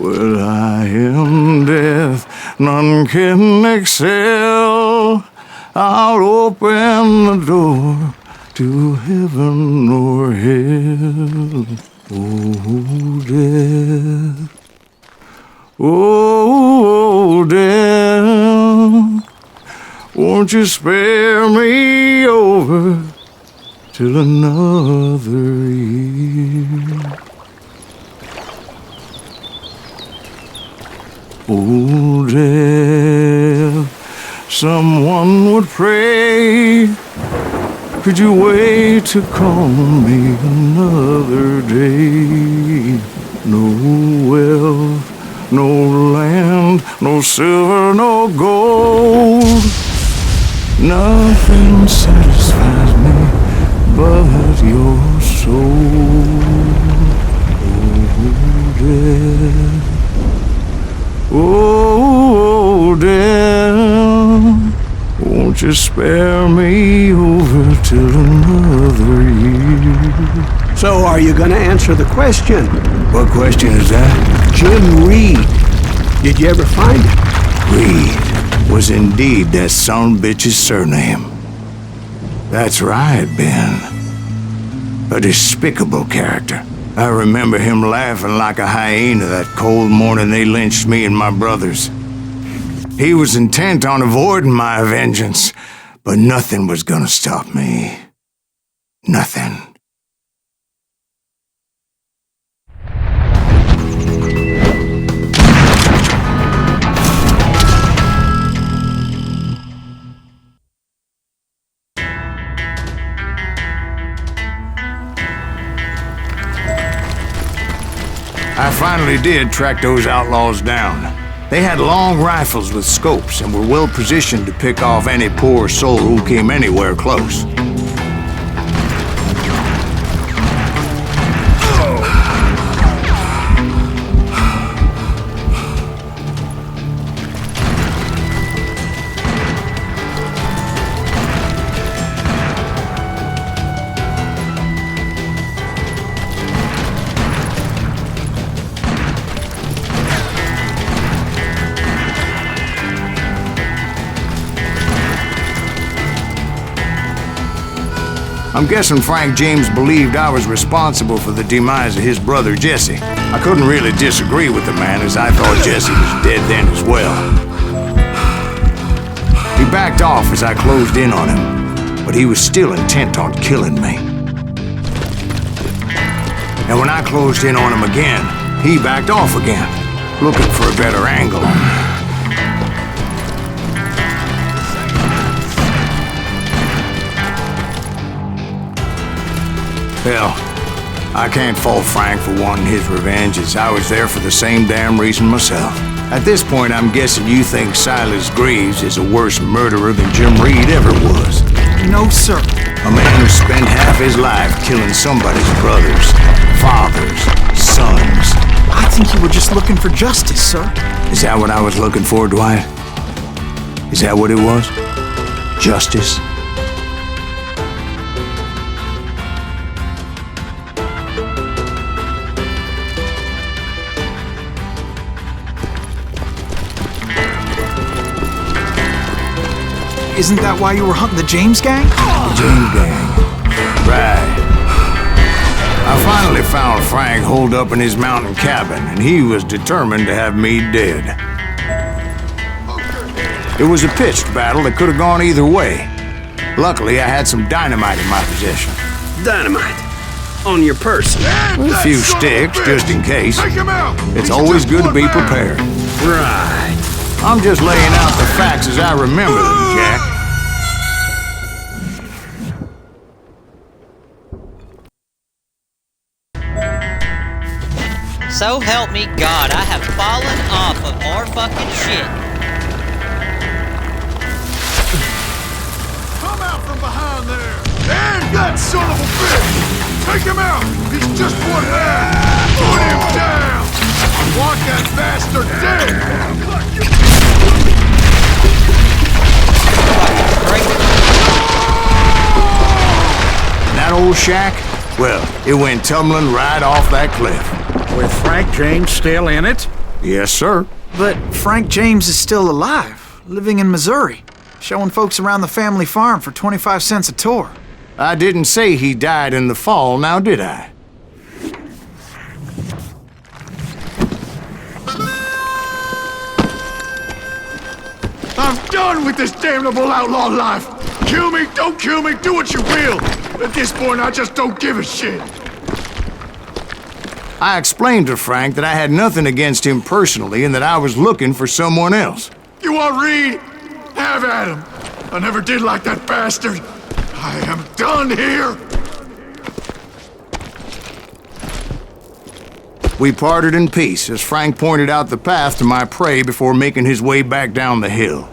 Well, I am death, none can excel. I'll open the door to heaven or hell. Oh, death. Oh, death. Won't you spare me over till another year? Oh, death, someone would pray. Could you wait to call me another day? No wealth, no land, no silver, no gold. Nothing satisfies me but your soul. Oh, death. Oh, death, won't you spare me over till another year? So, are you gonna answer the question? What question is that? Jim Reed. Did you ever find him? Reed was indeed that son-bitch's surname. That's right, Ben. A despicable character. I remember him laughing like a hyena that cold morning they lynched me and my brothers. He was intent on avoiding my vengeance, but nothing was gonna stop me. Nothing. I finally did track those outlaws down. They had long rifles with scopes and were well positioned to pick off any poor soul who came anywhere close. I'm guessing Frank James believed I was responsible for the demise of his brother Jesse. I couldn't really disagree with the man, as I thought Jesse was dead then as well. He backed off as I closed in on him, but he was still intent on killing me. And when I closed in on him again, he backed off again, looking for a better angle on me. Hell, I can't fault Frank for wanting his revenge, as I was there for the same damn reason myself. At this point, I'm guessing you think Silas Greaves is a worse murderer than Jim Reed ever was. No, sir. A man who spent half his life killing somebody's brothers, fathers, sons. I think you were just looking for justice, sir. Is that what I was looking for, Dwight? Is that what it was? Justice? Isn't that why you were hunting the James gang? The James gang. Right. I finally found Frank holed up in his mountain cabin, and he was determined to have me dead. It was a pitched battle that could have gone either way. Luckily, I had some dynamite in my possession. Dynamite? On your person? A few sticks, just in case. Take him out! It's always good to be prepared. Right. I'm just laying out the facts as I remember them, Jack. So help me God, I have fallen off of more fucking shit. Come out from behind there! And that son of a bitch! Take him out! He's just one man! Put him down! I want that bastard dead! That old shack? Well, it went tumbling right off that cliff. With Frank James still in it? Yes, sir. But Frank James is still alive, living in Missouri, showing folks around the family farm for 25 cents a tour. I didn't say he died in the fall, now did I? I'm done with this damnable outlaw life! Kill me, don't kill me, do what you will! At this point, I just don't give a shit! I explained to Frank that I had nothing against him personally and that I was looking for someone else. You want Reed? Have at him! I never did like that bastard! I am done here! We parted in peace as Frank pointed out the path to my prey before making his way back down the hill.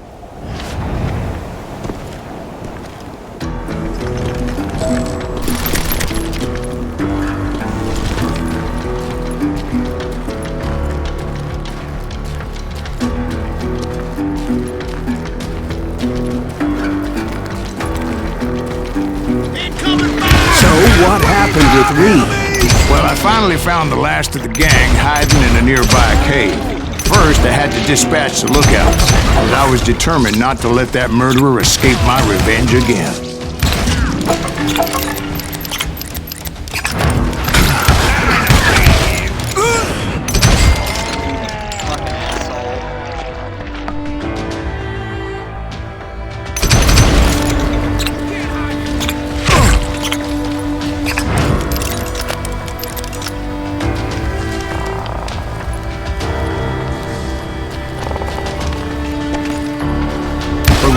What happened with Reed? Well, I finally found the last of the gang hiding in a nearby cave. First, I had to dispatch the lookouts, as I was determined not to let that murderer escape my revenge again.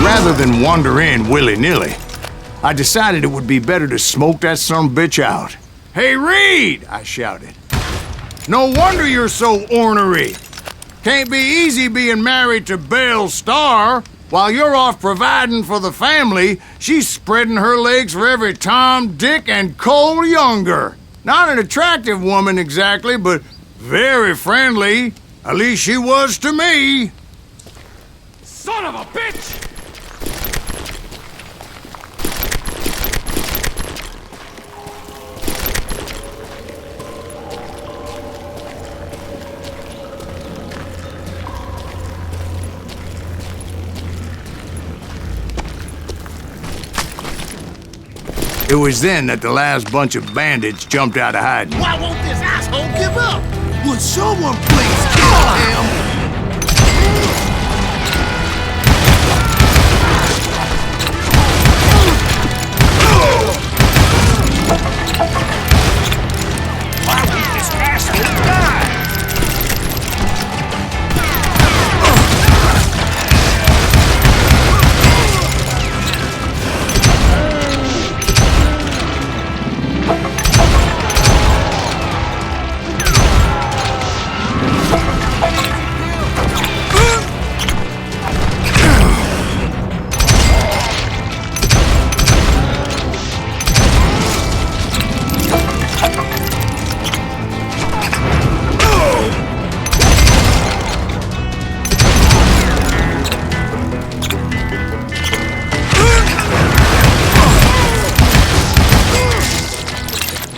Rather than wander in willy-nilly, I decided it would be better to smoke that sumbitch out. "Hey, Reed!" I shouted. "No wonder you're so ornery. Can't be easy being married to Belle Starr. While you're off providing for the family, she's spreading her legs for every Tom, Dick, and Cole Younger. Not an attractive woman exactly, but very friendly. At least she was to me." Son of a bitch! It was then that the last bunch of bandits jumped out of hiding. Why won't this asshole give up? Would someone please kill him? Why won't this asshole die?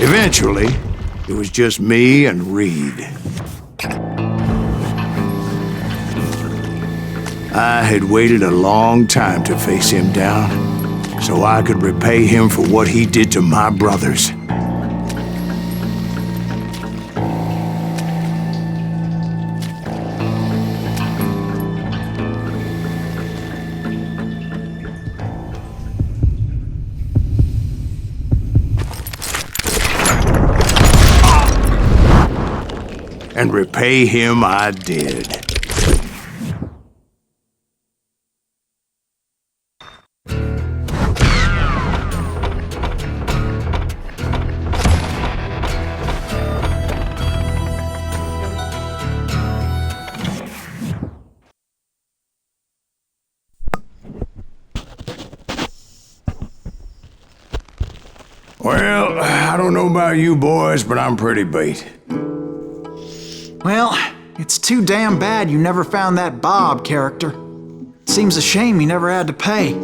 Eventually, it was just me and Reed. I had waited a long time to face him down, so I could repay him for what he did to my brothers. And repay him I did. Well, I don't know about you boys, but I'm pretty beat. Well, it's too damn bad you never found that Bob character. Seems a shame you never had to pay.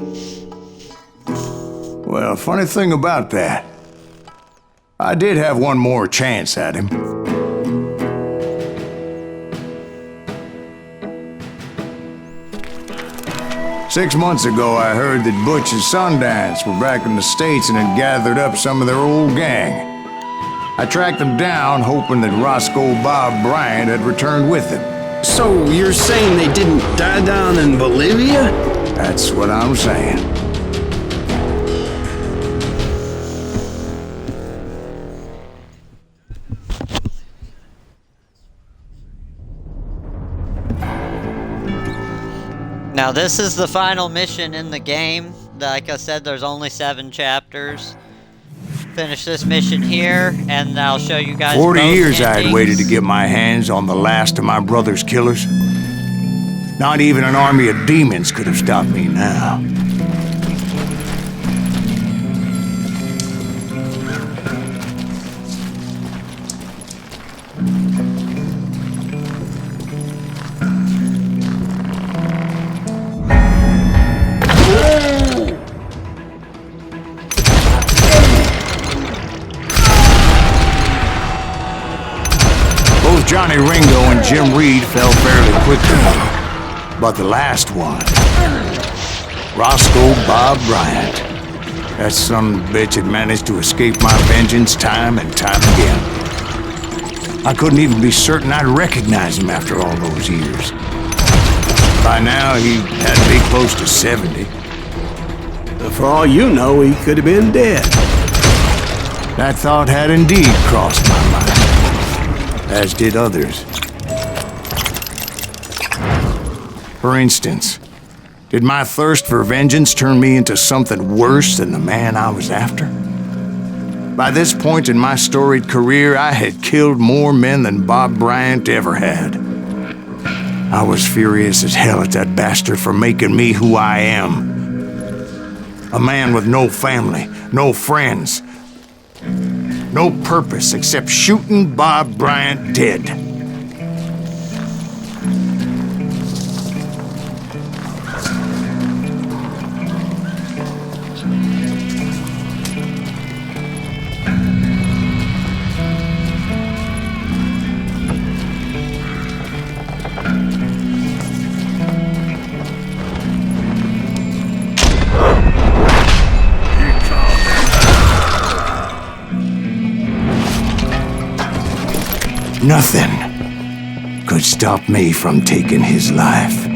Well, funny thing about that, I did have one more chance at him. Six months ago, I heard that Butch and Sundance were back in the States and had gathered up some of their old gang. I tracked them down, hoping that Roscoe Bob Bryant had returned with them. So you're saying they didn't die down in Bolivia? That's what I'm saying. Now this is the final mission in the game. Like I said, there's only 7 chapters. Finish this mission here, and I'll show you guys 40 both years I had endings. waited to get my hands on the last of my brother's killers. Not even an army of demons could have stopped me now. Johnny Ringo and Jim Reed fell fairly quickly, but the last one, Roscoe Bob Bryant, that son of a bitch had managed to escape my vengeance time and time again. I couldn't even be certain I'd recognize him after all those years. By now, he had to be close to 70. For all you know, he could have been dead. That thought had indeed crossed my mind, as did others. For instance, did my thirst for vengeance turn me into something worse than the man I was after? By this point in my storied career, I had killed more men than Bob Bryant ever had. I was furious as hell at that bastard for making me who I am. A man with no family, no friends, no purpose except shooting Bob Bryant dead. Nothing could stop me from taking his life.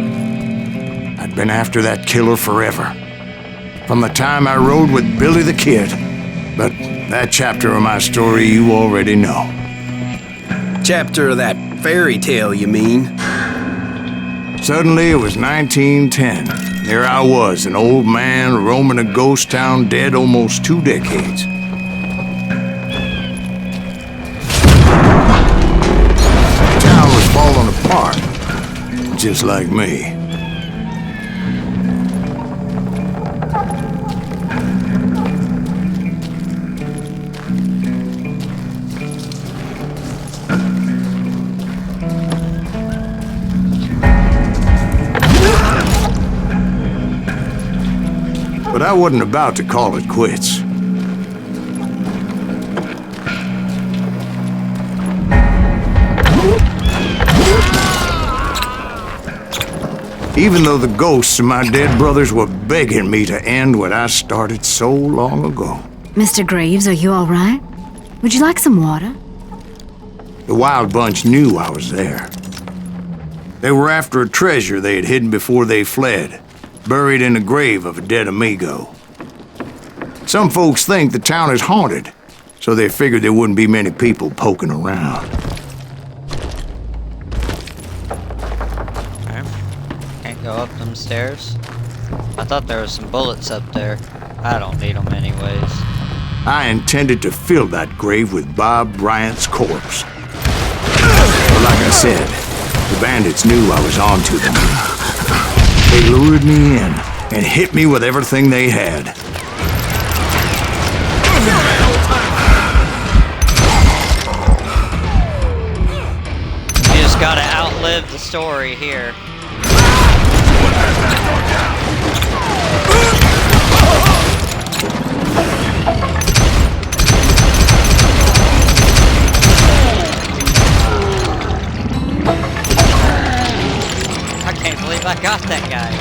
I'd been after that killer forever. From the time I rode with Billy the Kid. But that chapter of my story you already know. Chapter of that fairy tale, you mean? Suddenly it was 1910. There I was, an old man roaming a ghost town dead almost 2 decades. The town was falling apart, just like me. But I wasn't about to call it quits. Even though the ghosts of my dead brothers were begging me to end what I started so long ago. Mr. Greaves, are you all right? Would you like some water? The Wild Bunch knew I was there. They were after a treasure they had hidden before they fled, buried in the grave of a dead amigo. Some folks think the town is haunted, so they figured there wouldn't be many people poking around. Can't go up them stairs. I thought there was some bullets up there. I don't need them anyways. I intended to fill that grave with Bob Bryant's corpse. But like I said, the bandits knew I was on to them. They lured me in and hit me with everything they had. You just gotta outlive the story here. I can't believe I got that guy.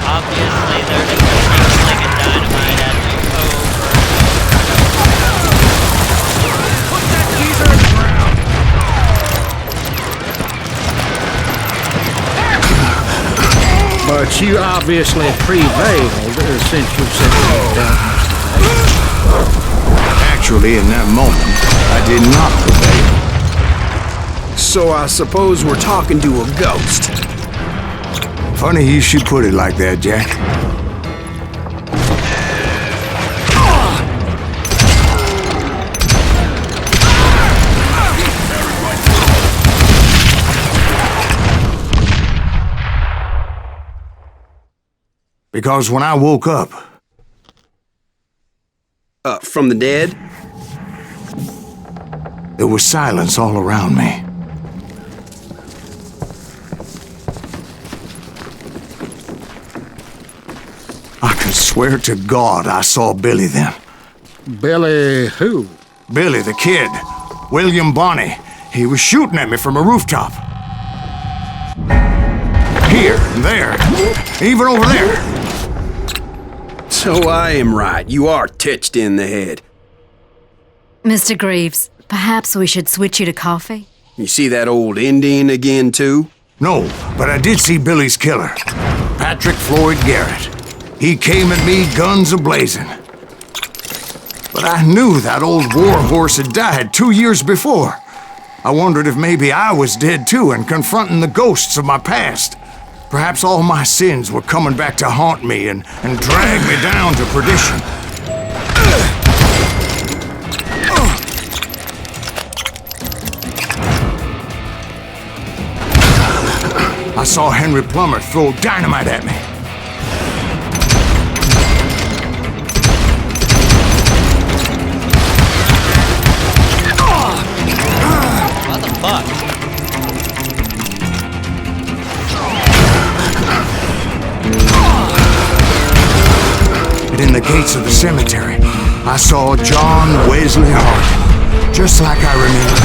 Obviously, they're just gonna keep slinging dynamite at you over. Put that geezer in the ground! But you obviously prevailed since you said you done. Actually, in that moment, I did not prevail. So I suppose we're talking to a ghost. Funny you should put it like that, Jack. Because when I woke up... From the dead? There was silence all around me. I could swear to God I saw Billy then. Billy who? Billy the Kid. William Bonney. He was shooting at me from a rooftop. Here, and there, even over there. So I am right. You are titched in the head. Mr. Greaves, perhaps we should switch you to coffee? You see that old Indian again, too? No, but I did see Billy's killer, Patrick Floyd Garrett. He came at me guns a-blazing. But I knew that old war horse had died 2 years before. I wondered if maybe I was dead too and confronting the ghosts of my past. Perhaps all my sins were coming back to haunt me and drag me down to perdition. I saw Henry Plummer throw dynamite at me. What the fuck? And in the gates of the cemetery, I saw John Wesley Hart, just like I remember.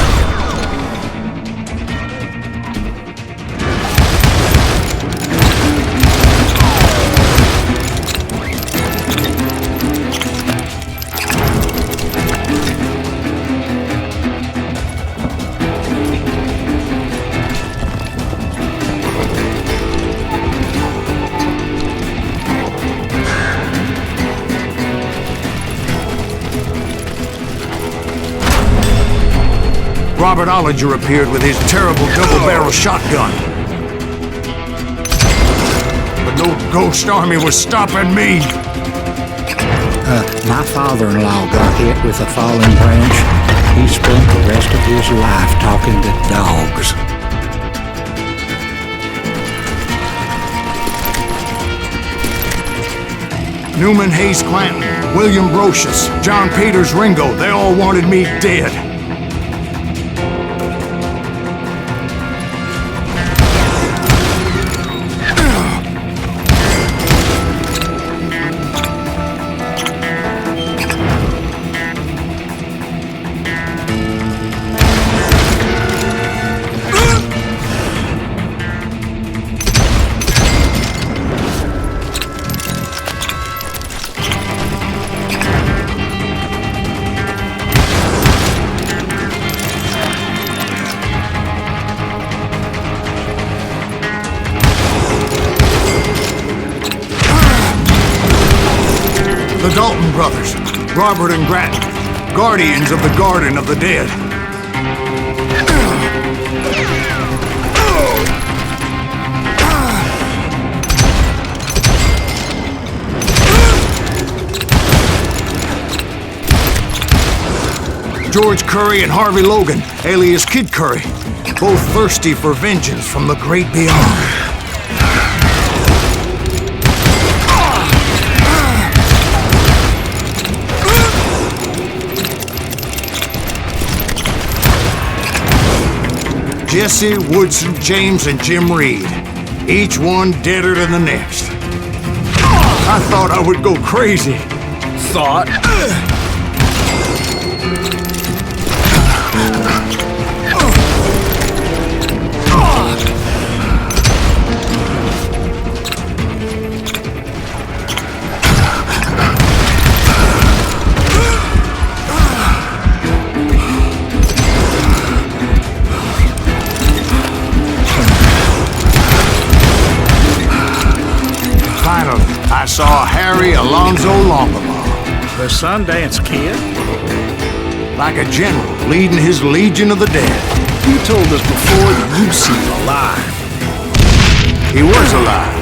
Robert Ollinger appeared with his terrible double-barrel shotgun. But no ghost army was stopping me. My father-in-law got hit with a falling branch. He spent the rest of his life talking to dogs. Newman Hayes Clanton, William Brocious, John Peters Ringo, they all wanted me dead. The Dalton brothers, Robert and Grattan, guardians of the Garden of the Dead. George Curry and Harvey Logan, alias Kid Curry, both thirsty for vengeance from the great beyond. Jesse, Woodson, James, and Jim Reed. Each one deader than the next. I thought I would go crazy. Thought? Finally, I saw Harry Alonzo Longball. The Sundance Kid? Like a general leading his Legion of the Dead. You told us before that you've seen him alive. He was alive.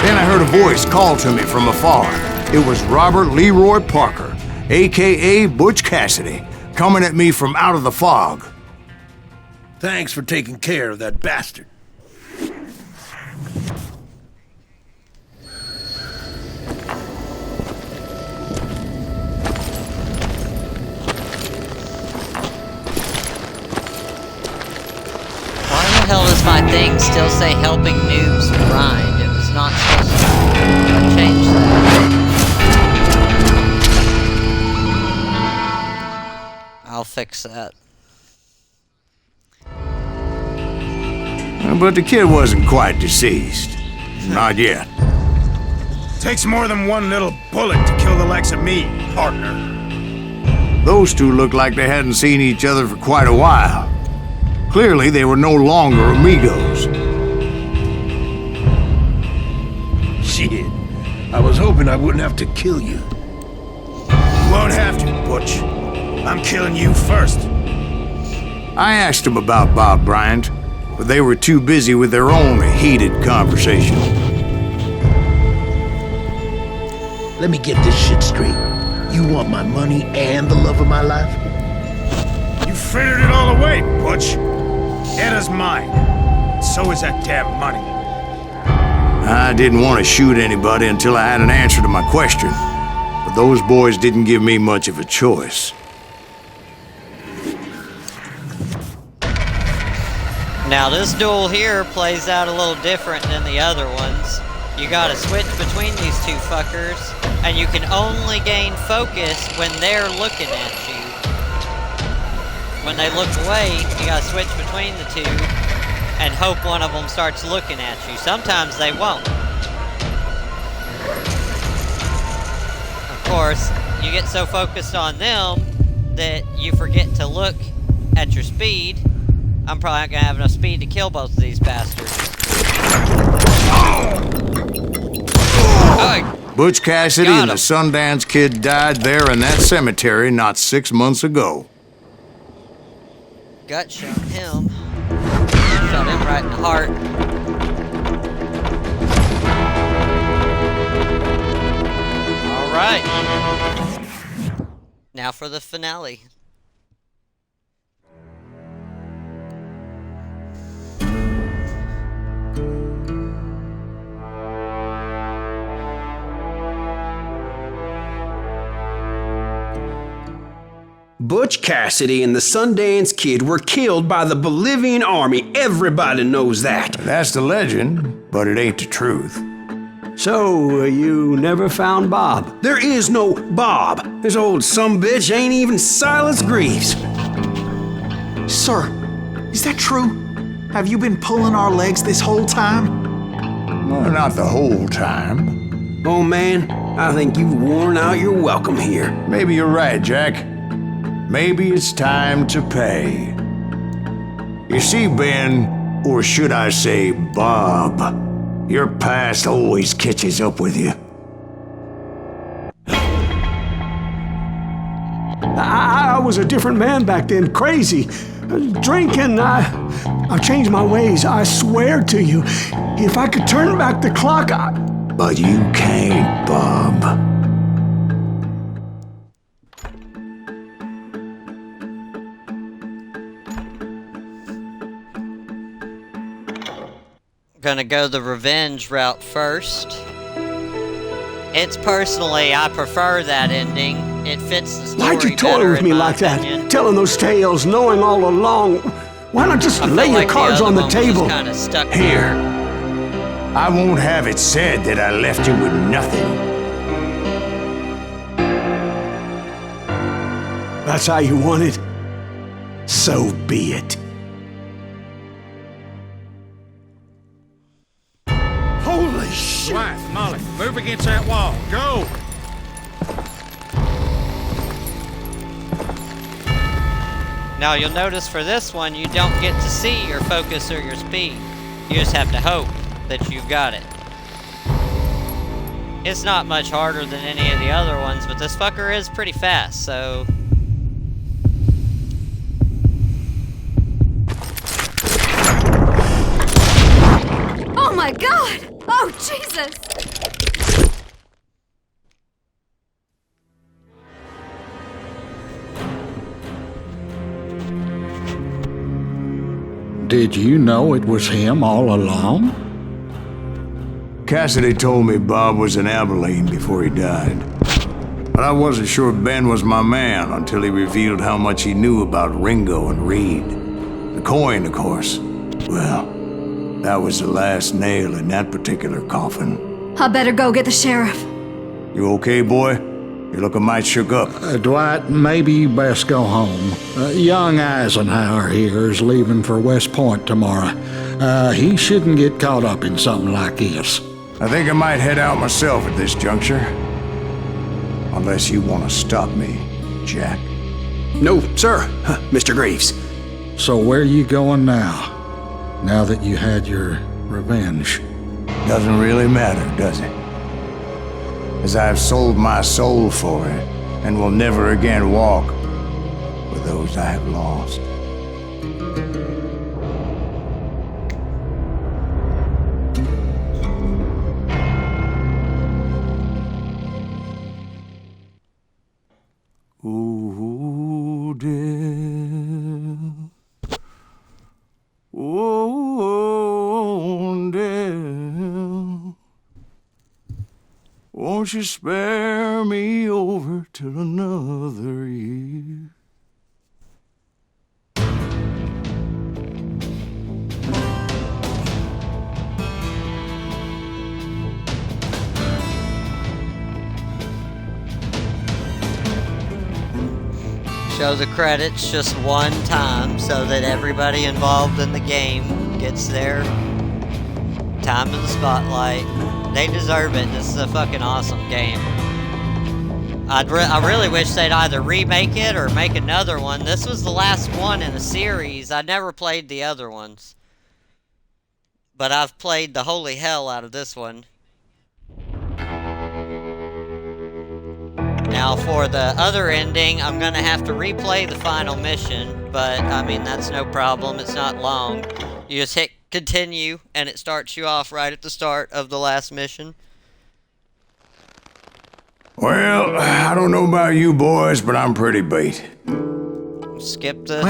Then I heard a voice call to me from afar. It was Robert Leroy Parker, a.k.a. Butch Cassidy, coming at me from out of the fog. Thanks for taking care of that bastard. Why the hell does my thing still say helping noobs grind? It was not supposed to. I changed that. I'll fix that. But the kid wasn't quite deceased. Not yet. Takes more than one little bullet to kill the likes of me, partner. Those two looked like they hadn't seen each other for quite a while. Clearly, they were no longer amigos. Shit. I was hoping I wouldn't have to kill you. You won't have to, Butch. I'm killing you first. I asked them about Bob Bryant, but they were too busy with their own heated conversation. Let me get this shit straight. You want my money and the love of my life? You frittered it all away, Butch. Edda's mine. So is that damn money. I didn't want to shoot anybody until I had an answer to my question, but those boys didn't give me much of a choice. Now this duel here plays out a little different than the other ones. You gotta switch between these two fuckers, and you can only gain focus when they're looking at you. When they look away, you gotta switch between the two, and hope one of them starts looking at you. Sometimes they won't. Of course, you get so focused on them that you forget to look at your speed. I'm probably not gonna have enough speed to kill both of these bastards. Oh, Butch Cassidy and the Sundance Kid died there in that cemetery not 6 months ago. gut shot him. Shot him right in the heart. Alright. Now for the finale. Butch Cassidy and the Sundance Kid were killed by the Bolivian army. Everybody knows that. That's the legend, but it ain't the truth. So, you never found Bob? There is no Bob. This old sumbitch ain't even Silas Greaves. Sir, is that true? Have you been pulling our legs this whole time? Well, not the whole time. Oh man, I think you've worn out your welcome here. Maybe you're right, Jack. Maybe it's time to pay. You see, Ben, or should I say Bob, your past always catches up with you. I was a different man back then, crazy. Drinking, I've changed my ways, I swear to you. If I could turn back the clock, But you can't, Bob. Gonna go the revenge route first. It's personally, I prefer that ending. It fits the story. Why'd you toy with me like that? Telling those tales, knowing all along. Why not just lay your cards on the table? Kinda stuck Here. I won't have it said that I left you with nothing. That's how you want it? So be it. Holy shit! Right, Molly, move against that wall. Go! Now you'll notice for this one, you don't get to see your focus or your speed. You just have to hope that you've got it. It's not much harder than any of the other ones, but this fucker is pretty fast, so... Oh my god! Oh, Jesus! Did you know it was him all along? Cassidy told me Bob was in Abilene before he died. But I wasn't sure Ben was my man until he revealed how much he knew about Ringo and Reed. The coin, of course. Well, that was the last nail in that particular coffin. I better go get the sheriff. You okay, boy? You're looking mighty shook up. Dwight, maybe you best go home. Young Eisenhower here is leaving for West Point tomorrow. He shouldn't get caught up in something like this. I think I might head out myself at this juncture. Unless you want to stop me, Jack. No, sir, Mr. Greaves. So where you going now? Now that you had your revenge? Doesn't really matter, does it? As I've sold my soul for it, and will never again walk with those I have lost. Ooh, dear. Oh, dear. Won't you spare me over till another year? Show the credits just one time so that everybody involved in the game gets their time in the spotlight. They deserve it. This is a fucking awesome game. I really wish they'd either remake it or make another one. This was the last one in the series. I never played the other ones. But I've played the holy hell out of this one. Now for the other ending, I'm gonna have to replay the final mission, but I mean, that's no problem, it's not long. You just hit continue, and it starts you off right at the start of the last mission. Well, I don't know about you boys, but I'm pretty beat. Skip the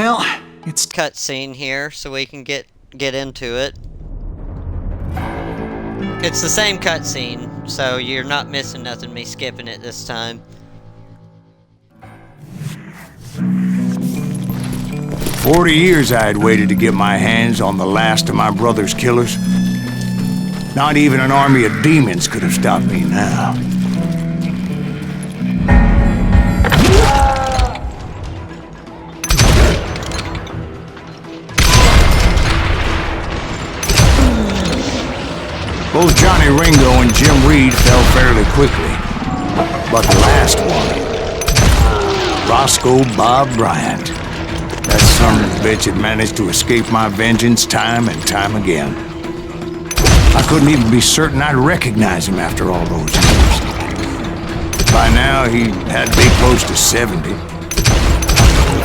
it's cutscene here so we can get into it. It's the same cutscene, so you're not missing nothing me skipping it this time. 40 years I had waited to get my hands on the last of my brother's killers. Not even an army of demons could have stopped me now. Both Johnny Ringo and Jim Reed fell fairly quickly. But the last one, Roscoe Bob Bryant. That son of a bitch had managed to escape my vengeance time and time again. I couldn't even be certain I'd recognize him after all those years. By now, he had to be close to 70.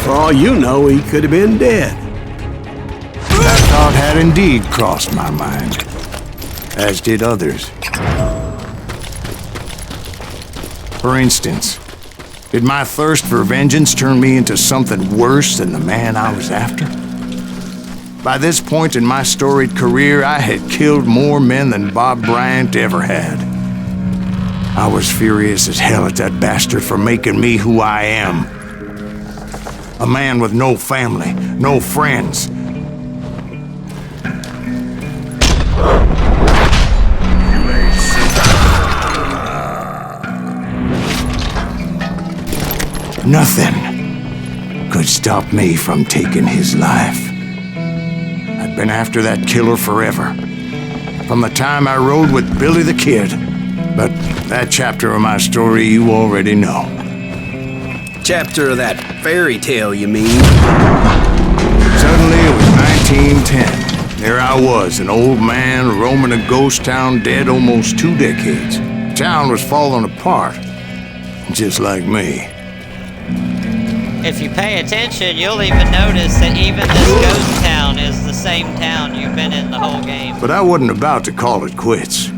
For all you know, he could have been dead. That thought had indeed crossed my mind, as did others. For instance, did my thirst for vengeance turn me into something worse than the man I was after? By this point in my storied career, I had killed more men than Bob Bryant ever had. I was furious as hell at that bastard for making me who I am. A man with no family, no friends. Nothing could stop me from taking his life. I'd been after that killer forever, from the time I rode with Billy the Kid. But that chapter of my story you already know. Chapter of that fairy tale, you mean? Suddenly it was 1910. There I was, an old man roaming a ghost town dead almost 2 decades. The town was falling apart, just like me. If you pay attention, you'll even notice that even this ghost town is the same town you've been in the whole game. But I wasn't about to call it quits.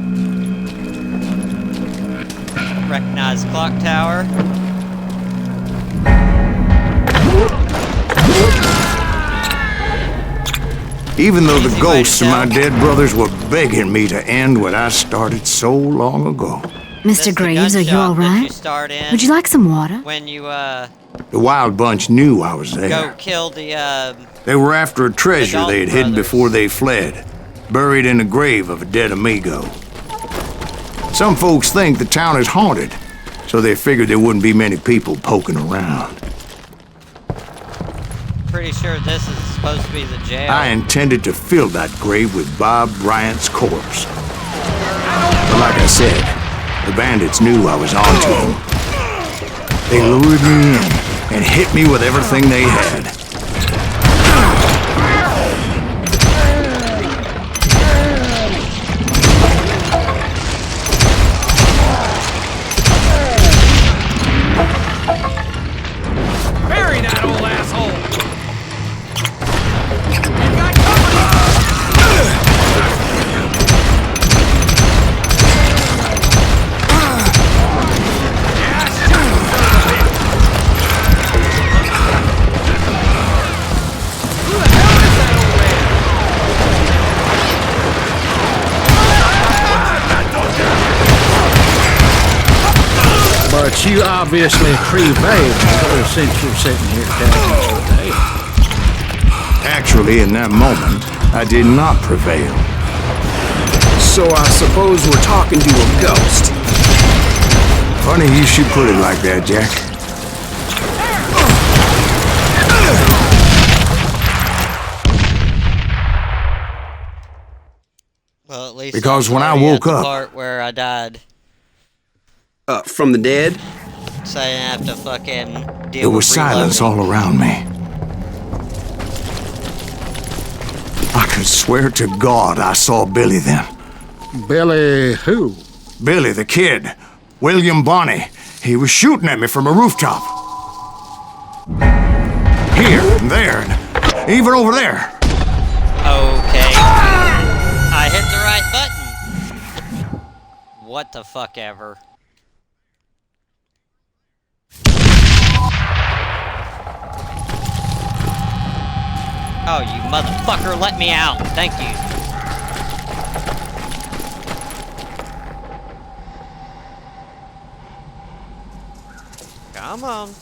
Recognize clock tower. Even though the ghosts of my dead brothers were begging me to end what I started so long ago. Mr. Graves, are you all right? Would you like some water? When you, The Wild Bunch knew I was there. go kill the, They were after a treasure they had hidden brothers. before they fled, buried in the grave of a dead amigo. Some folks think the town is haunted, so they figured there wouldn't be many people poking around. Pretty sure this is supposed to be the jail. I intended to fill that grave with Bob Bryant's corpse. But like I said, the bandits knew I was on to them. They lured me in and hit me with everything they had. Bury that old asshole! But you obviously prevailed since you're sitting here telling us the tale. Actually, in that moment, I did not prevail. So I suppose we're talking to a ghost. Funny you should put it like that, Jack. Well, at least Because when I already woke at the up- part where I died, From the dead? so I didn't have to fucking deal There with was silence reloading. all around me. I could swear to God I saw Billy then. Billy who? Billy, the kid. William Bonney. He was shooting at me from a rooftop. Here and there, and even over there. Okay. I hit the right button. What the fuck ever. Oh, you motherfucker, let me out. Thank you. Come on.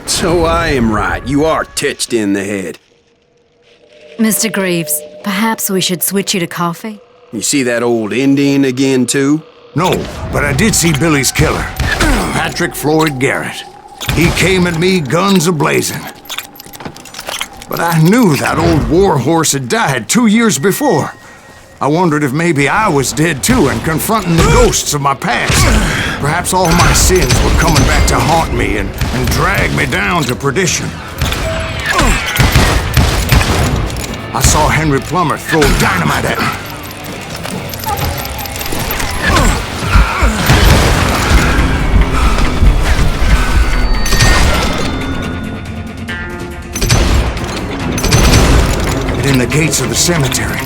So I am right. You are touched in the head. Mr. Greaves, perhaps we should switch you to coffee? You see that old Indian again, too? No, but I did see Billy's killer, Patrick Floyd Garrett. He came at me guns a-blazing. But I knew that old war horse had died 2 years before. I wondered if maybe I was dead too and confronting the ghosts of my past. Perhaps all my sins were coming back to haunt me and drag me down to perdition. I saw Henry Plummer throw dynamite at me. And in the gates of the cemetery,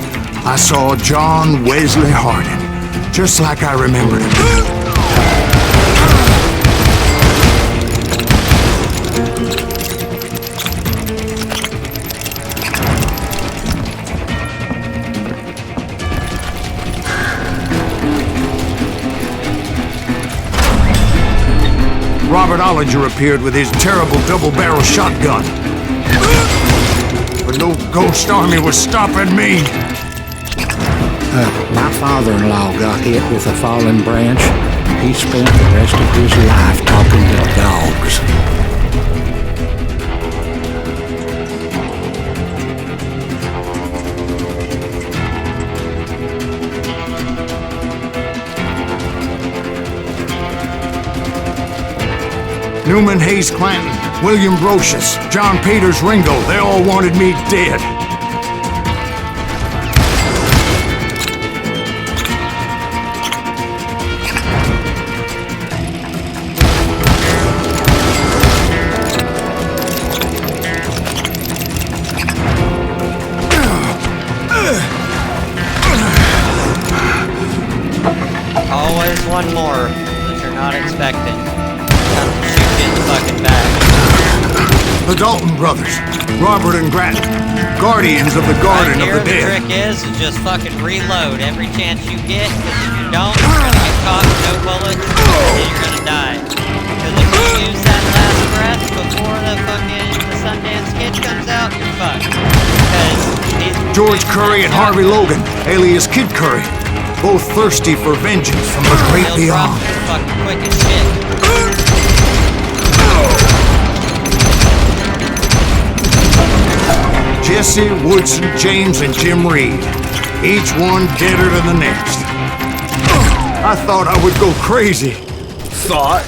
I saw John Wesley Hardin, just like I remembered him. Robert Ollinger appeared with his terrible double-barrel shotgun. But no ghost army was stopping me. My father-in-law got hit with a fallen branch. He spent the rest of his life talking to dogs. Newman Hayes Clanton, William Brocious, John Peters Ringo, they all wanted me dead. Always one more that you're not expecting. Shoot you in the fucking back. The Dalton brothers, Robert and Grattan, guardians of the Garden Right of the here, Dead. The trick is just fucking reload every chance you get, because if you don't, you're gonna get caught with no bullets, and you're gonna die. Because if you use that last breath before the Sundance Kid comes out, you're fucked. Because George Curry and Harvey Logan, alias Kid Curry, both thirsty for vengeance from the great beyond. Fucking quick as shit. Jesse, Woodson, James, and Jim Reed, each one deader than the next. I thought I would go crazy. Thought?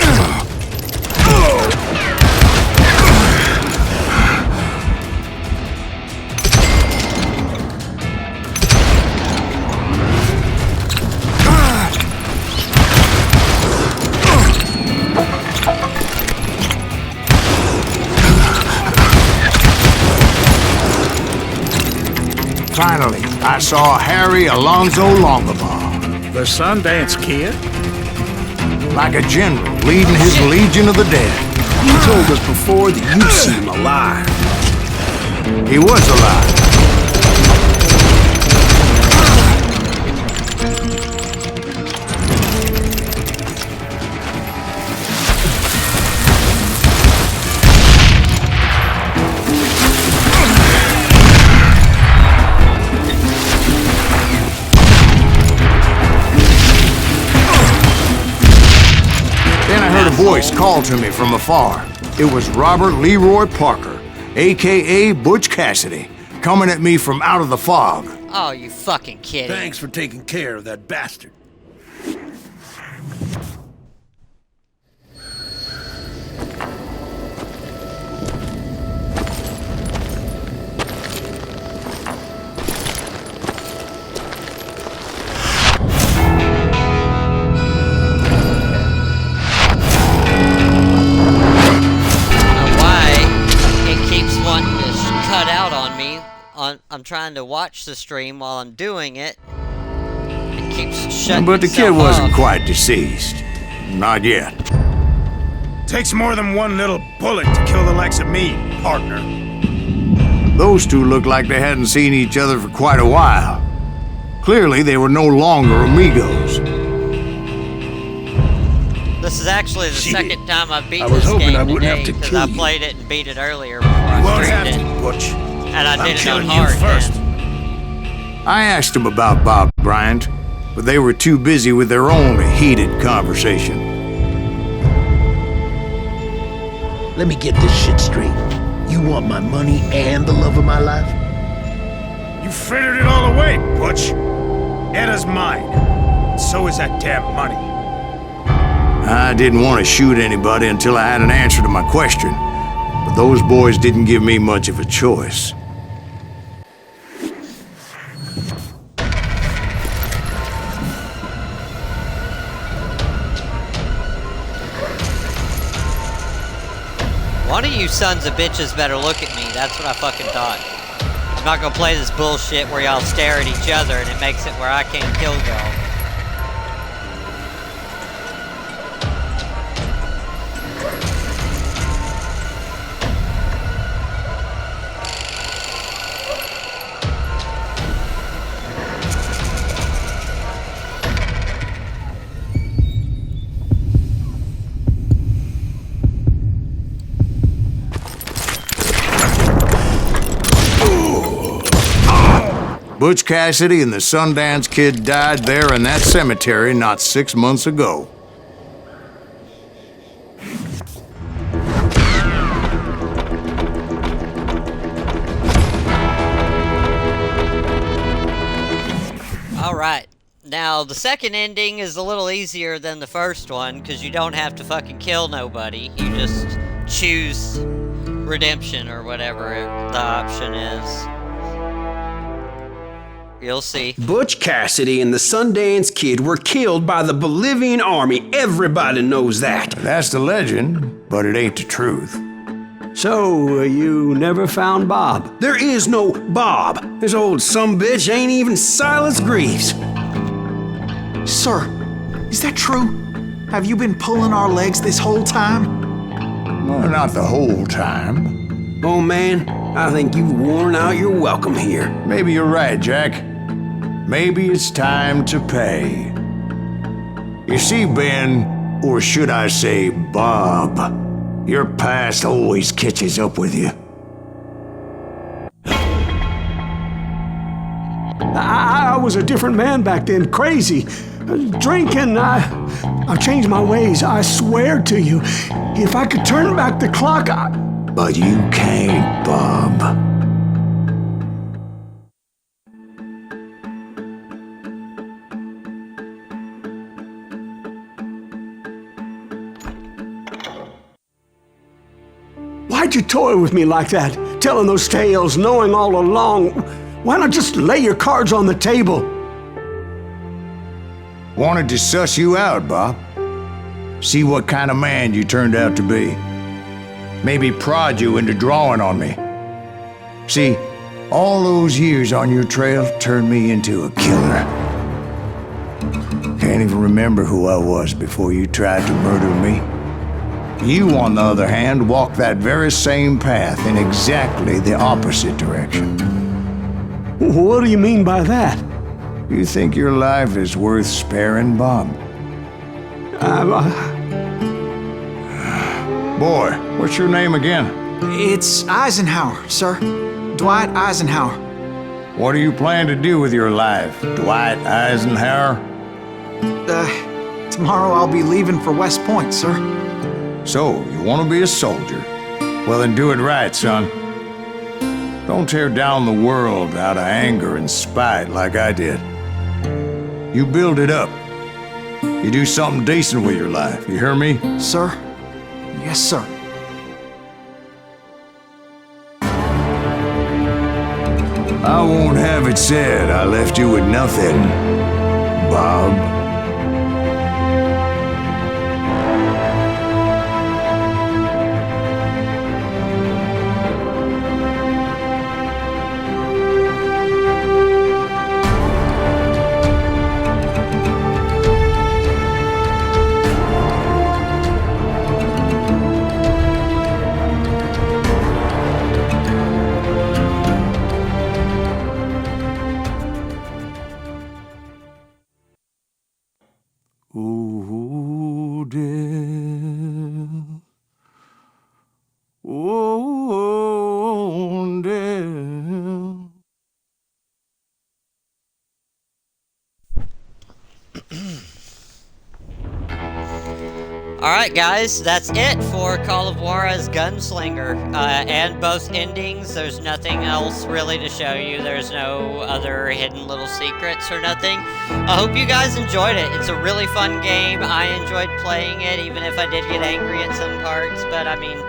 Finally, I saw Harry Alonzo Longabaugh. The Sundance Kid? Like a general leading his legion of the dead. You told us before that you seem alive. He was alive. Then I heard a voice call to me from afar. It was Robert Leroy Parker, a.k.a. Butch Cassidy, coming at me from out of the fog. Oh, you fucking kidding. Thanks for taking care of that bastard. I'm trying to watch the stream while I'm doing it. It keeps shutting But the kid itself wasn't off. quite deceased. Not yet. Takes more than one little bullet to kill the likes of me, partner. Those two looked like they hadn't seen each other for quite a while. Clearly, they were no longer amigos. This is actually the Shit. second time I've beaten I was this hoping game I wouldn't today have to because kill I you. played it and beat it earlier before I Won't have streamed to, it. Butch. And I I'm did it on killing you hard, first. man. I asked him about Bob Bryant, but they were too busy with their own heated conversation. Let me get this shit straight. You want my money and the love of my life? You frittered it all away, Butch. Eda's mine. So is that damn money. I didn't want to shoot anybody until I had an answer to my question, but those boys didn't give me much of a choice. One of you sons of bitches better look at me. That's what I fucking thought. I'm not gonna play this bullshit where y'all stare at each other and it makes it where I can't kill y'all. Butch Cassidy and the Sundance Kid died there in that cemetery not 6 months ago. Alright. Now, the second ending is a little easier than the first one, because you don't have to fucking kill nobody. You just choose redemption or whatever the option is. You'll see. Butch Cassidy and the Sundance Kid were killed by the Bolivian army. Everybody knows that. That's the legend, but it ain't the truth. So, you never found Bob? There is no Bob. This old sumbitch ain't even Silas Greaves. Sir, is that true? Have you been pulling our legs this whole time? Well, not the whole time. Oh man, I think you've worn out your welcome here. Maybe you're right, Jack. Maybe it's time to pay. You see, Ben, or should I say Bob, your past always catches up with you. I was a different man back then, crazy. Drinking, I've changed my ways, I swear to you. If I could turn back the clock, But you can't, Bob. Why'd you toy with me like that? Telling those tales, knowing all along. Why not just lay your cards on the table? Wanted to suss you out, Bob. See what kind of man you turned out to be. Maybe prod you into drawing on me. See, all those years on your trail turned me into a killer. Can't even remember who I was before you tried to murder me. You, on the other hand, walked that very same path in exactly the opposite direction. What do you mean by that? You think your life is worth sparing, Bob? Boy, what's your name again? It's Eisenhower, sir. Dwight Eisenhower. What do you plan to do with your life, Dwight Eisenhower? Tomorrow I'll be leaving for West Point, sir. So, you want to be a soldier? Well, then do it right, son. Don't tear down the world out of anger and spite like I did. You build it up. You do something decent with your life, you hear me? Sir? Yes, sir. I won't have it said I left you with nothing, Bob. Oh, dear. Oh, dear. Alright guys, that's it for Call of Juarez Gunslinger, and both endings. There's nothing else really to show you. There's no other hidden little secrets or nothing. I hope you guys enjoyed it. It's a really fun game. I enjoyed playing it, even if I did get angry at some parts. But I mean,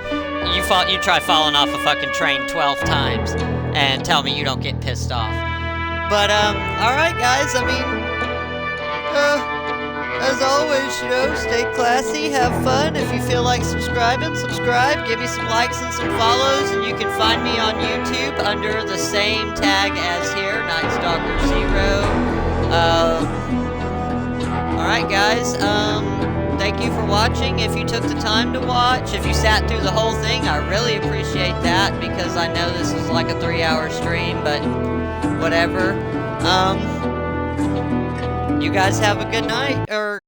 you try falling off a fucking train 12 times and tell me you don't get pissed off. But alright guys, I mean, as always, you know, stay classy, have fun. If you feel like subscribing, subscribe. Give me some likes and some follows, and you can find me on YouTube under the same tag as here, NightStalker0. Alright guys, thank you for watching. If you took the time to watch, if you sat through the whole thing, I really appreciate that, because I know this was like a 3-hour stream, but whatever. You guys have a good night, or